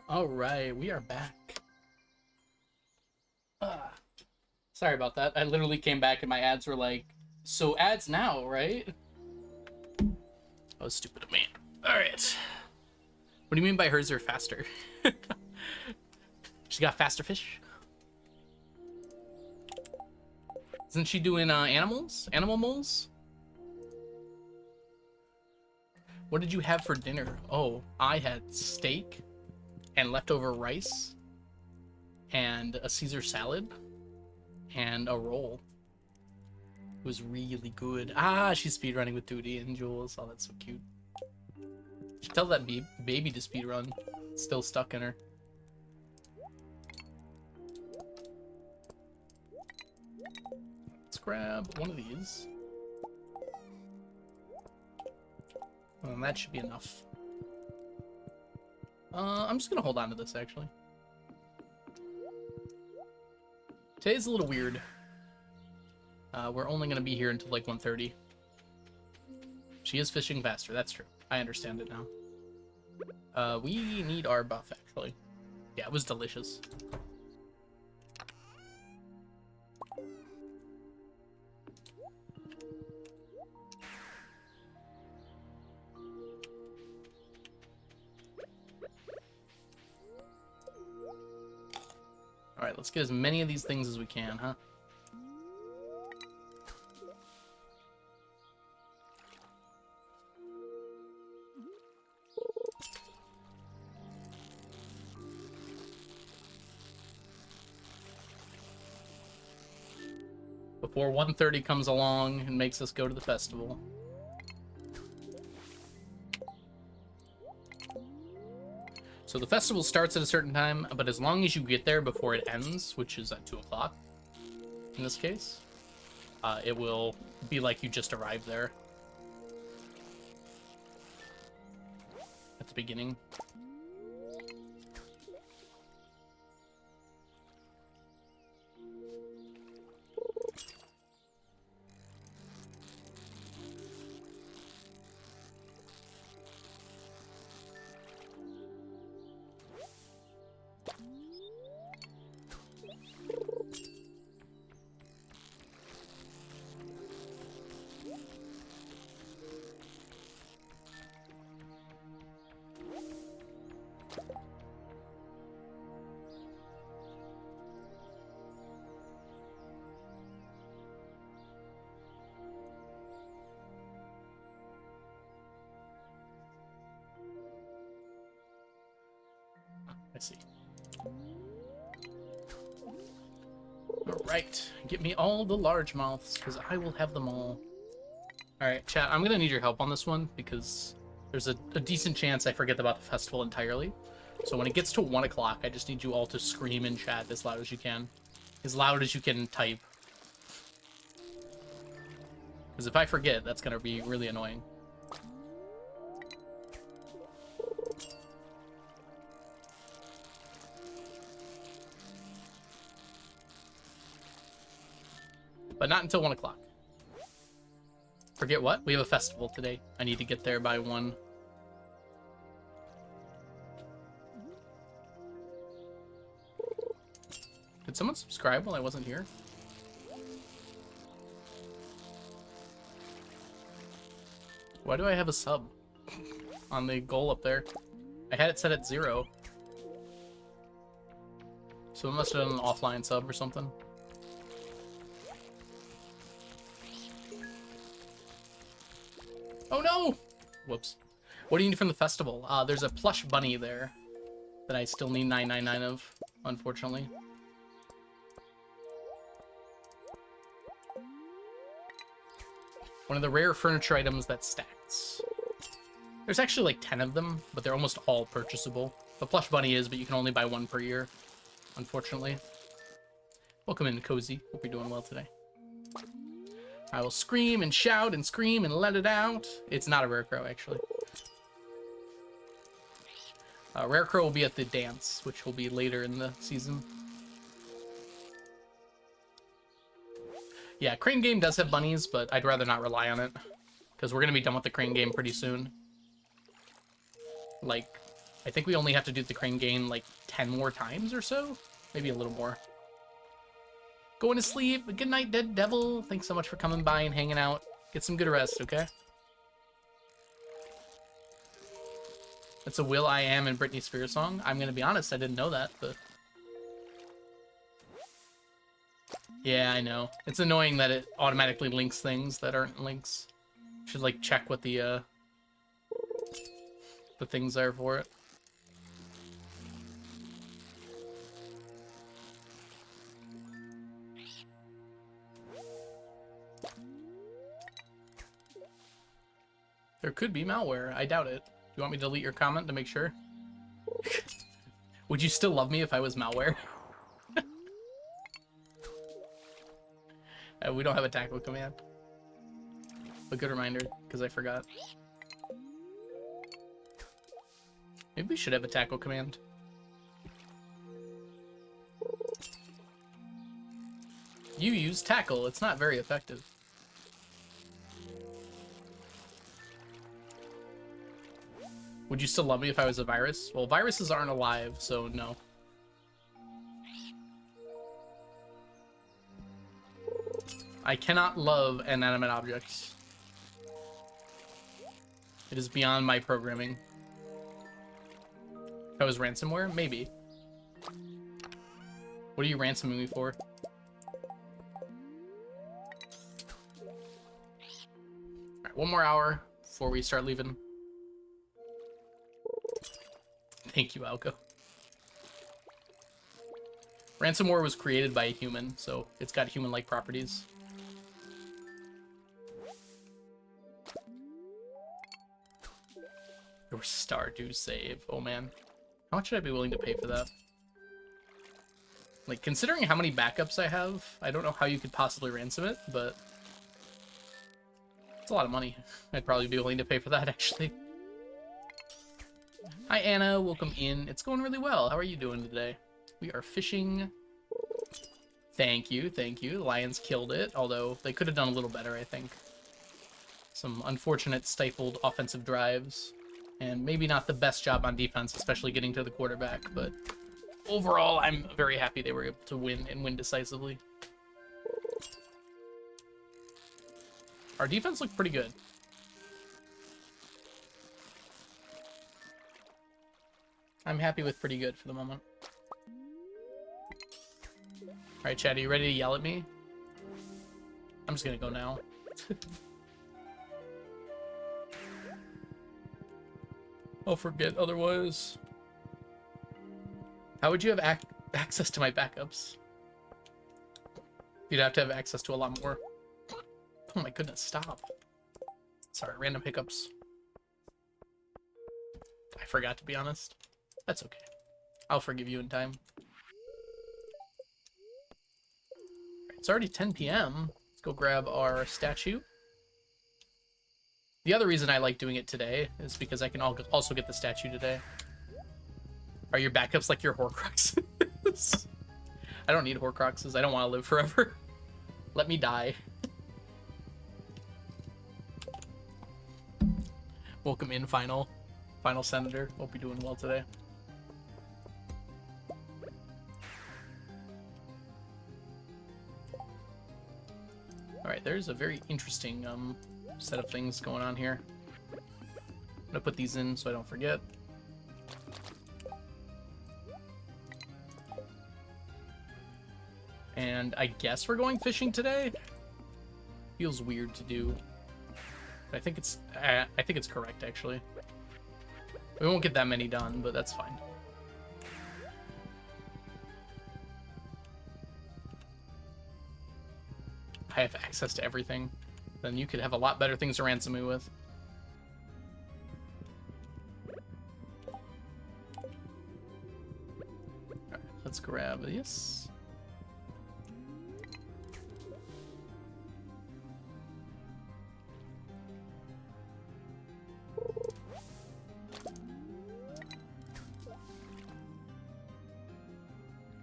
Alright, we are back. Sorry about that. I literally came back and my ads were like, so ads now, right? Oh, stupid of me. Alright. What do you mean by hers are faster? She got faster fish? Isn't she doing animals? Animal moles? What did you have for dinner? Oh, I had steak and leftover rice and a Caesar salad and a roll. It was really good. Ah, she's speedrunning with Duty and Jules. Oh, that's so cute. Should tell that baby to speedrun. It's still stuck in her. Let's grab one of these. And that should be enough. I'm just gonna hold on to this, actually. Today's a little weird. We're only gonna be here until like 1:30. She is fishing faster, that's true. I understand it now. We need our buff, actually. Yeah, it was delicious. Alright, let's get as many of these things as we can, huh? before 1:30 comes along and makes us go to the festival. So the festival starts at a certain time, but as long as you get there before it ends, which is at 2 o'clock in this case, it will be like you just arrived there at the beginning. I see. Alright, get me all the largemouths, because I will have them all. Alright, chat, I'm going to need your help on this one, because there's a decent chance I forget about the festival entirely. So when it gets to 1 o'clock, I just need you all to scream in chat as loud as you can. As loud as you can type. Because if I forget, that's going to be really annoying. But not until 1 o'clock. Forget what? We have a festival today. I need to get there by 1. Did someone subscribe while I wasn't here? Why do I have a sub on the goal up there? I had it set at 0. So it must have done an offline sub or something. Oh no! Whoops. What do you need from the festival? There's a plush bunny there that I still need 999 of, unfortunately. One of the rare furniture items that stacks. There's actually like 10 of them, but they're almost all purchasable. The plush bunny is, but you can only buy 1 per year, unfortunately. Welcome in, Cozy. Hope you're doing well today. I will scream and shout and scream and let it out. It's not a rare crow, actually. Rare crow will be at the dance, which will be later in the season. Yeah, crane game does have bunnies, but I'd rather not rely on it. Because we're going to be done with the crane game pretty soon. Like, I think we only have to do the crane game like 10 more times or so. Maybe a little more. Going to sleep. Good night, Dead Devil. Thanks so much for coming by and hanging out. Get some good rest, okay? That's a Will I Am and Britney Spears song. I'm going to be honest, I didn't know that, but... Yeah, I know. It's annoying that it automatically links things that aren't links. Should, like, check what the things are for it. There could be malware. I doubt it. Do you want me to delete your comment to make sure? Would you still love me if I was malware? We don't have a tackle command. A good reminder, because I forgot. Maybe we should have a tackle command. You use tackle. It's not very effective. Would you still love me if I was a virus? Well, viruses aren't alive, so no. I cannot love inanimate objects. It is beyond my programming. If I was ransomware? Maybe. What are you ransoming me for? Alright, 1 more hour before we start leaving. Thank you, Alco. Ransomware was created by a human, so it's got human-like properties. Your Stardew save. Oh, man. How much should I be willing to pay for that? Like, considering how many backups I have, I don't know how you could possibly ransom it, but it's a lot of money. I'd probably be willing to pay for that, actually. Hi, Anna. Welcome in. It's going really well. How are you doing today? We are fishing. Thank you. Thank you. The Lions killed it, although they could have done a little better, I think. Some unfortunate stifled offensive drives, and maybe not the best job on defense, especially getting to the quarterback, but overall, I'm very happy they were able to win and win decisively. Our defense looked pretty good. I'm happy with pretty good for the moment. Alright, Chad, are you ready to yell at me? I'm just gonna go now. I'll forget otherwise. How would you have access to my backups? You'd have to have access to a lot more. Oh my goodness, stop. Sorry, random hiccups. I forgot, to be honest. That's okay. I'll forgive you in time. It's already 10 p.m. Let's go grab our statue. The other reason I like doing it today is because I can also get the statue today. Are your backups like your Horcruxes? I don't need Horcruxes. I don't want to live forever. Let me die. Welcome in, Final Senator. Hope you're doing well today. Alright, there's a very interesting set of things going on here. I'm gonna put these in so I don't forget. And I guess we're going fishing today? Feels weird to do. But I think it's correct, actually. We won't get that many done, but that's fine. I have access to everything. Then you could have a lot better things to ransom me with. Alright, let's grab this.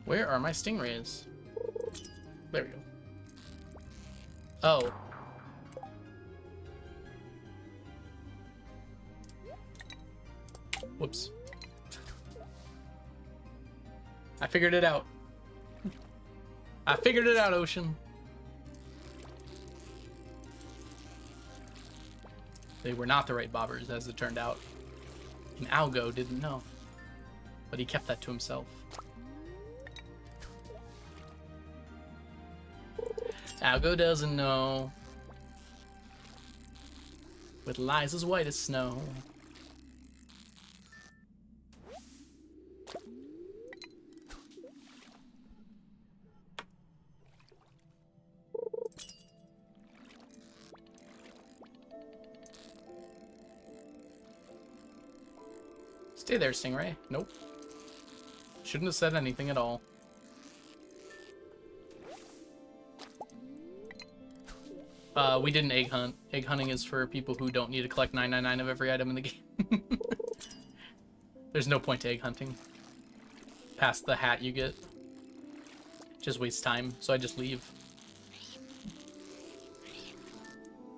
Where are my stingrays? There we go. Oh. Whoops. I figured it out. I figured it out, Ocean. They were not the right bobbers, as it turned out. And Algo didn't know. But he kept that to himself. Algo doesn't know. With lies as white as snow. Stay there, Stingray. Nope. Shouldn't have said anything at all. We didn't egg hunt. Egg hunting is for people who don't need to collect 999 of every item in the game. There's no point to egg hunting. Past the hat you get. Just wastes time, so I just leave.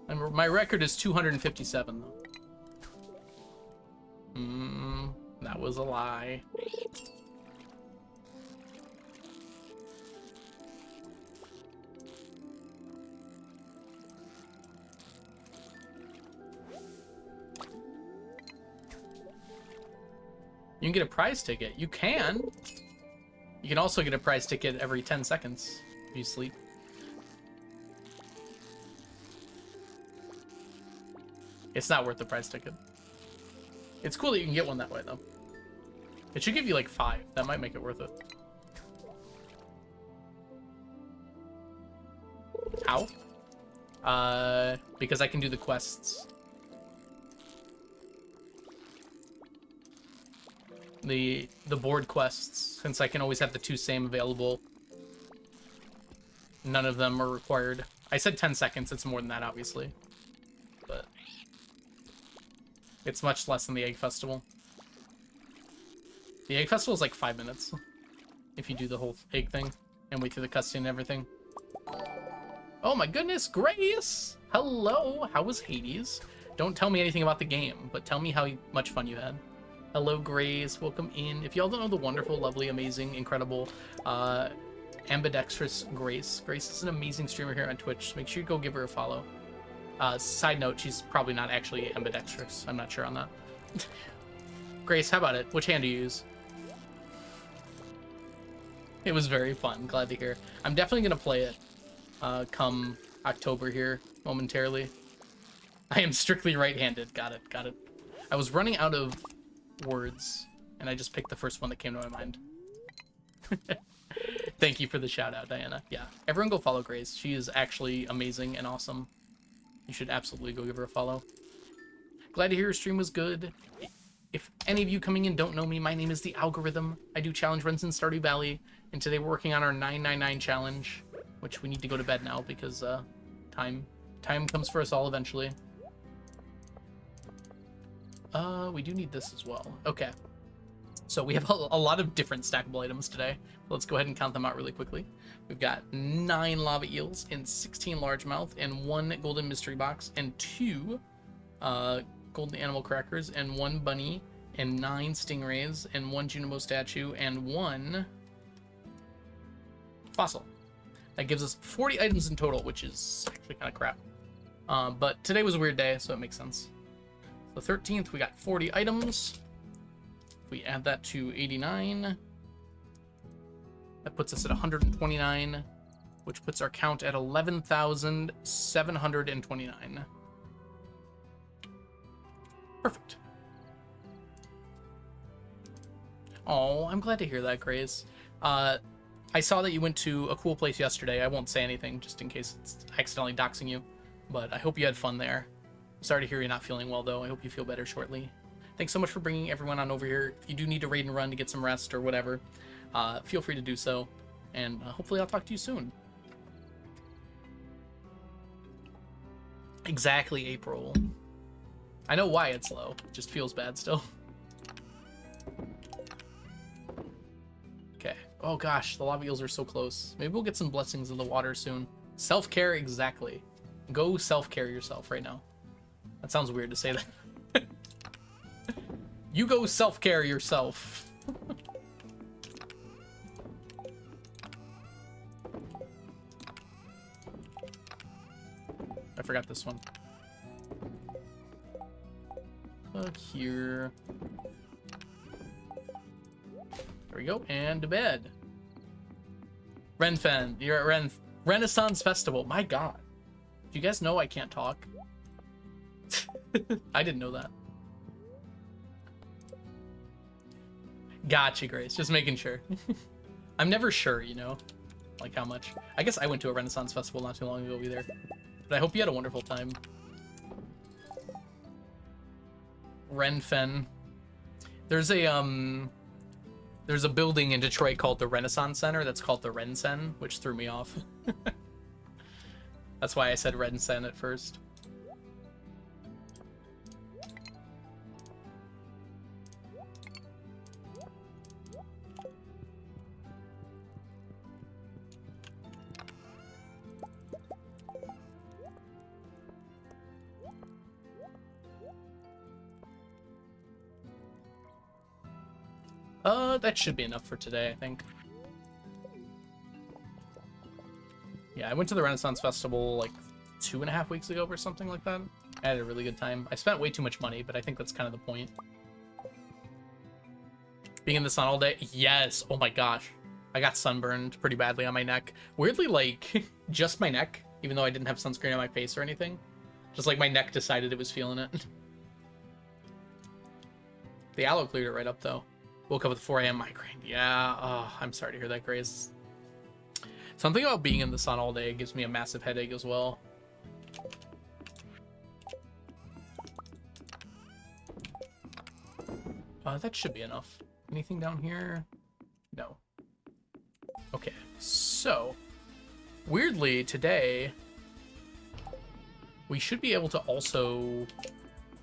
And my record is 257, though. That was a lie. You can get a prize ticket. You can. You can also get a prize ticket every 10 seconds if you sleep. It's not worth the prize ticket. It's cool that you can get one that way, though. It should give you like 5. That might make it worth it. How? Because I can do the quests. the board quests, since I can always have the 2 same available. None of them are required. I said 10 seconds. It's more than that, obviously. But it's much less than the Egg Festival. The Egg Festival is like 5 minutes. If you do the whole egg thing. And wait through the cutscene and everything. Oh my goodness, Grace! Hello! How was Hades? Don't tell me anything about the game, but tell me how much fun you had. Hello, Grace. Welcome in. If y'all don't know the wonderful, lovely, amazing, incredible, ambidextrous Grace. Grace is an amazing streamer here on Twitch. Make sure you go give her a follow. Side note, she's probably not actually ambidextrous. I'm not sure on that. Grace, how about it? Which hand do you use? It was very fun. Glad to hear. I'm definitely going to play it come October here, momentarily. I am strictly right-handed. Got it, got it. I was running out of words, and I just picked the first one that came to my mind. Thank you for the shout-out, Diana. Yeah, everyone go follow Grace. She is actually amazing and awesome. You should absolutely go give her a follow. Glad to hear your stream was good. If any of you coming in don't know me, my name is The Algorithm. I do challenge runs in Stardew Valley, and today we're working on our 999 challenge, which we need to go to bed now because time comes for us all eventually. We do need this as well. Okay. So we have a lot of different stackable items today. Let's go ahead and count them out really quickly. We've got 9 lava eels and 16 largemouth and 1 golden mystery box and 2 golden animal crackers and 1 bunny and 9 stingrays and 1 Junimo statue and 1 fossil. That gives us 40 items in total, which is actually kind of crap. But today was a weird day, so it makes sense. The 13th, we got 40 items. If we add that to 89, that puts us at 129, which puts our count at 11,729. Perfect. Oh, I'm glad to hear that, Grace. I saw that you went to a cool place yesterday. I won't say anything just in case it's accidentally doxing you, but I hope you had fun there. Sorry to hear you're not feeling well, though. I hope you feel better shortly. Thanks so much for bringing everyone on over here. If you do need to raid and run to get some rest or whatever, feel free to do so, and hopefully I'll talk to you soon. Exactly, April. I know why it's low. It just feels bad still. Okay. Oh gosh, the lava eels are so close. Maybe we'll get some blessings in the water soon. Self-care, exactly. Go self-care yourself right now. That sounds weird to say that. You go self-care yourself. I forgot this one. Here. There we go. And to bed. Renfen, you're at Renaissance Festival. My god. Do you guys know I can't talk? I didn't know that. Gotcha, Grace. Just making sure. I'm never sure, you know? Like how much. I guess I went to a Renaissance Festival not too long ago either. But I hope you had a wonderful time. Renfen. There's a building in Detroit called the Renaissance Center that's called the Rensen, which threw me off. That's why I said Rensen at first. That should be enough for today, I think. Yeah, I went to the Renaissance Festival like 2.5 weeks ago or something like that. I had a really good time. I spent way too much money, but I think that's kind of the point. Being in the sun all day? Yes! Oh my gosh. I got sunburned pretty badly on my neck. Weirdly, like, just my neck, even though I didn't have sunscreen on my face or anything. Just like my neck decided it was feeling it. The aloe cleared it right up, though. Woke up with 4 a.m. migraine. Yeah, oh, I'm sorry to hear that, Grace. Something about being in the sun all day gives me a massive headache as well. That should be enough. Anything down here? No. Okay, so weirdly today we should be able to also...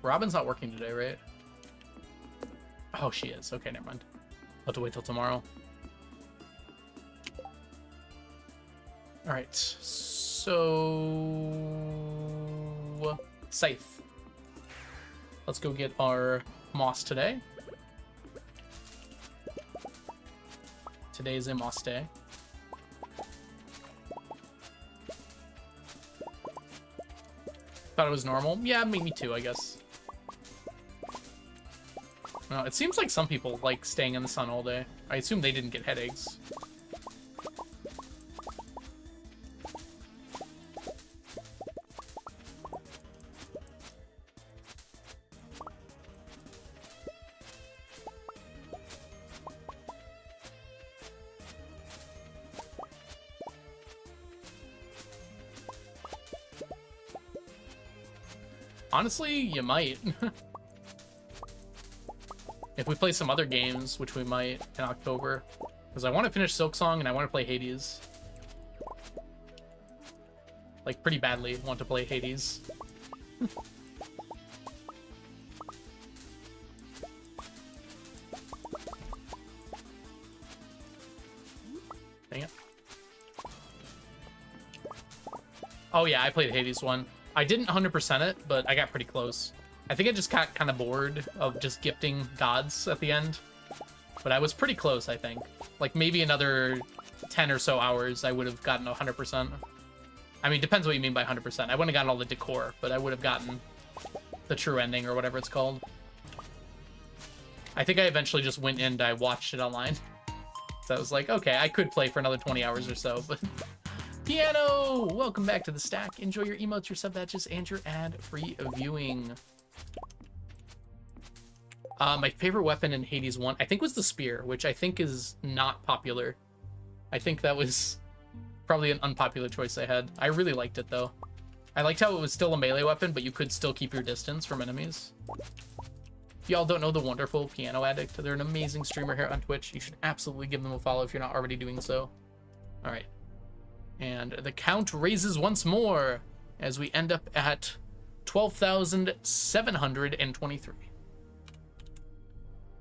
Robin's not working today, right? Oh, she is. Okay, never mind. I'll have to wait till tomorrow. Alright, so... Scythe. Let's go get our moss today. Today is a moss day. Thought it was normal. Yeah, me too, I guess. It seems like some people like staying in the sun all day. I assume they didn't get headaches. Honestly, you might. If we play some other games, which we might in October. Because I want to finish Silksong and I want to play Hades. Like, pretty badly want to play Hades. Dang it. Oh yeah, I played Hades one. I didn't 100% it, but I got pretty close. I think I just got kind of bored of just gifting gods at the end. But I was pretty close, I think. Like, maybe another 10 or so hours, I would have gotten 100%. I mean, depends what you mean by 100%. I wouldn't have gotten all the decor, but I would have gotten the true ending or whatever it's called. I think I eventually just went in and I watched it online. So I was like, okay, I could play for another 20 hours or so, but... Piano! Welcome back to the stack. Enjoy your emotes, your sub badges, and your ad-free viewing. My favorite weapon in Hades 1, I think, was the spear, which I think is not popular. I think that was probably an unpopular choice I had. I really liked it, though. I liked how it was still a melee weapon, but you could still keep your distance from enemies. If y'all don't know the wonderful Piano Addict, they're an amazing streamer here on Twitch. You should absolutely give them a follow if you're not already doing so. All right. And the count raises once more as we end up at 12,723.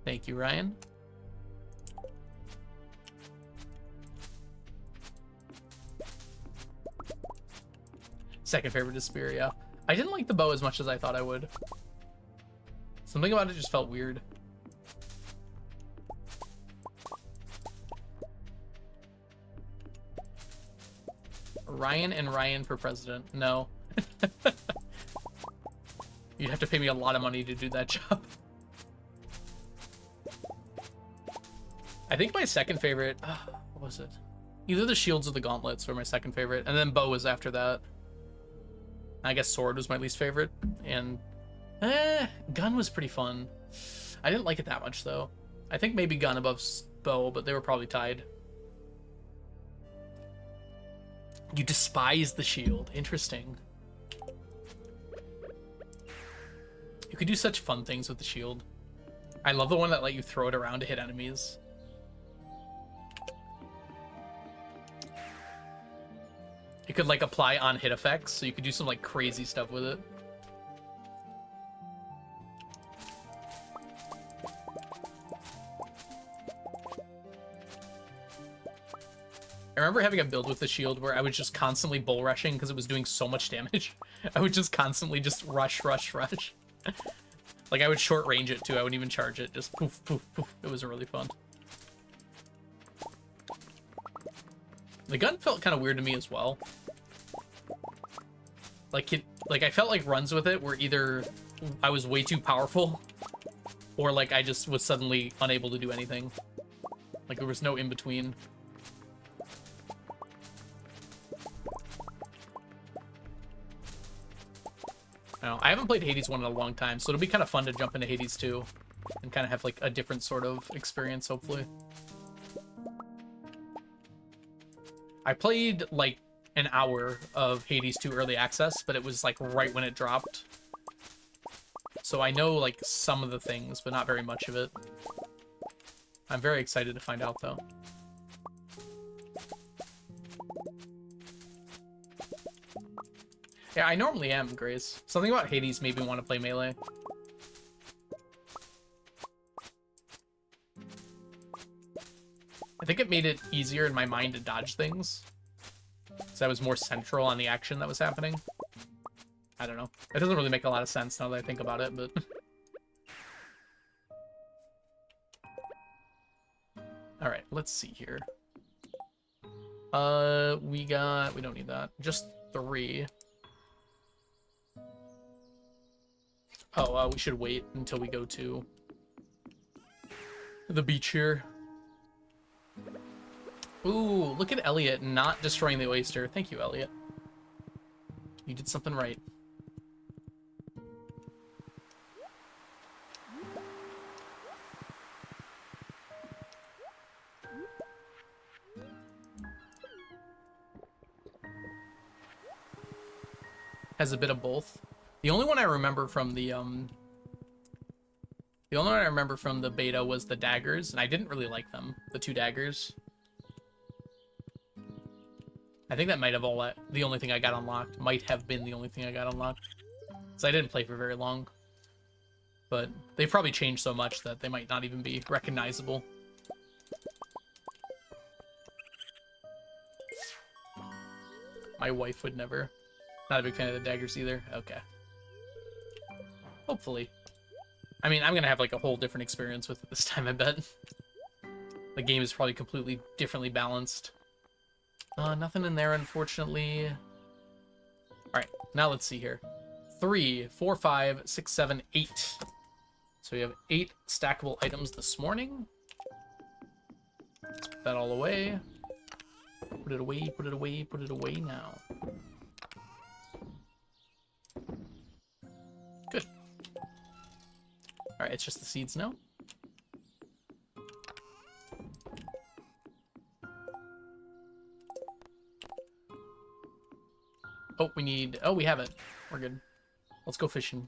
Thank you, Ryan. Second favorite is spear, yeah. I didn't like the bow as much as I thought I would. Something about it just felt weird. Ryan and Ryan for president. No. You'd have to pay me a lot of money to do that job. I think my second favorite... what was it? Either the shields or the gauntlets were my second favorite. And then bow was after that. I guess sword was my least favorite. And... gun was pretty fun. I didn't like it that much, though. I think maybe gun above bow, but they were probably tied. You despise the shield. Interesting. You could do such fun things with the shield. I love the one that let you throw it around to hit enemies. You could, like, apply on hit effects, so you could do some, like, crazy stuff with it. I remember having a build with the shield where I was just constantly bull rushing because it was doing so much damage. I would just constantly just rush. Like, I would short range it too. I wouldn't even charge it. Just poof, poof, poof. It was really fun. The gun felt kind of weird to me as well. Like, I felt like runs with it were either I was way too powerful or, like, I just was suddenly unable to do anything. Like, there was no in-between. I haven't played Hades 1 in a long time, so it'll be kind of fun to jump into Hades 2 and kind of have, like, a different sort of experience, hopefully. I played, like, an hour of Hades 2 early access, but it was, like, right when it dropped. So I know, like, some of the things, but not very much of it. I'm very excited to find out, though. Yeah, I normally am, Grace. Something about Hades made me want to play Melee. I think it made it easier in my mind to dodge things. Because I was more central on the action that was happening. I don't know. It doesn't really make a lot of sense now that I think about it, but... Alright, let's see here. We don't need that. Just 3. Oh, we should wait until we go to the beach here. Ooh, look at Elliot not destroying the oyster. Thank you, Elliot. You did something right. Has a bit of both. The only one I remember from the beta was the daggers, and I didn't really like them. The 2 daggers. I think that might have the only thing I got unlocked. Might have been the only thing I got unlocked. So I didn't play for very long. But they've probably changed so much that they might not even be recognizable. My wife would never. Not a big fan of the daggers either. Okay. Hopefully. I mean, I'm gonna have like a whole different experience with it this time, I bet. The game is probably completely differently balanced. Nothing in there, unfortunately. Alright, now let's see here. 3, 4, 5, 6, 7, 8. So we have 8 stackable items this morning. Let's put that all away. Put it away, put it away, put it away now. Good. Alright, it's just the seeds now. Oh, we have it. We're good. Let's go fishing.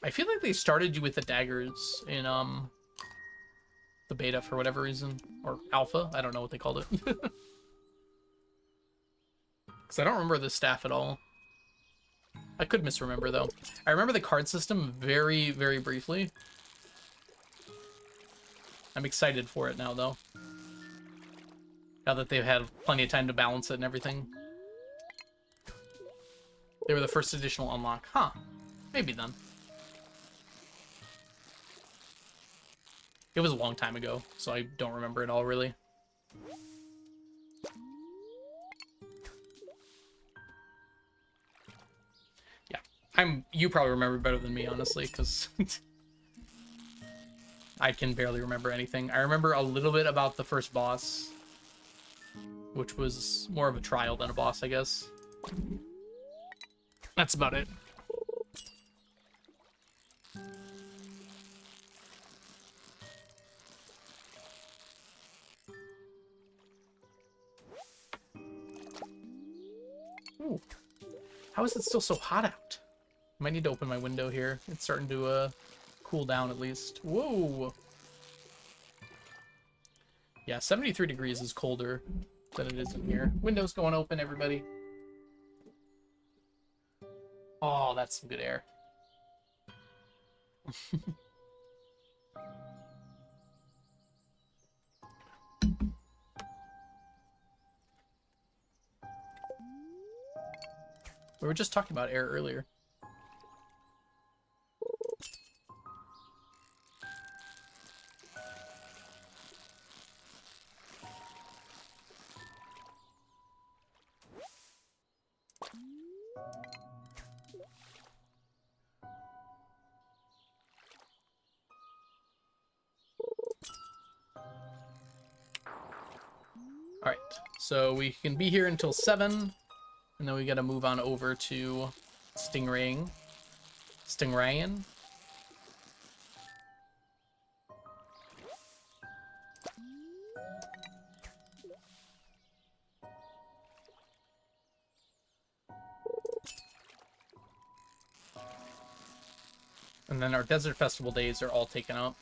I feel like they started you with the daggers in, the beta for whatever reason. Or alpha. I don't know what they called it. Because I don't remember the staff at all. I could misremember, though. I remember the card system very, very briefly. I'm excited for it now, though. Now that they've had plenty of time to balance it and everything. They were the first additional unlock. Huh. Maybe then. It was a long time ago, so I don't remember it all, really. Yeah. You probably remember better than me, honestly, because... I can barely remember anything. I remember a little bit about the first boss, which was more of a trial than a boss, I guess. That's about it. Ooh. How is it still so hot out? I might need to open my window here. It's starting to cool down at least. Whoa! Yeah, 73 degrees is colder than it is in here. Window's going open, everybody. Oh, that's some good air. We were just talking about air earlier. Alright, so we can be here until 7, and then we gotta move on over to Stingrayin. And then our Desert Festival days are all taken up.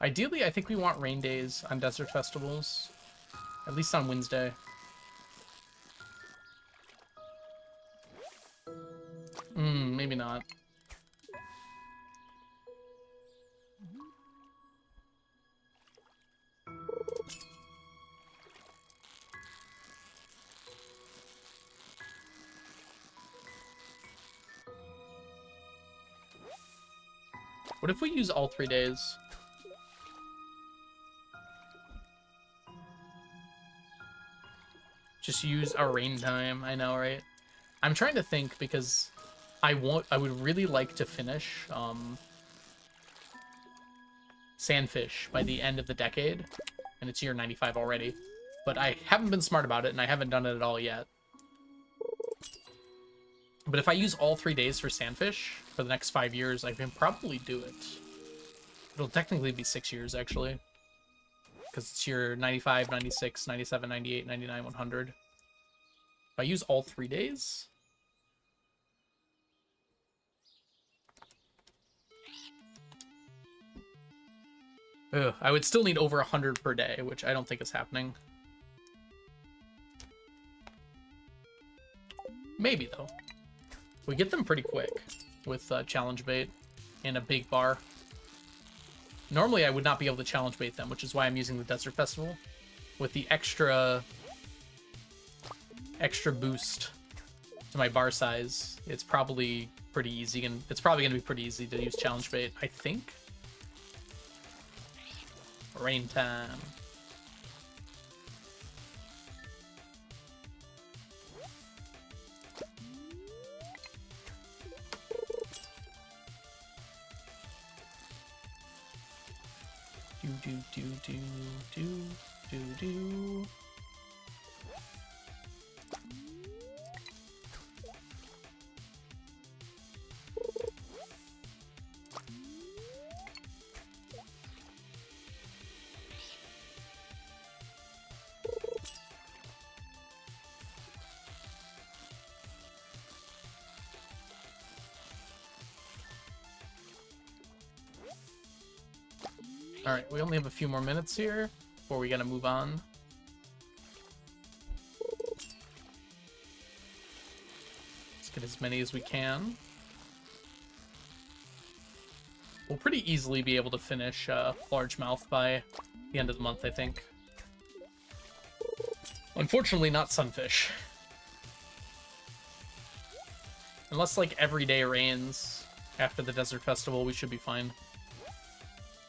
Ideally, I think we want rain days on Desert Festivals. At least on Wednesday. Maybe not. What if we use all 3 days? Just use our rain time. I know, right? I'm trying to think because I would really like to finish Sandfish by the end of the decade, and it's year 95 already. But I haven't been smart about it, and I haven't done it at all yet. But if I use all 3 days for Sandfish for the next 5 years, I can probably do it. It'll technically be 6 years, actually. Because it's year 95, 96, 97, 98, 99, 100. If I use all 3 days... Ugh, I would still need over 100 per day, which I don't think is happening. Maybe, though. We get them pretty quick with challenge bait and a big bar. Normally, I would not be able to challenge bait them, which is why I'm using the Desert Festival. With the extra boost to my bar size, it's probably pretty easy, and it's probably going to be pretty easy to use challenge bait, I think. Rain time. Do. Alright, we only have a few more minutes here before we gotta move on. Let's get as many as we can. We'll pretty easily be able to finish Largemouth by the end of the month, I think. Unfortunately, not Sunfish. Unless, like, every day rains after the Desert Festival, we should be fine.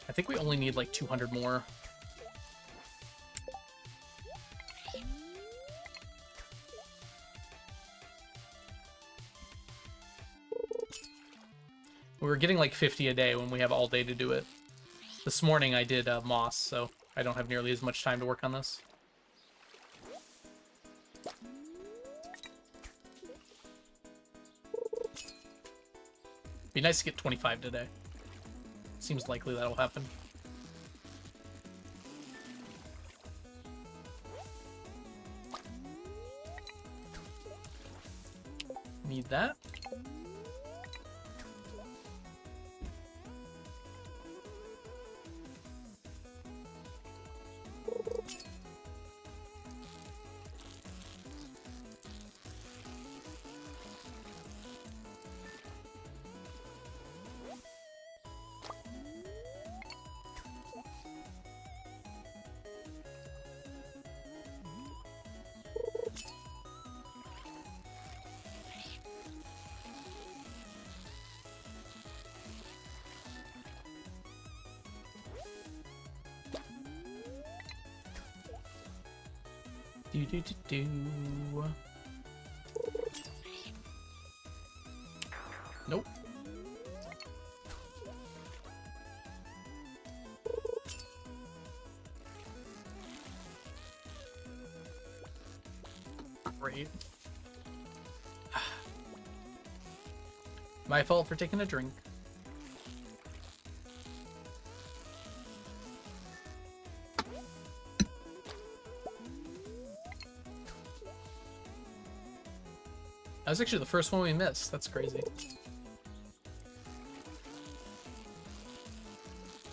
I think we only need like 200 more. We were getting like 50 a day when we have all day to do it. This morning I did moss, so I don't have nearly as much time to work on this. Be nice to get 25 today. Seems likely that'll happen. Need that. Do. Nope. Great. My fault for taking a drink. . That was actually the first one we missed. That's crazy.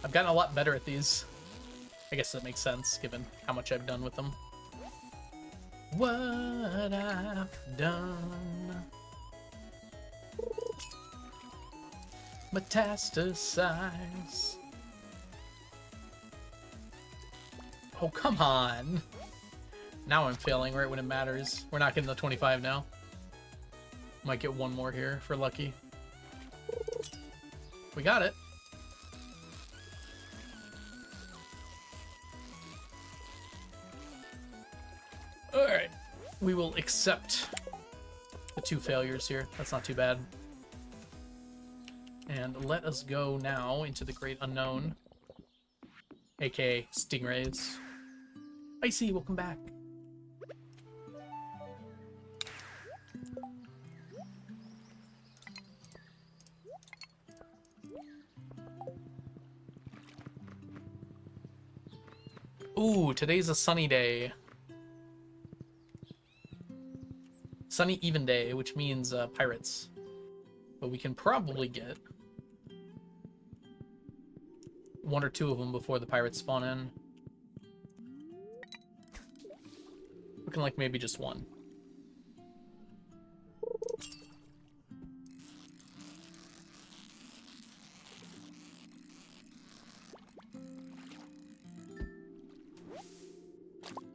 I've gotten a lot better at these. I guess that makes sense, given how much I've done with them. What I've done. Metastasize. Oh, come on. Now I'm failing right when it matters. We're not getting the 25 now. Might get one more here for lucky. We got it. Alright. We will accept the 2 failures here. That's not too bad. And let us go now into the Great Unknown. AKA Stingrays. Icy, welcome back. Ooh, today's a sunny day. Sunny even day, which means pirates. But we can probably get 1 or 2 of them before the pirates spawn in. Looking like maybe just 1.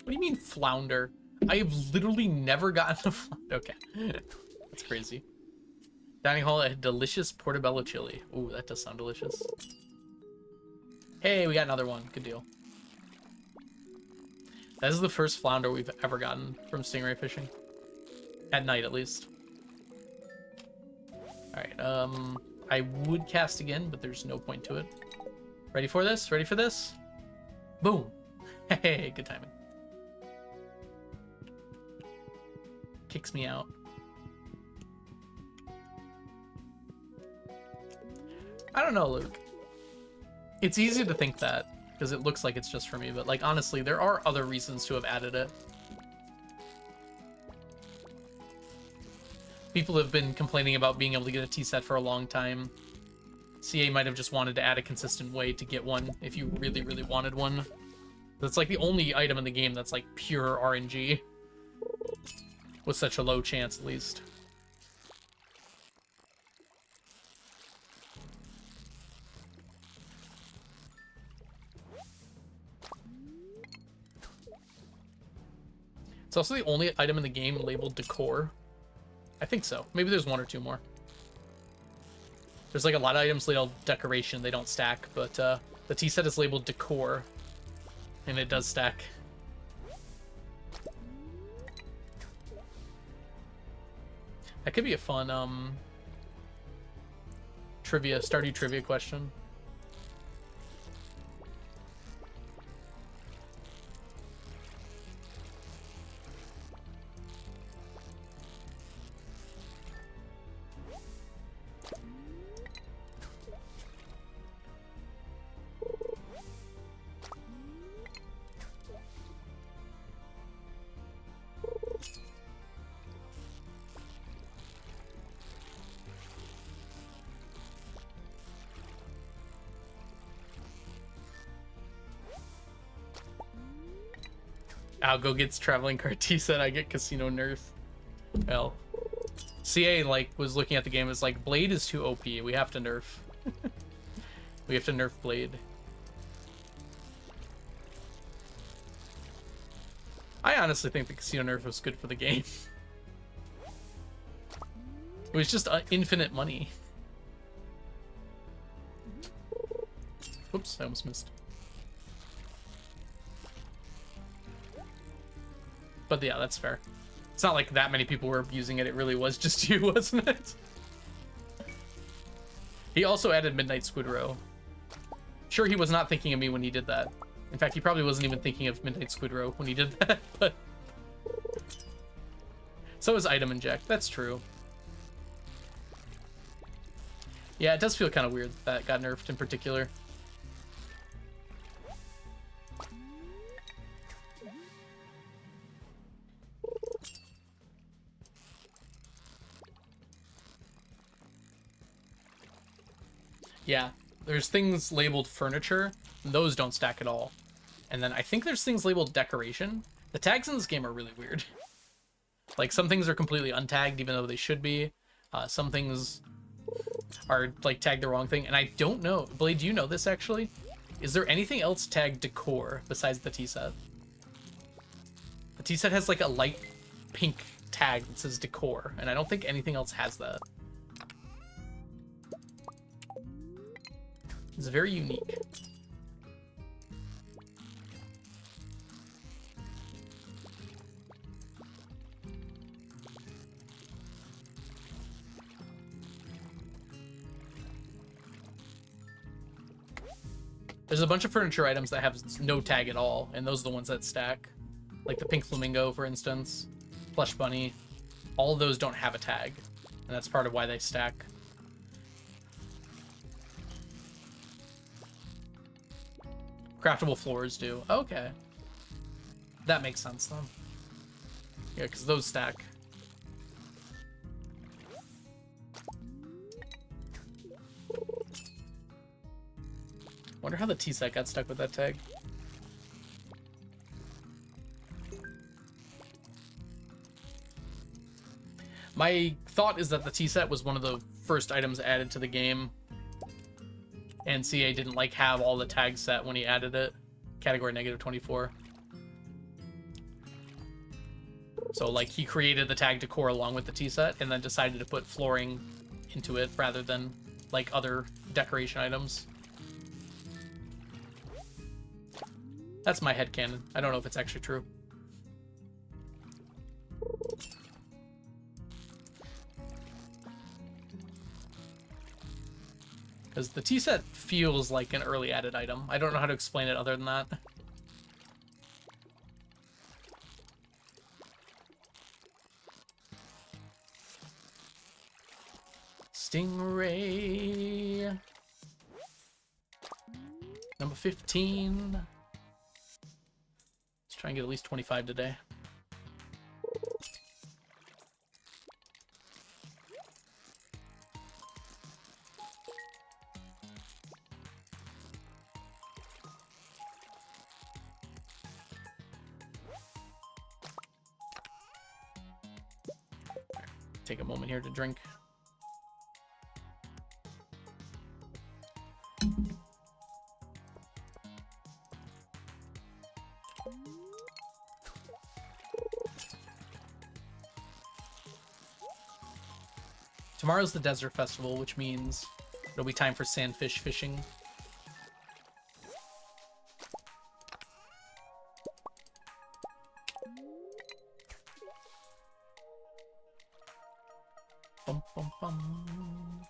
What do you mean flounder? I have literally never gotten a flounder. Okay. That's crazy. Dining hall, a delicious portobello chili. Ooh, that does sound delicious. Hey, we got another one. Good deal. That is the first flounder we've ever gotten from stingray fishing. At night, at least. Alright, I would cast again, but there's no point to it. Ready for this? Ready for this? Boom! Hey, good timing. Kicks me out. I don't know, Luke. It's easy to think that, because it looks like it's just for me, but, like, honestly, there are other reasons to have added it. People have been complaining about being able to get a T-set for a long time. CA might have just wanted to add a consistent way to get one if you really, really wanted one. That's, like, the only item in the game that's, like, pure RNG. With such a low chance, at least. It's also the only item in the game labeled decor. I think so. Maybe there's 1 or 2 more. There's like a lot of items labeled decoration, they don't stack, but the tea set is labeled decor, and it does stack. That could be a fun Stardew trivia question. Algo gets traveling cart T set, I get casino nerf. Well, CA like was looking at the game as like Blade is too OP. We have to nerf. We have to nerf Blade. I honestly think the casino nerf was good for the game. It was just infinite money. Oops, I almost missed. But yeah, that's fair. It's not like that many people were abusing it. It really was just you, wasn't it? He also added Midnight Squid Row. Sure, he was not thinking of me when he did that. In fact, he probably wasn't even thinking of Midnight Squid Row when he did that, but... So is Item Inject. That's true. Yeah, it does feel kind of weird that got nerfed in particular. Yeah, there's things labeled furniture. Those don't stack at all. And then I think there's things labeled decoration. The tags in this game are really weird. Like, some things are completely untagged, even though they should be. Some things are, like, tagged the wrong thing. And I don't know. Blade, do you know this, actually? Is there anything else tagged decor besides the tea set? The tea set has, like, a light pink tag that says decor, and I don't think anything else has that. It's very unique. There's a bunch of furniture items that have no tag at all, and those are the ones that stack. Like the pink flamingo, for instance, plush bunny. All of those don't have a tag, and that's part of why they stack. Craftable floors do. Okay. That makes sense, then. Yeah, because those stack. Wonder how the tea set got stuck with that tag. My thought is that the tea set was one of the first items added to the game, and CA didn't like have all the tags set when he added it. Category -24. So like he created the tag decor along with the tea set and then decided to put flooring into it rather than like other decoration items. That's my headcanon. I don't know if it's actually true. Because the tea set feels like an early added item. I don't know how to explain it other than that. Stingray. Number 15. Let's try and get at least 25 today. Take a moment here to drink. Tomorrow's the Desert Festival, which means it'll be time for sandfish fishing. Bum, bum, bum.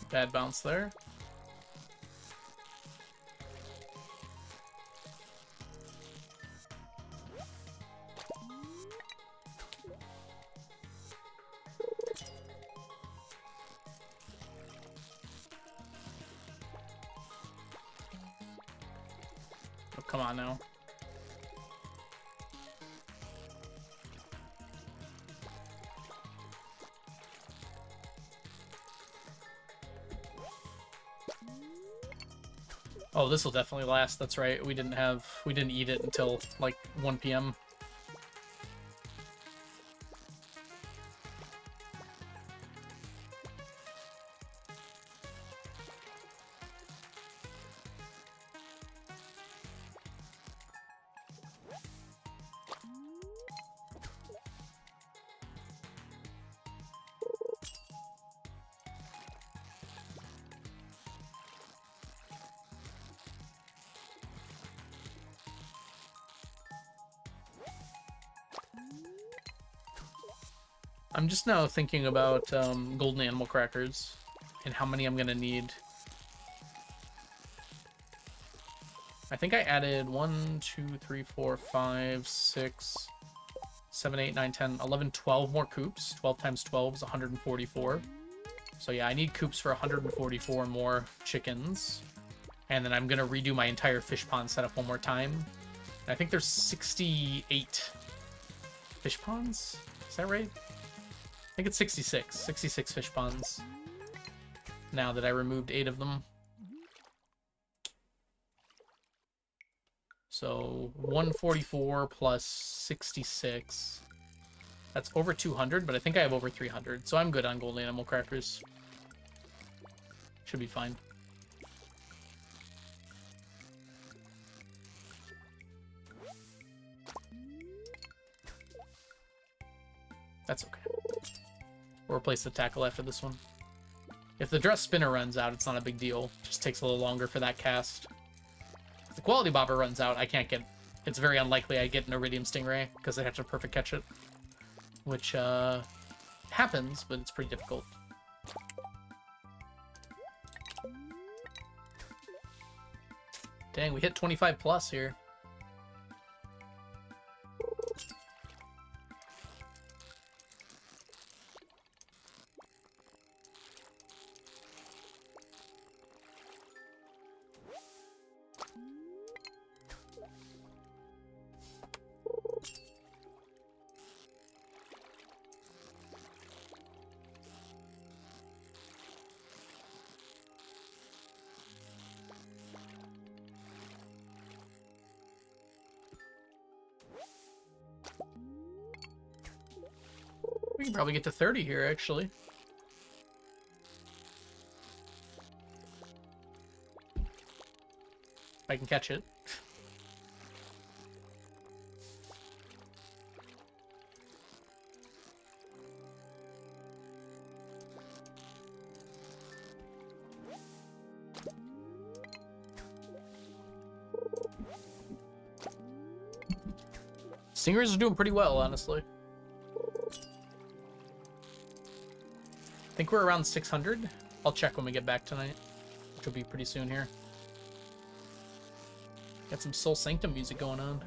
Bad bounce there. Oh, come on now. Oh, this will definitely last. That's right. We didn't eat it until like 1 p.m. I'm just now thinking about golden animal crackers and how many I'm gonna need. I think I added 1, 2, 3, 4, 5, 6, 7, 8, 9, 10, 11, 12 more coops. 12 times 12 is 144. So yeah, I need coops for 144 more chickens. And then I'm gonna redo my entire fish pond setup one more time. And I think there's 68 fish ponds? Is that right? I think it's 66. 66 fish ponds. Now that I removed 8 of them. So 144 plus 66. That's over 200, but I think I have over 300. So I'm good on gold animal crackers. Should be fine. That's okay. We'll replace the tackle after this one. If the dress spinner runs out, it's not a big deal. It just takes a little longer for that cast. If the quality bobber runs out, I can't get... It's very unlikely I get an iridium stingray, because I have to perfect catch it. Which, happens, but it's pretty difficult. Dang, we hit 25 plus here. We can probably get to 30 here, actually. If I can catch it. Stingrays are doing pretty well, honestly. I think we're around 600. I'll check when we get back tonight, which will be pretty soon here. Got some Soul Sanctum music going on.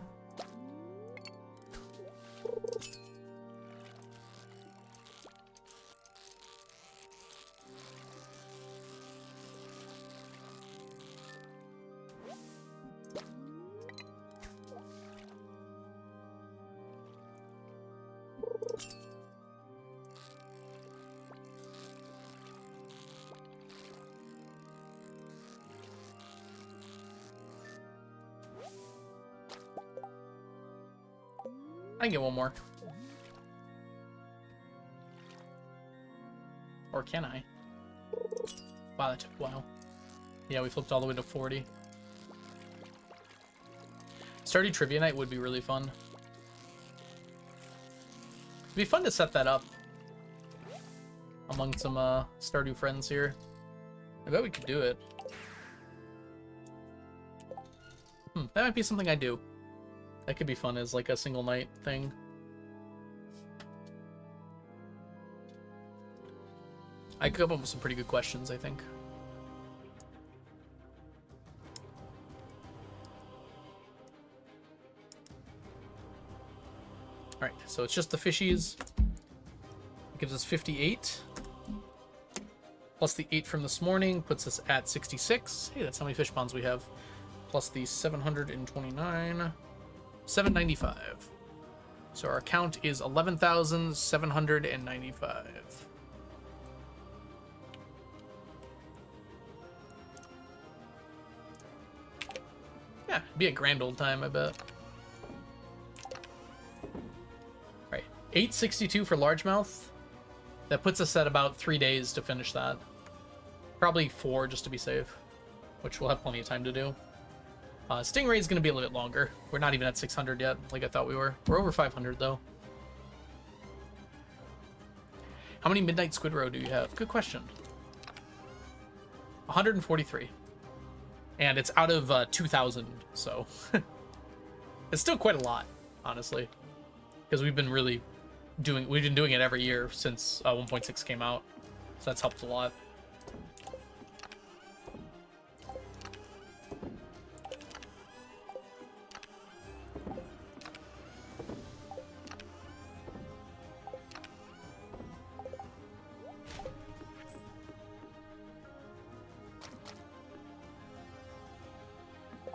I can get one more. Or can I? Wow, that took a while. Yeah, we flipped all the way to 40. Stardew Trivia Night would be really fun. It'd be fun to set that up among some Stardew friends here. I bet we could do it. That might be something I do. That could be fun as like a single night thing. I could come up with some pretty good questions, I think. Alright, so it's just the fishies. It gives us 58. Plus the 8 from this morning puts us at 66. Hey, that's how many fish ponds we have. Plus the 729. 795. So our count is 11,795. Yeah, it'd be a grand old time, I bet. Right, 862 for largemouth. That puts us at about 3 days to finish that. Probably 4 just to be safe, which we'll have plenty of time to do. Stingray is going to be a little bit longer. We're not even at 600 yet, like I thought we were. We're over 500, though. How many Midnight Squid Roe do you have? Good question. 143. And it's out of 2,000, so... it's still quite a lot, honestly. Because we've been really doing... We've been doing it every year since 1.6 came out. So that's helped a lot.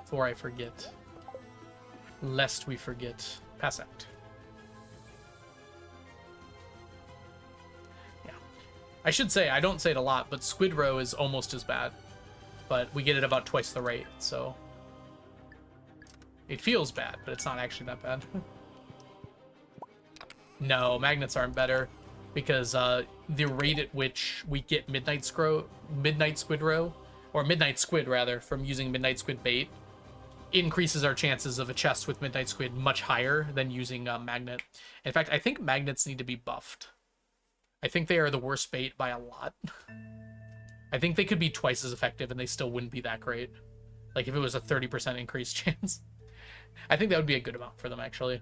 Before I forget. Lest we forget. Pass out. I should say, I don't say it a lot, but Squid Row is almost as bad. But we get it about twice the rate, so... It feels bad, but it's not actually that bad. No, magnets aren't better. Because the rate at which we get Midnight Squid Row, or Midnight Squid, rather, from using Midnight Squid bait, increases our chances of a chest with Midnight Squid much higher than using magnet. In fact, I think magnets need to be buffed. I think they are the worst bait by a lot. I think they could be twice as effective and they still wouldn't be that great. Like if it was a 30% increased chance. I think that would be a good amount for them, actually.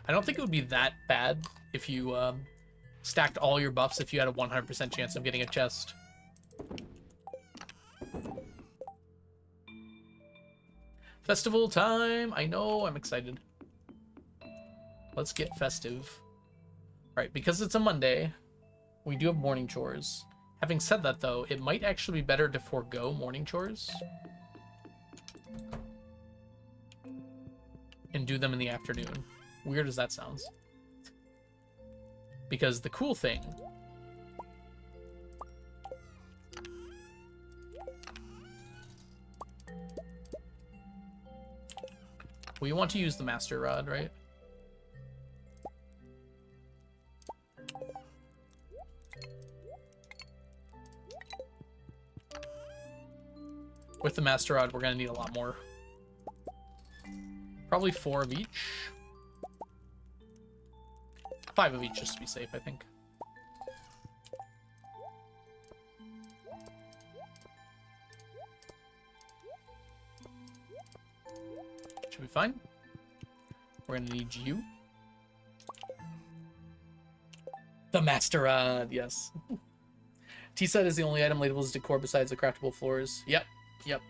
I don't think it would be that bad if you stacked all your buffs if you had a 100% chance of getting a chest. Festival time! I know, I'm excited. Let's get festive. Alright, because it's a Monday, we do have morning chores. Having said that, though, it might actually be better to forego morning chores and do them in the afternoon. Weird as that sounds. Because the cool thing... We want to use the Master Rod, right? With the Master Rod, we're going to need a lot more. Probably 4 of each. 5 of each, just to be safe, I think. Should be fine. We're going to need you. The Master Rod, yes. T-set is the only item labeled as decor besides the craftable floors. Yep. Yep.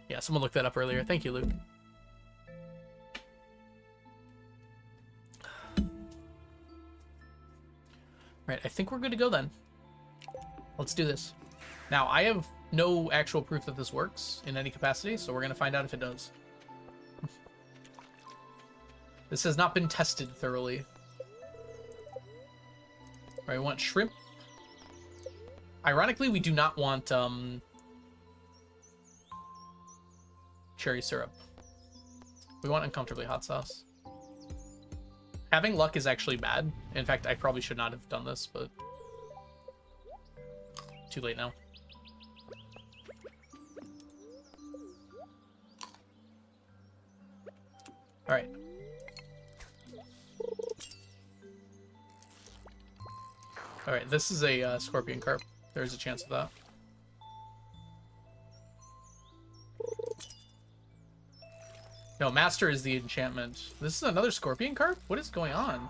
Yeah, someone looked that up earlier. Thank you, Luke. Right, I think we're good to go then. Let's do this. Now, I have no actual proof that this works in any capacity, so we're going to find out if it does. This has not been tested thoroughly. Right, we want shrimp. Ironically, we do not want cherry syrup. We want uncomfortably hot sauce. Having luck is actually bad. In fact, I probably should not have done this, but too late now. All right. All right, this is a scorpion carp. There's a chance of that. No, Master is the enchantment. This is another scorpion carp? What is going on?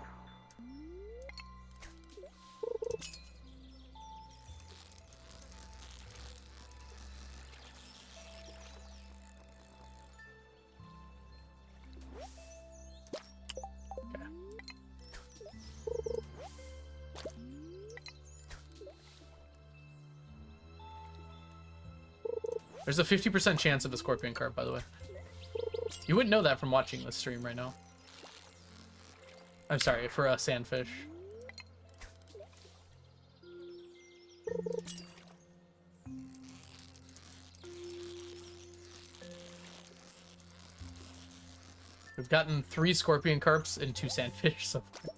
Okay. There's a 50% chance of a scorpion carp, by the way. You wouldn't know that from watching this stream right now. I'm sorry, for a sandfish. We've gotten 3 scorpion carps and 2 sandfish so far.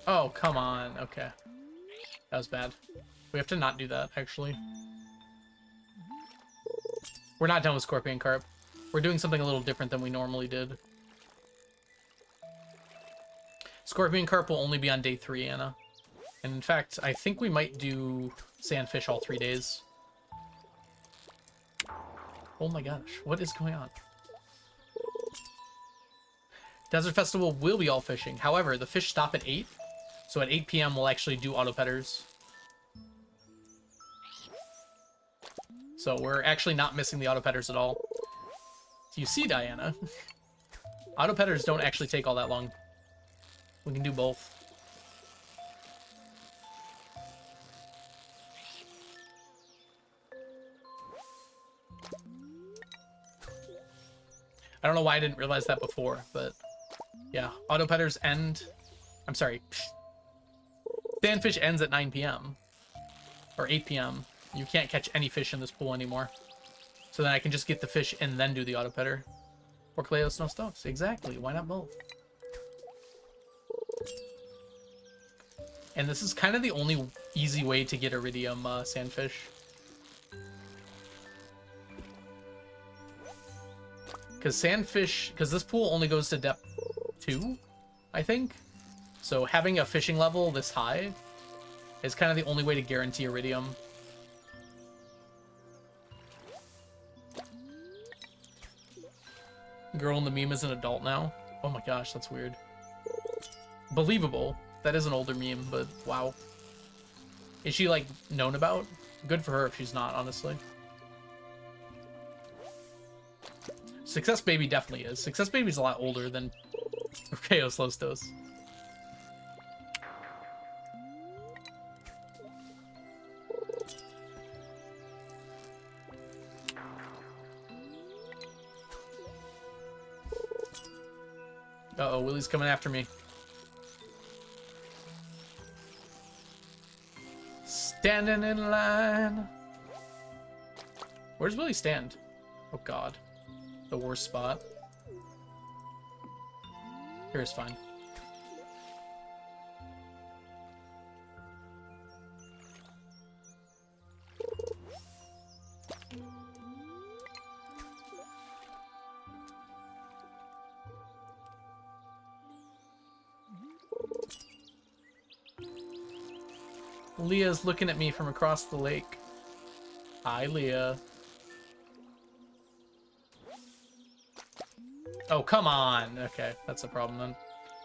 Oh, come on. Okay. That was bad. We have to not do that, actually. We're not done with scorpion carp. We're doing something a little different than we normally did. Scorpion carp will only be on day 3, Anna. And in fact, I think we might do sandfish all 3 days. Oh my gosh, what is going on? Desert Festival will be all fishing. However, the fish stop at 8. So at 8 p.m. we'll actually do auto petters. So we're actually not missing the auto petters at all. You see, Diana, auto petters don't actually take all that long. We can do both. I don't know why I didn't realize that before, but yeah. Auto petters end. I'm sorry. Sandfish ends at 9 p.m. or 8 p.m. You can't catch any fish in this pool anymore. So then I can just get the fish and then do the auto petter. Or Cleo Snow Stones. Exactly. Why not both? And this is kind of the only easy way to get iridium sandfish. Because this pool only goes to depth 2, I think. So having a fishing level this high is kind of the only way to guarantee iridium. Girl in the meme is an adult now. Oh my gosh, that's weird. Believable. That is an older meme, but wow. Is she, like, known about? Good for her if she's not, honestly. Success Baby definitely is. Success Baby's a lot older than Chaos Lostos. Uh-oh, Willie's coming after me. Standing in line. Where's Willie stand? Oh god. The worst spot. Here's fine. Leah's looking at me from across the lake. Hi, Leah. Oh, come on. Okay, that's the problem then.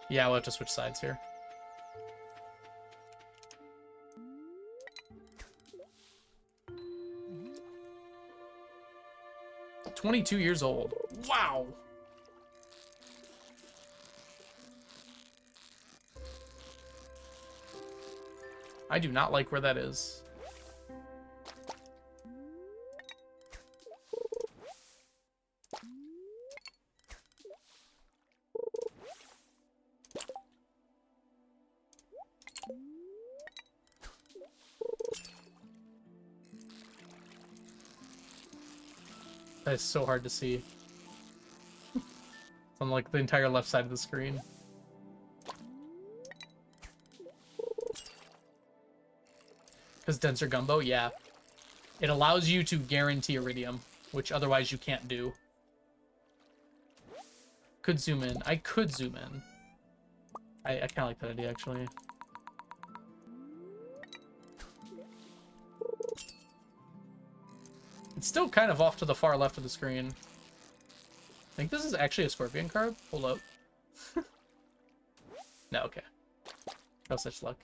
Yeah, we'll have to switch sides here. "22 years old. Wow. I do not like where that is. That is so hard to see. On like the entire left side of the screen. Because denser gumbo, yeah. It allows you to guarantee iridium, which otherwise you can't do. Could zoom in. I could zoom in. I kind of like that idea, actually. It's still kind of off to the far left of the screen. I think this is actually a scorpion carp. Hold up. No, okay. No such luck.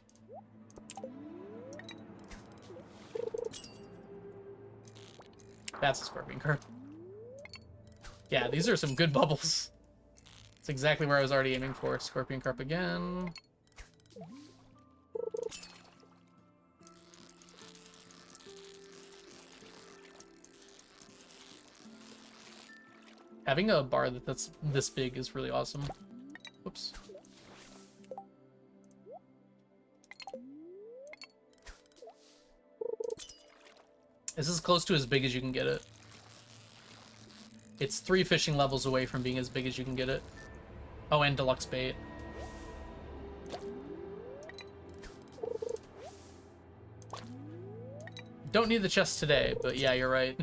That's a scorpion carp. Yeah, these are some good bubbles. That's exactly where I was already aiming for. Scorpion carp again. Having a bar that's this big is really awesome. Whoops. This is close to as big as you can get it. It's 3 fishing levels away from being as big as you can get it. Oh, and deluxe bait. Don't need the chest today, but yeah, you're right.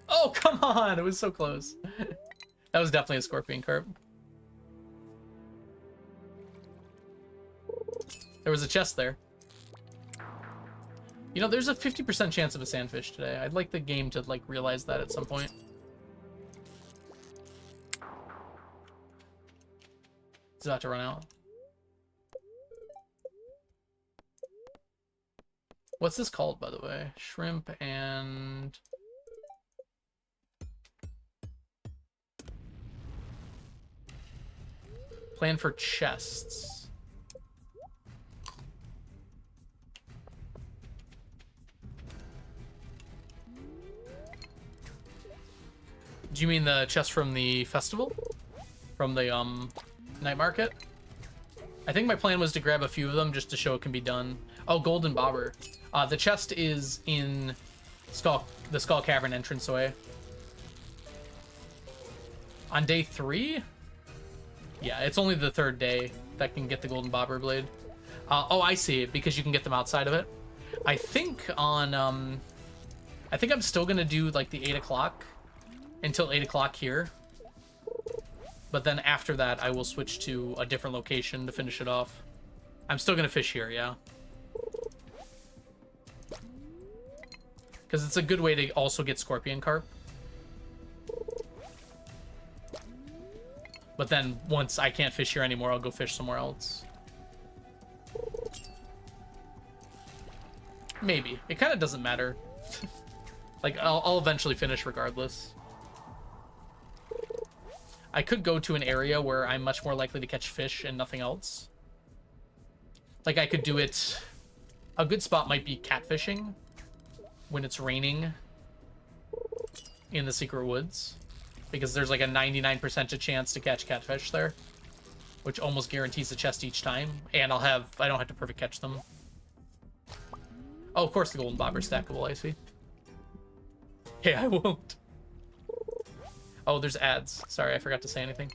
Oh, come on! It was so close. That was definitely a scorpion carp. There was a chest there. You know, there's a 50% chance of a sandfish today. I'd like the game to, like, realize that at some point. It's about to run out. What's this called, by the way? Shrimp and... Plan for chests. Do you mean the chest from the festival? From the night market? I think my plan was to grab a few of them just to show it can be done. Oh, golden bobber. The chest is in the Skull Cavern entranceway. On day 3? Yeah, it's only the 3rd day that can get the golden bobber blade. Oh, I see, because you can get them outside of it. I think on I think I'm still gonna do like the 8 o'clock until 8 o'clock here. But then after that, I will switch to a different location to finish it off. I'm still gonna fish here, yeah. Because it's a good way to also get scorpion carp. But then once I can't fish here anymore, I'll go fish somewhere else. Maybe. It kind of doesn't matter. Like, I'll eventually finish regardless. I could go to an area where I'm much more likely to catch fish and nothing else. Like, I could do it... A good spot might be catfishing when it's raining in the secret woods. Because there's like a 99% chance to catch catfish there. Which almost guarantees a chest each time. And I don't have to perfect catch them. Oh, of course the golden bobber is stackable, I see. Hey, I won't. Oh, there's ads. Sorry, I forgot to say anything.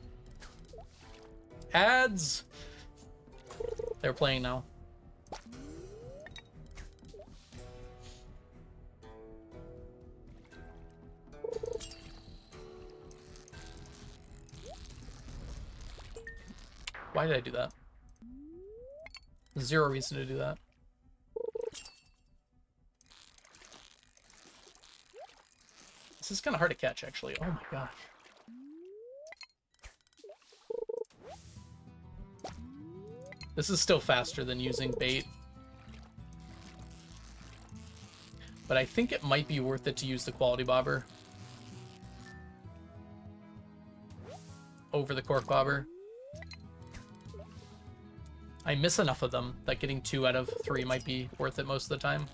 Ads! They're playing now. Why did I do that? Zero reason to do that. This is kind of hard to catch, actually. Oh my gosh. This is still faster than using bait. But I think it might be worth it to use the quality bobber over the cork bobber. I miss enough of them that getting 2 out of 3 might be worth it most of the time.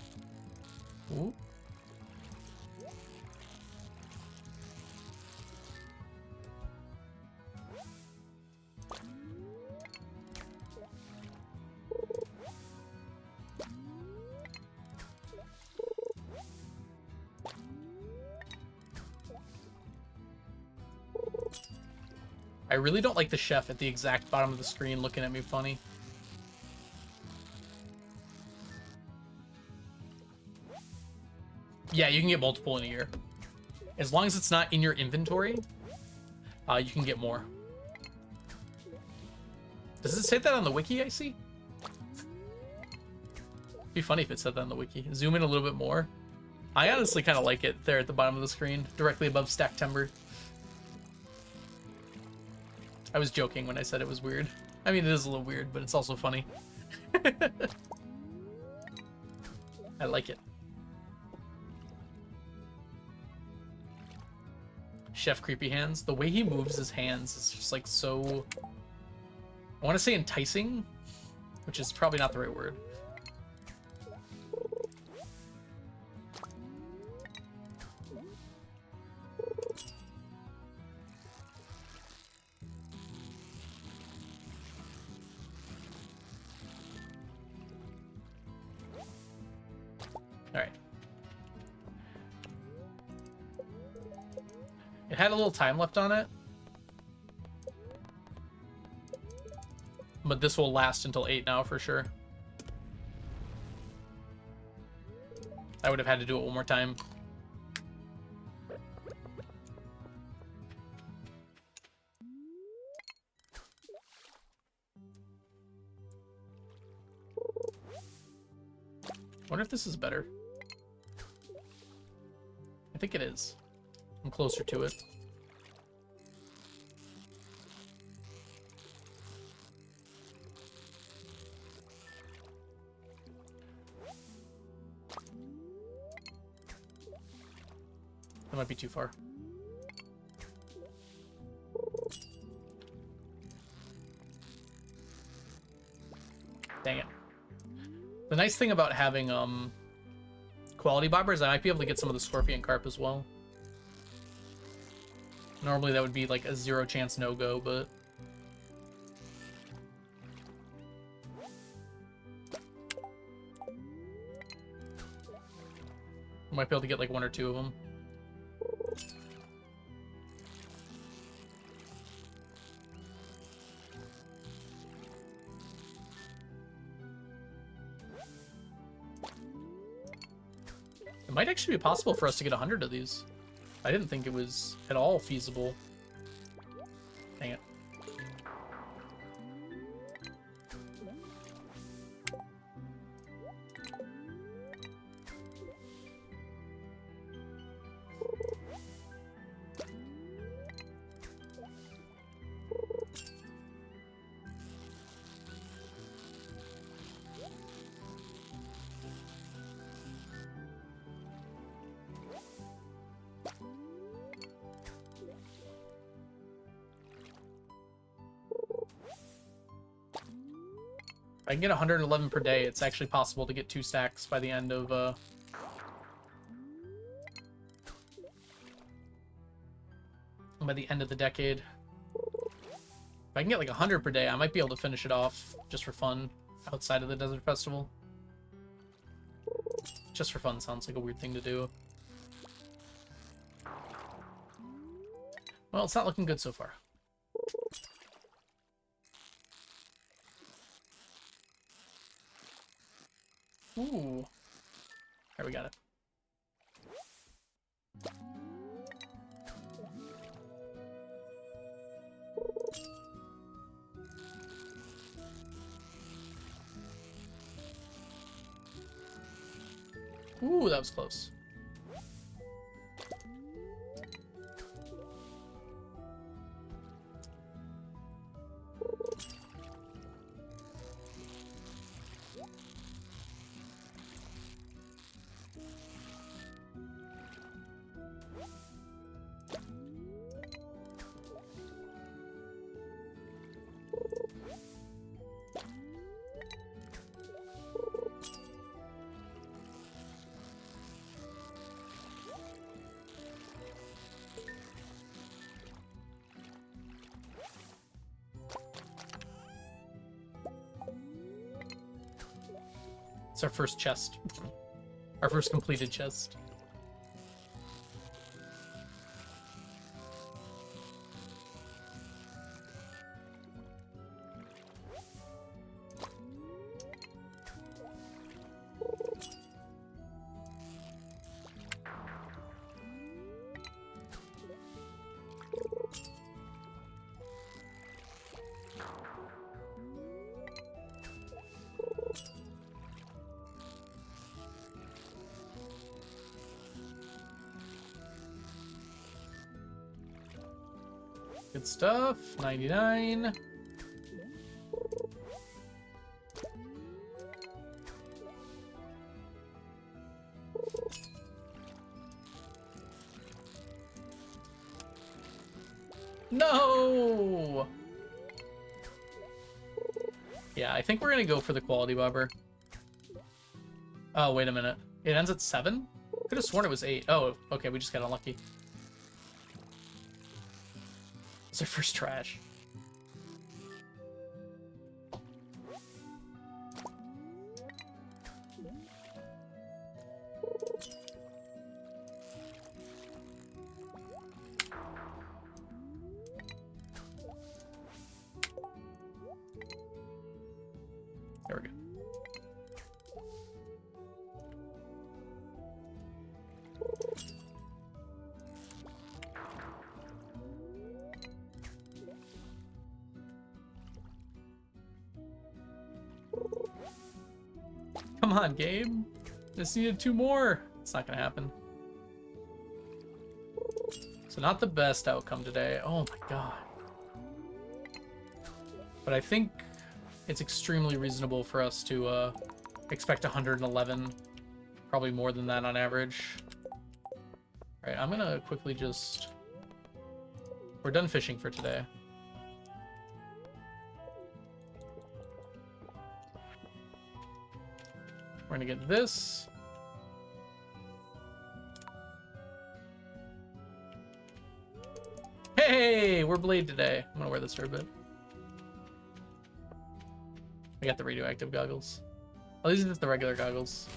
Ooh. I really don't like the chef at the exact bottom of the screen looking at me funny. Yeah, you can get multiple in a year. As long as it's not in your inventory, you can get more. Does it say that on the wiki, I see? It'd be funny if it said that on the wiki. Zoom in a little bit more. I honestly kind of like it there at the bottom of the screen, directly above stacked timber. I was joking when I said it was weird. I mean, it is a little weird, but it's also funny. I like it. Chef Creepy Hands. The way he moves his hands is just like so... I want to say enticing, which is probably not the right word. Alright. It had a little time left on it. But this will last until 8 now for sure. I would have had to do it one more time. Wonder if this is better. I think it is. I'm closer to it. That might be too far. Dang it. The nice thing about having quality bobbers, I might be able to get some of the scorpion carp as well. Normally that would be like a 0 chance no-go, but... I might be able to get like 1 or 2 of them. It might actually be possible for us to get 100 of these. I didn't think it was at all feasible. Dang it. If I can get 111 per day, it's actually possible to get 2 stacks by the end of, the decade. If I can get like 100 per day, I might be able to finish it off just for fun outside of the Desert Festival. Just for fun sounds like a weird thing to do. Well, it's not looking good so far. Ooh. There, we got it. Ooh, that was close. It's our first chest. Our first completed chest. Good stuff. 99. No! Yeah, I think we're gonna go for the quality bobber. Oh, wait a minute. It ends at 7? Could have sworn it was 8. Oh, okay, we just got unlucky. It's our first trash. There we go. Come on, Gabe. Just needed 2 more. It's not gonna happen. So not the best outcome today. Oh my god. But I think it's extremely reasonable for us to expect 111. Probably more than that on average. Alright, I'm gonna quickly just... We're done fishing for today. We're gonna get this. wear Blade today. I'm gonna wear this for a bit. I got the radioactive goggles. Oh, these are just the regular goggles.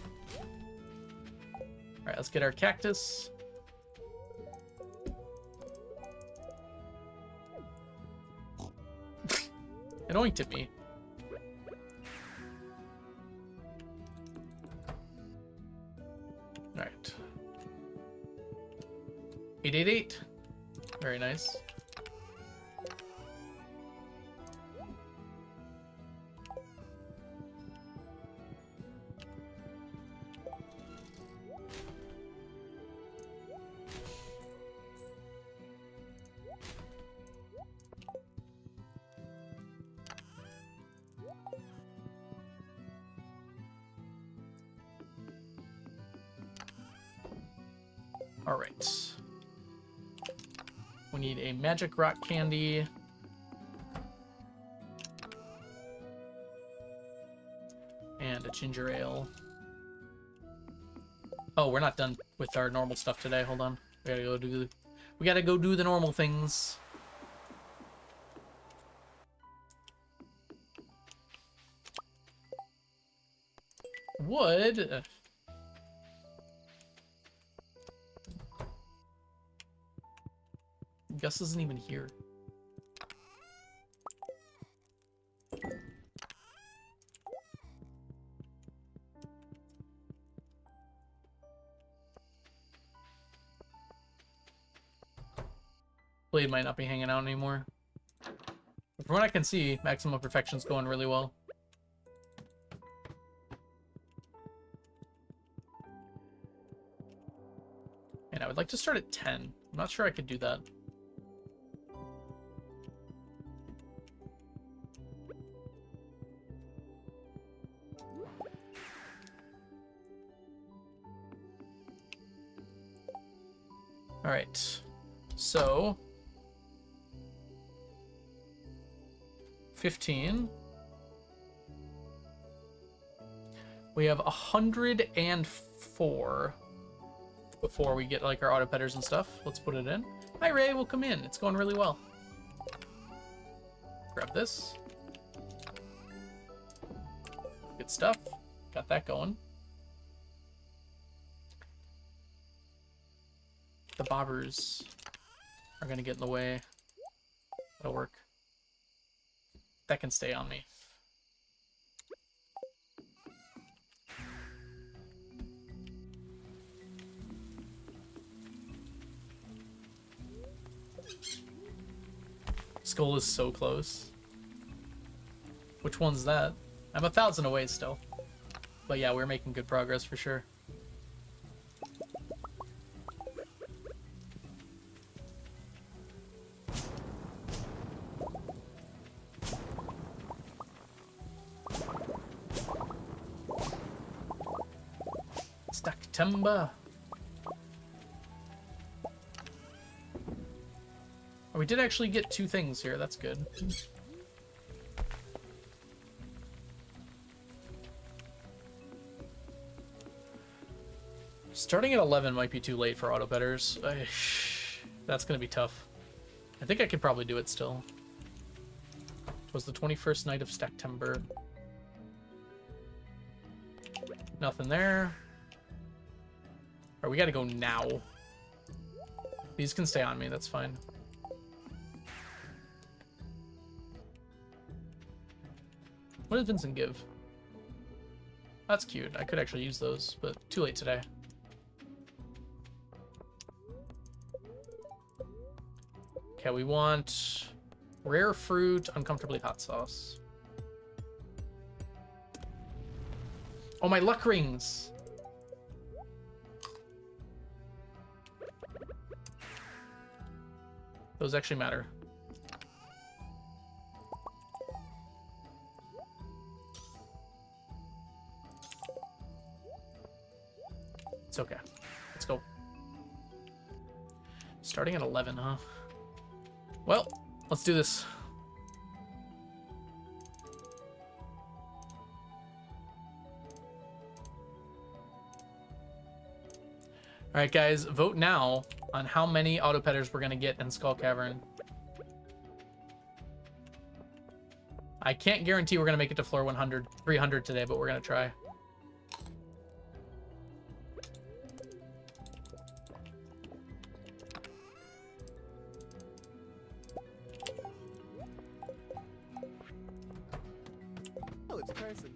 Alright, let's get our cactus. It oinked at me. Alright. 888. Very nice. All right. We need a magic rock candy. And a ginger ale. Oh, we're not done with our normal stuff today. Hold on. We gotta go do the normal things. Wood. Gus isn't even here. Blade might not be hanging out anymore. But from what I can see, Maximum Perfection's going really well. And I would like to start at 10. I'm not sure I could do that. All right, so 15. We have 104 before we get like our auto petters and stuff. Let's put it in. Hi Ray, welcome in. It's going really well. Grab this. Good stuff. Got that going. The bobbers are gonna get in the way. That'll work. That can stay on me. Skull is so close. Which one's that? I'm 1,000 away still. But yeah, we're making good progress for sure. September. Oh, we did actually get 2 things here. That's good. Starting at 11 might be too late for auto betters. That's gonna be tough. I think I could probably do it still. It was the 21st night of September. Nothing there. Or we gotta go now. These can stay on me, that's fine. What did Vincent give? That's cute. I could actually use those, but too late today. Okay, we want rare fruit, uncomfortably hot sauce. Oh, my luck rings! Those actually matter. It's okay. Let's go. Starting at 11, huh? Well, let's do this. All right, guys, vote now on how many auto petters we're gonna get in Skull Cavern. I can't guarantee we're going to make it to floor 100, 300 today, but we're going to try. Oh, it's a person.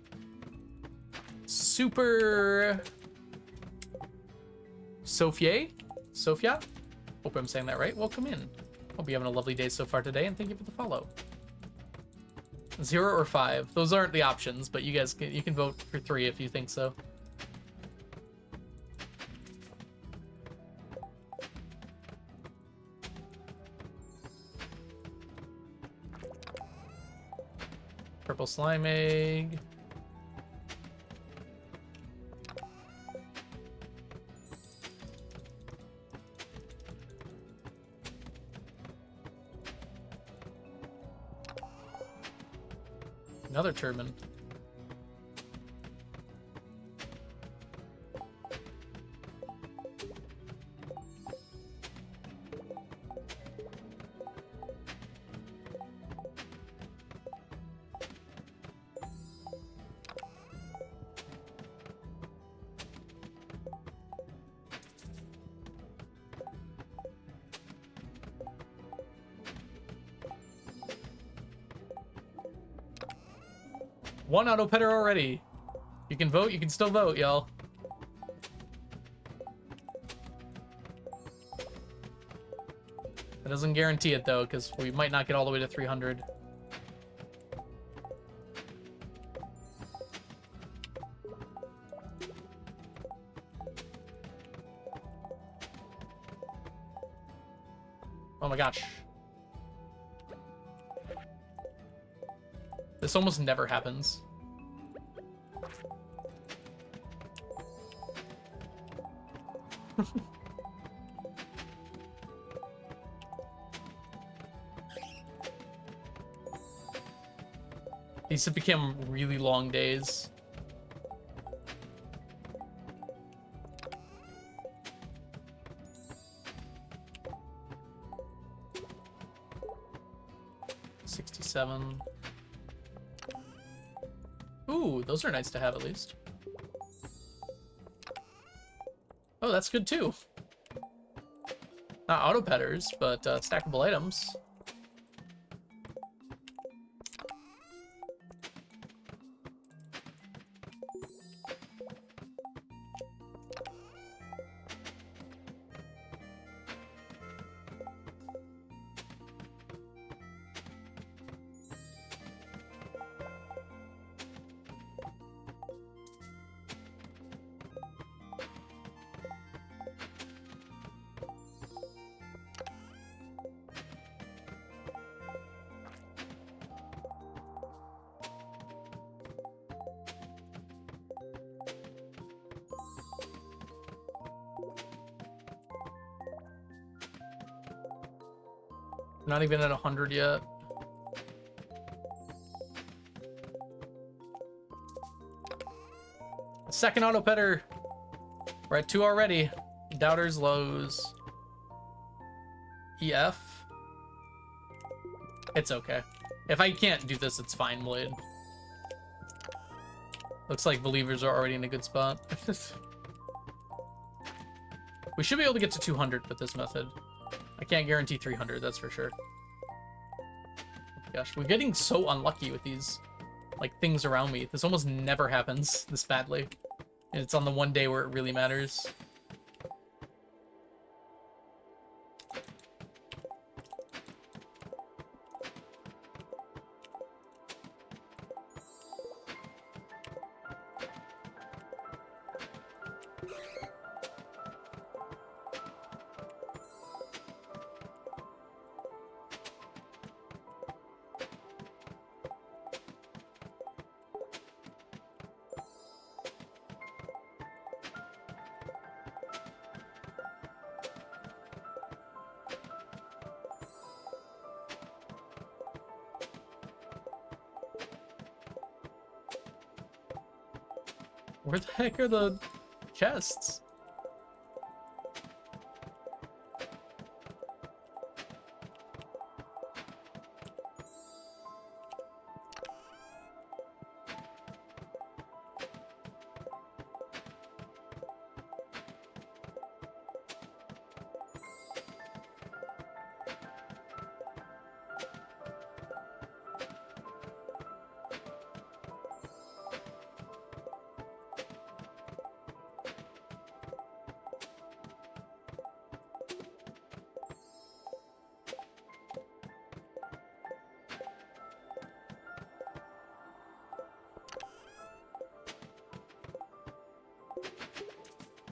Super Sophia? Hope I'm saying that right. Welcome in. Hope you're having a lovely day so far today, and thank you for the follow. 0 or 5. Those aren't the options, but you can vote for 3 if you think so. Purple slime egg. Another turban. One auto petter already. You can vote. You can still vote, y'all. That doesn't guarantee it, though, because we might not get all the way to 300. Oh my gosh. This almost never happens. These have become really long days. $67. Ooh, those are nice to have at least. Oh, that's good too. Not auto petters, but stackable items. Not even at 100 yet. Second auto petter. We're at 2 already. Doubters, lows. EF. It's okay. If I can't do this, it's fine, Blade. Looks like believers are already in a good spot. We should be able to get to 200 with this method. I can't guarantee 300, that's for sure. Gosh, we're getting so unlucky with these, like, things around me. This almost never happens this badly. And it's on the one day where it really matters. Where the heck are the chests?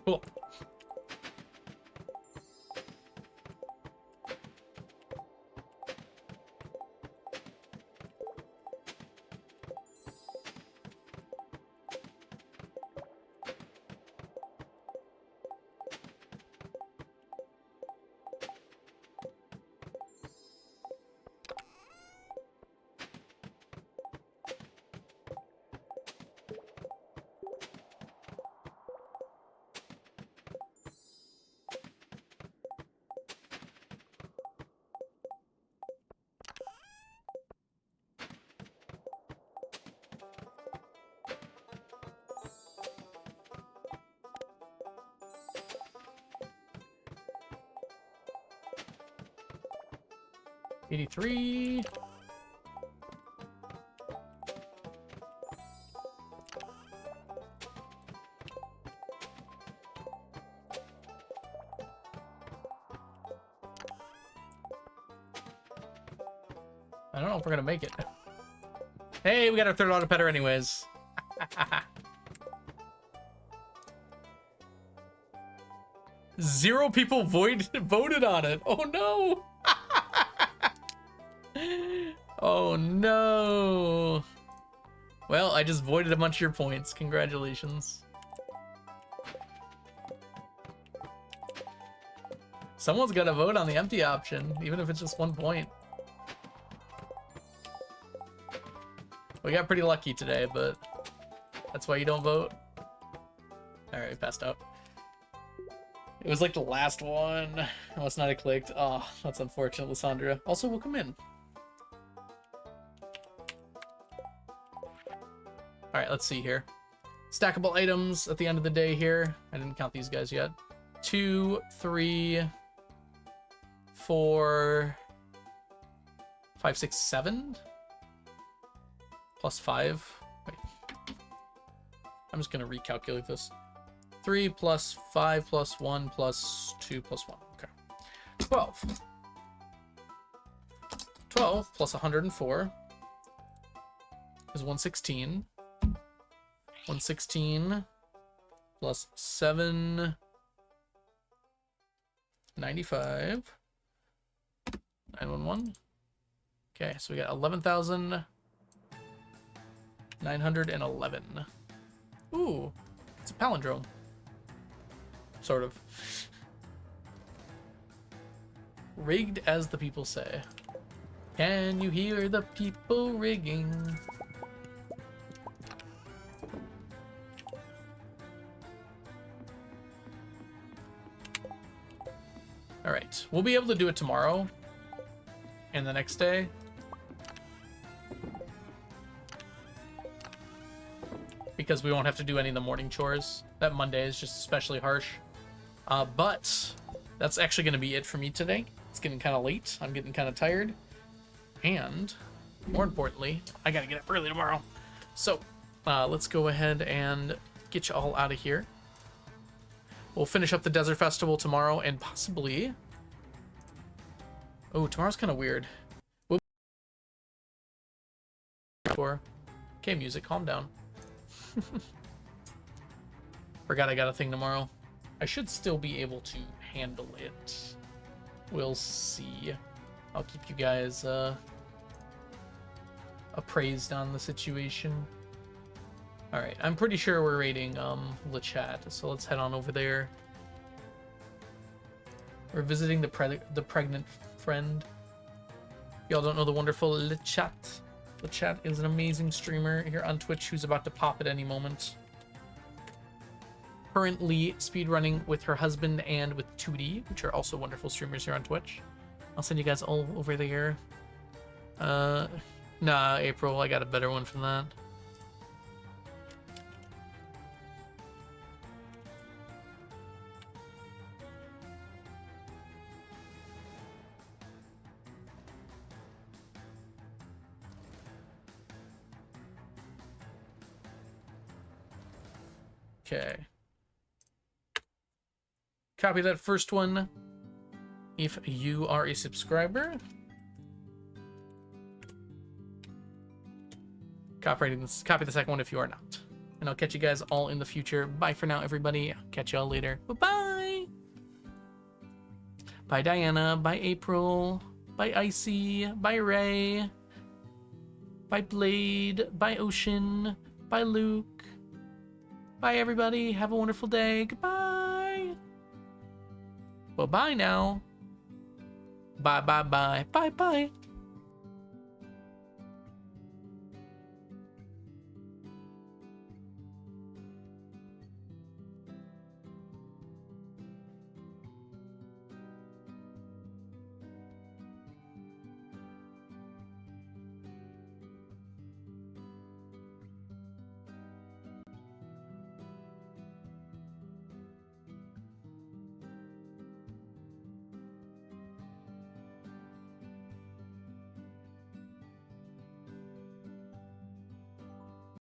Cool. $83. I don't know if we're gonna make it. Hey, we got our third auto petter anyways. Zero people voted on it. Oh no. Oh no. Well, I just voided a bunch of your points. Congratulations. Someone's got to vote on the empty option, even if it's just 1 point. We got pretty lucky today, but that's why you don't vote. Alright, we passed out. It was like the last one. Must not have clicked. Oh, that's unfortunate, Lysandra. Also, welcome in. Alright, let's see here. Stackable items at the end of the day here. I didn't count these guys yet. 2, 3, 4, 5, 6, 7. Plus 5. Wait. I'm just going to recalculate this. 3 plus 5 plus 1 plus 2 plus 1. Okay. 12. 12 plus 104 is 116. 116 plus 795. 911. Okay, so we got 11,911. Ooh, it's a palindrome. Sort of. Rigged, as the people say. Can you hear the people rigging? Alright, we'll be able to do it tomorrow and the next day. Because we won't have to do any of the morning chores. That Monday is just especially harsh. But that's actually going to be it for me today. It's getting kind of late. I'm getting kind of tired. And more importantly, I got to get up early tomorrow. So let's go ahead and get you all out of here. We'll finish up the Desert Festival tomorrow and possibly... Oh, tomorrow's kind of weird. We'll... Okay, music, calm down. Forgot I got a thing tomorrow. I should still be able to handle it. We'll see. I'll keep you guys appraised on the situation. Alright, I'm pretty sure we're raiding the chat, so let's head on over there. We're visiting the pregnant friend. Y'all don't know the wonderful Le Chat. Le Chat is an amazing streamer here on Twitch who's about to pop at any moment. Currently speedrunning with her husband and with Tootie, which are also wonderful streamers here on Twitch. I'll send you guys all over there. Nah, April, I got a better one from that. Okay. Copy that first one if you are a subscriber. Copy the second one if you are not. and I'll catch you guys all in the future. Bye for now, everybody. Catch y'all later. Bye-bye. Bye, Diana. Bye, April. Bye, Icy. Bye, Ray. Bye, Blade. Bye, Ocean. Bye, Luke. Bye, everybody. Have a wonderful day. Goodbye. Well, bye now. Bye, bye, bye. Bye, bye.